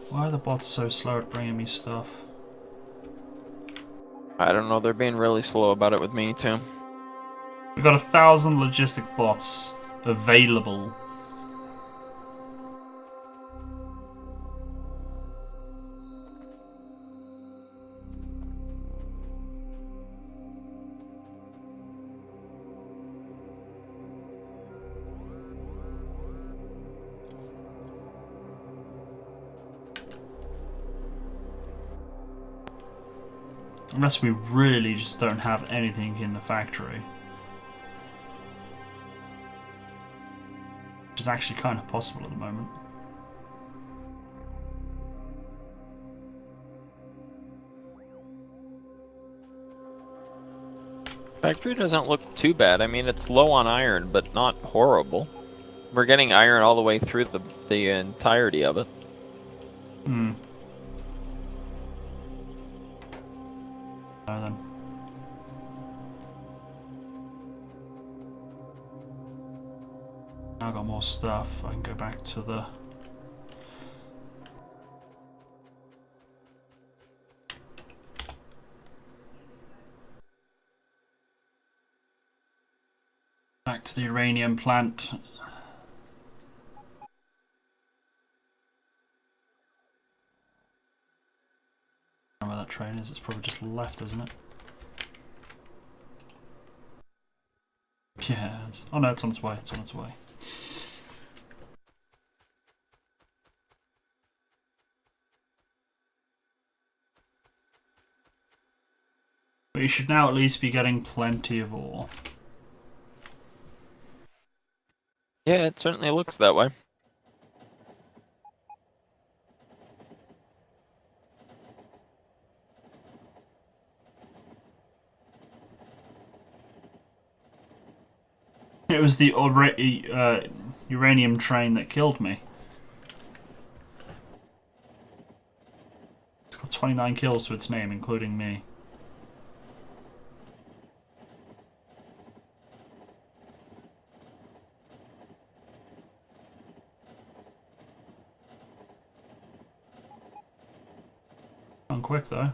Why are the bots so slow at bringing me stuff? I don't know, they're being really slow about it with me too. We've got 1,000 logistic bots available. Unless we really just don't have anything in the factory. Which is actually kind of possible at the moment. Factory doesn't look too bad. I mean, it's low on iron, but not horrible. We're getting iron all the way through the entirety of it. Hmm. Then. Now I've got more stuff. I can go back to the... back to the uranium plant. I don't know where that train is. It's probably just left, isn't it? Yeah. Oh no, it's on its way. It's on its way. But you should now at least be getting plenty of ore. Yeah, it certainly looks that way. It was the uranium train that killed me. It's got 29 kills to its name, including me. Gone quick though.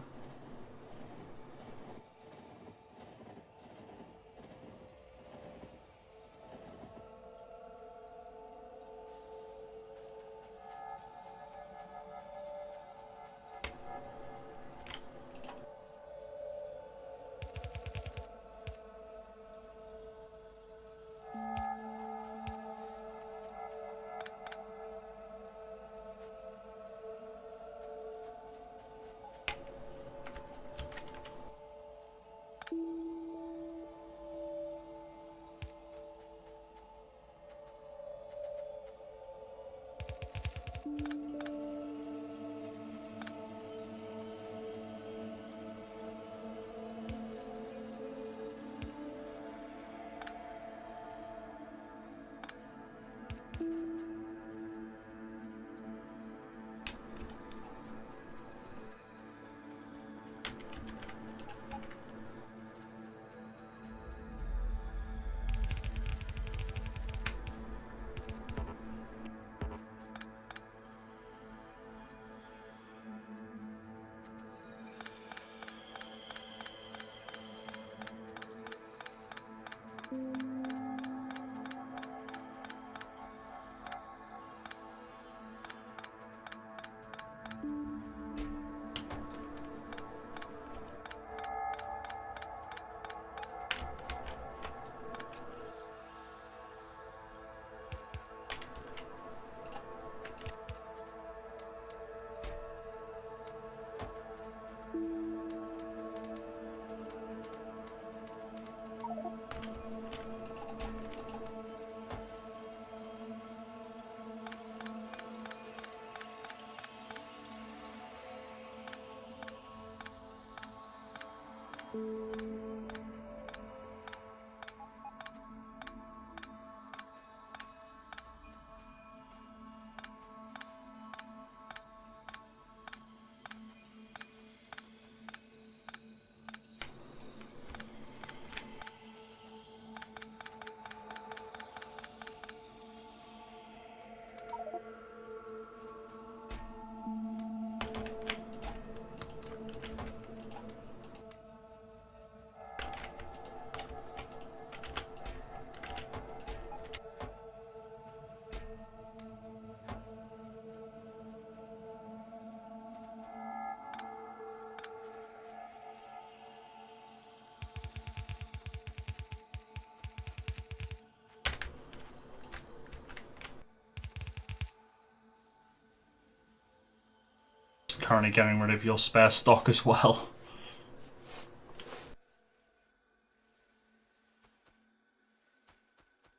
Currently getting rid of your spare stock as well.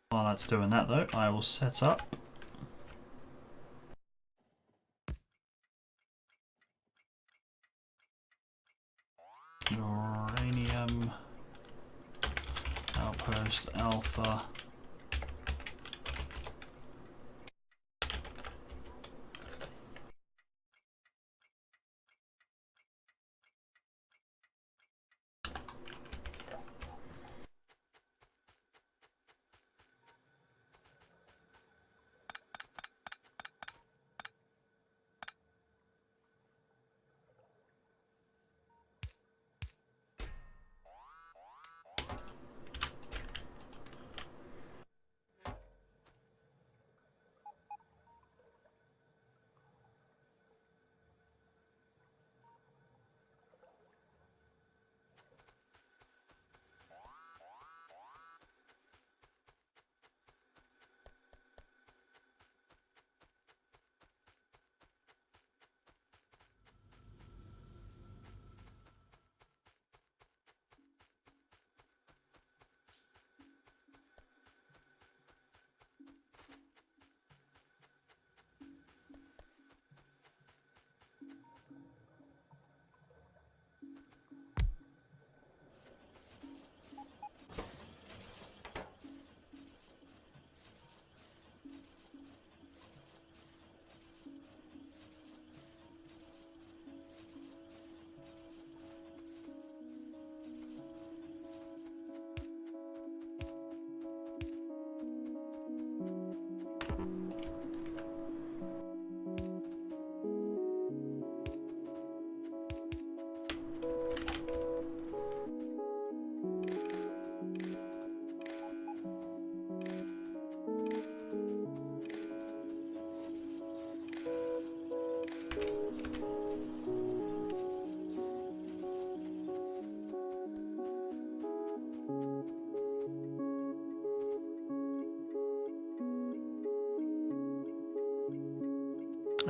While that's doing that though, I will set up uranium outpost alpha.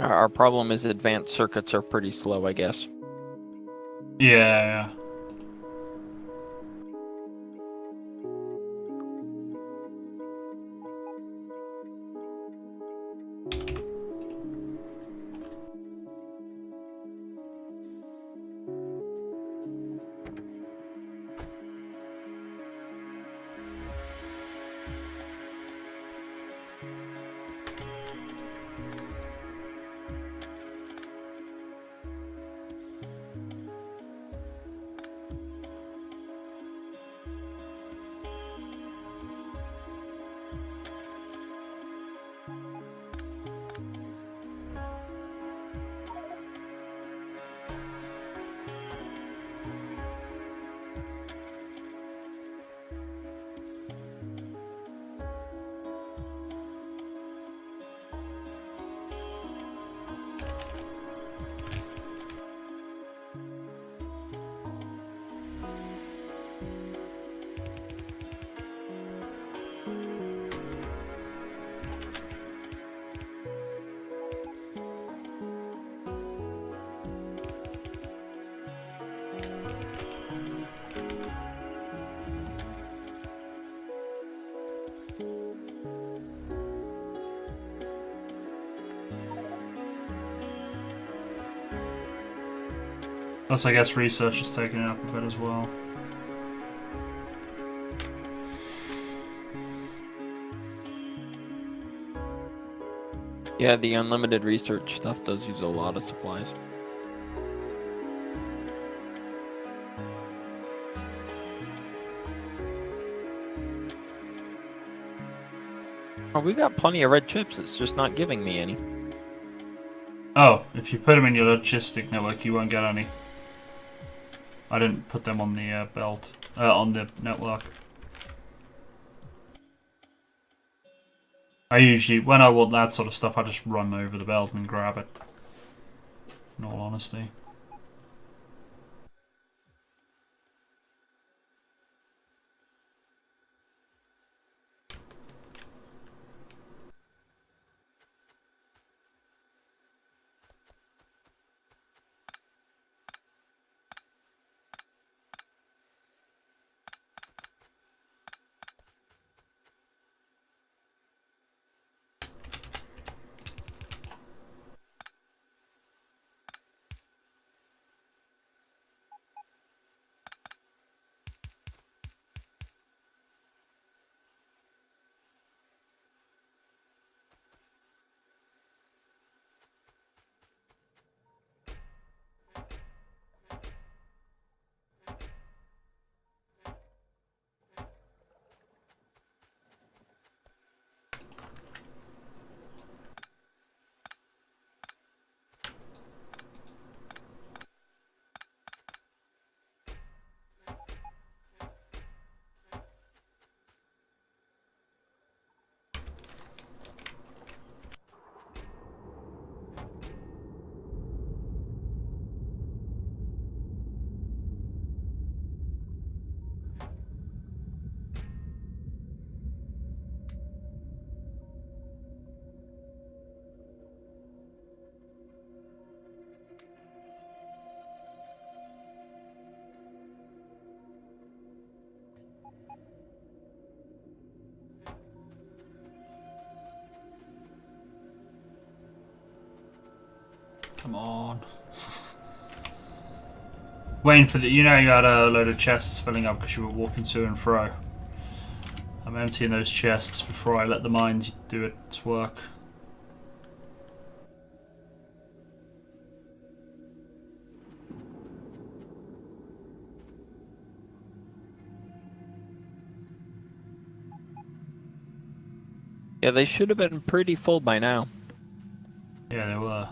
Our problem is advanced circuits are pretty slow, I guess. Yeah. Plus, I guess research is taking it up a bit as well. Yeah, the unlimited research stuff does use a lot of supplies. Oh, we got plenty of red chips, it's just not giving me any. Oh, if you put them in your logistic network, you won't get any. I didn't put them on the belt, on the network. I usually, when I want that sort of stuff, I just run over the belt and grab it. In all honesty. Come on. Waiting for the. You know, you had a load of chests filling up because you were walking to and fro. I'm emptying those chests before I let the mines do its work. Yeah, they should have been pretty full by now. Yeah, they were.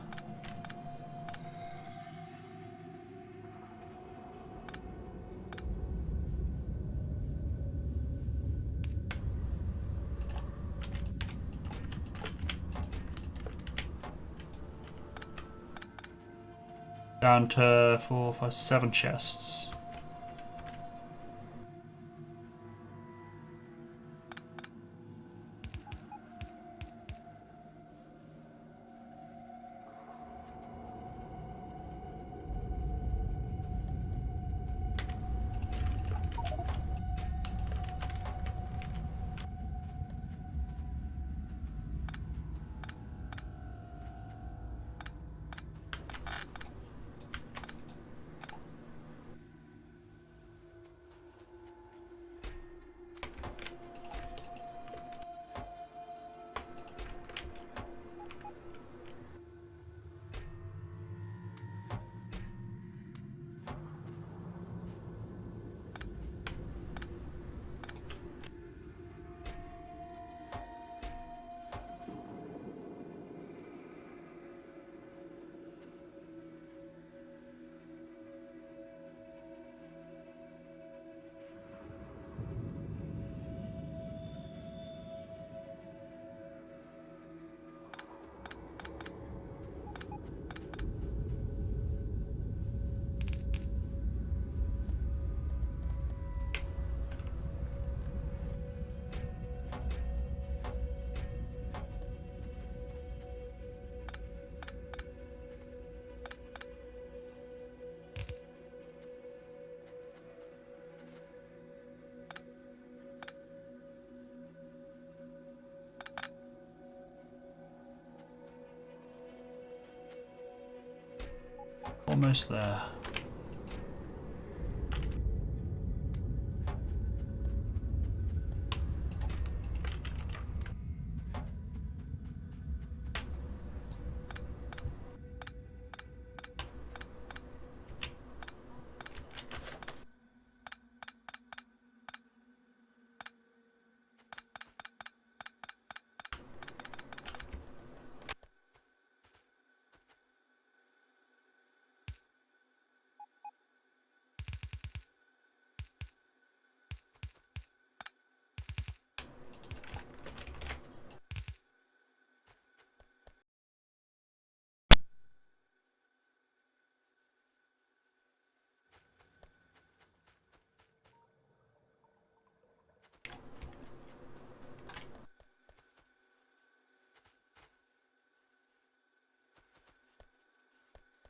Down to 4, 5, 7 chests. Almost there.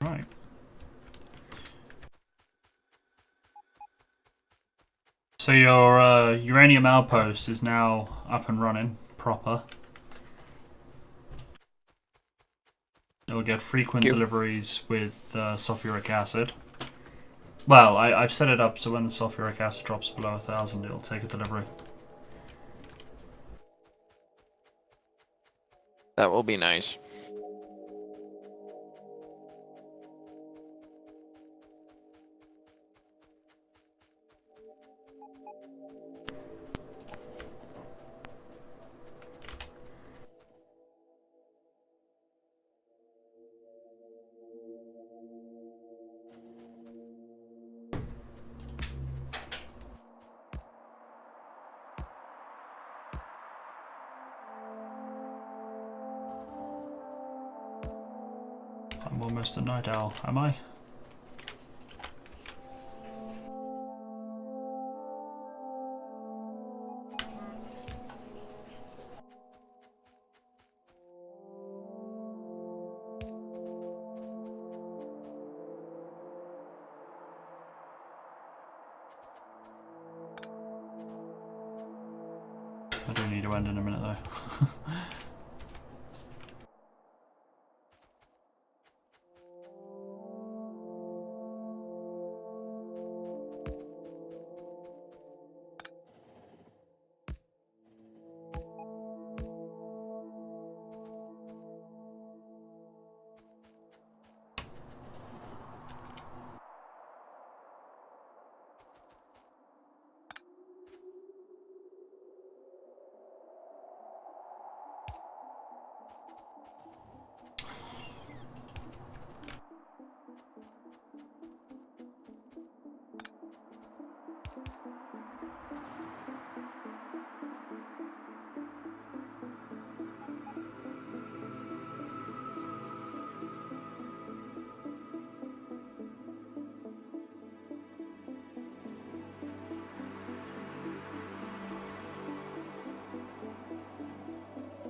Right. So your uranium outpost is now up and running proper. It'll get frequent deliveries with sulfuric acid. Well, I've set it up so when the sulfuric acid drops below 1,000, it'll take a delivery. That will be nice. I'm almost a night owl, am I? I do need to end in a minute though.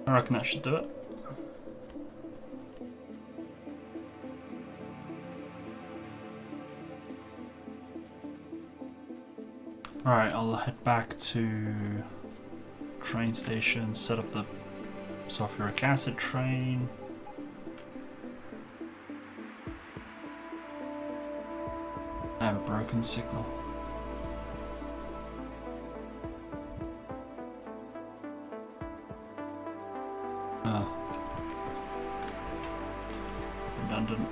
I reckon that should do it. Alright, I'll head back to train station, set up the sulfuric acid train. I have a broken signal. Redundant.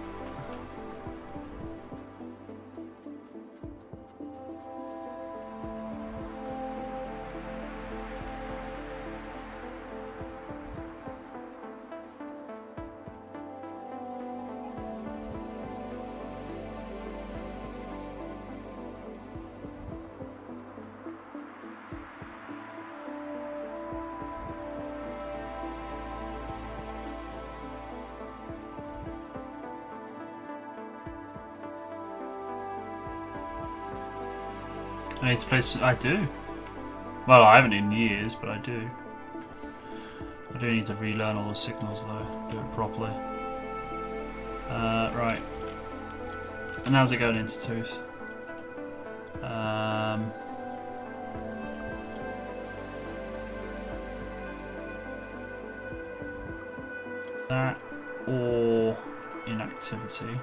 I need to place. I do. Well, I haven't in years, but I do. I do need to relearn all the signals though. Do it properly. Right. And how's it going into Tooth? That or inactivity.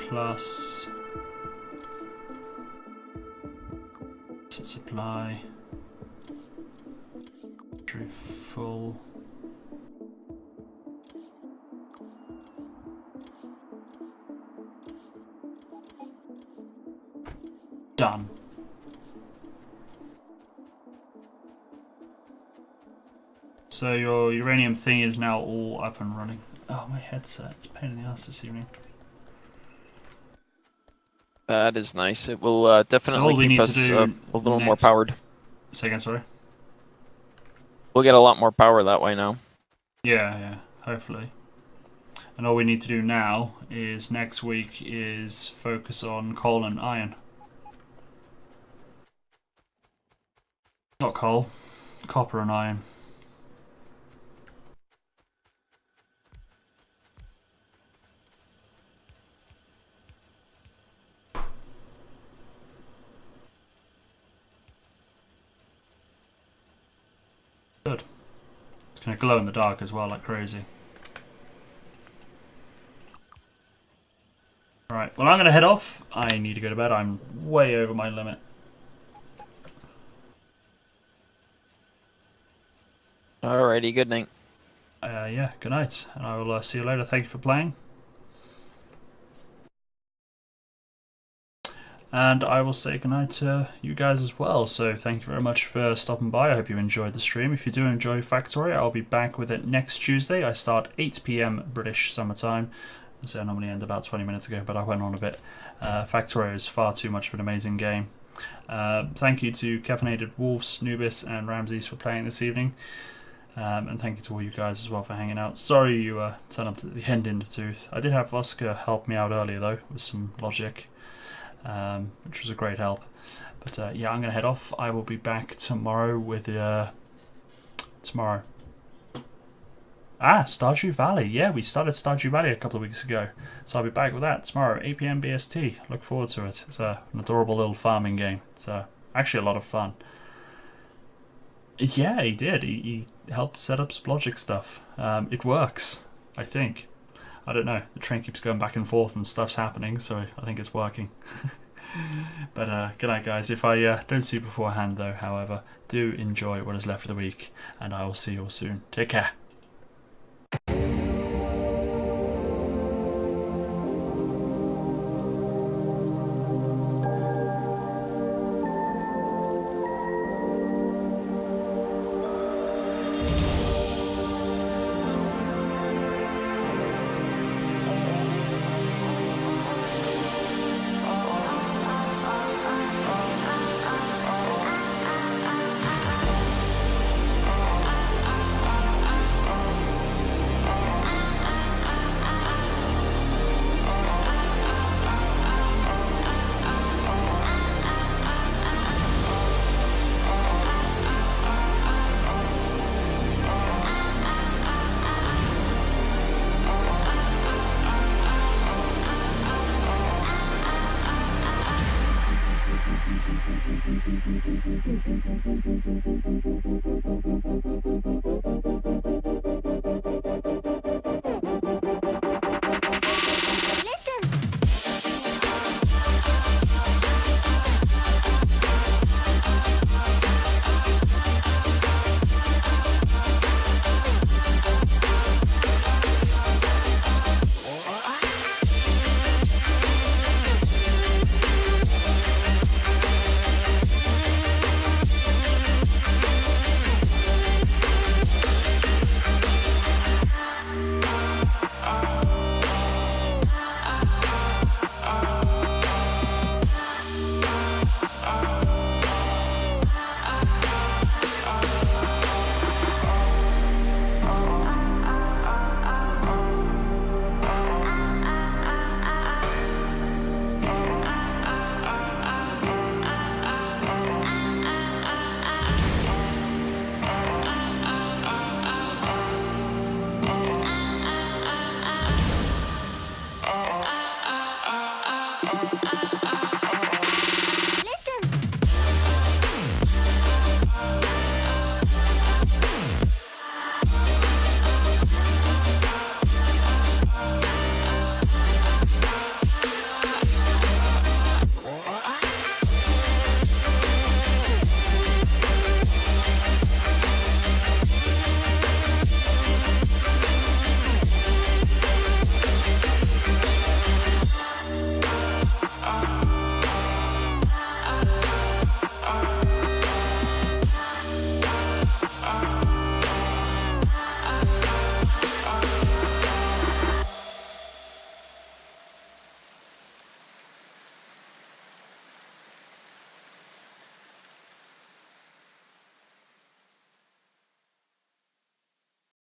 plus supply. True full. Done. So your uranium thing is now all up and running. Oh, my headset. It's a pain in the ass this evening. That is nice. It will So definitely all we keep need us to do a little more next- powered. Say again, sorry? We'll get a lot more power that way now. Yeah, hopefully. And all we need to do now is next week is focus on coal and iron. Not coal, copper and iron. Good. It's going to glow in the dark as well, like crazy. Alright, well I'm going to head off. I need to go to bed. I'm way over my limit. Alrighty, good night. Yeah, good night. And I will see you later. Thank you for playing. And I will say goodnight to you guys as well. So thank you very much for stopping by. I hope you enjoyed the stream. If you do enjoy Factorio, I'll be back with it next Tuesday. I start 8 PM British summertime. So I normally end about 20 minutes ago, but I went on a bit. Factorio is far too much of an amazing game. Thank you to Caffeinated Wolves, Nubis, and Ramses for playing this evening. And thank you to all you guys as well for hanging out. Sorry you turned up at the end in the tooth. I did have Oscar help me out earlier though, with some logic. Which was a great help. But yeah, I'm going to head off. I will be back tomorrow with... tomorrow. Stardew Valley. Yeah, we started Stardew Valley a couple of weeks ago. So I'll be back with that tomorrow, 8 PM BST. Look forward to it. It's an adorable little farming game. It's actually a lot of fun. Yeah, he did. He helped set up some logic stuff. It works, I think. I don't know. The train keeps going back and forth and stuff's happening, so I think it's working. But good night, guys. If I don't see you beforehand, though, however, do enjoy what is left of the week, and I will see you all soon. Take care.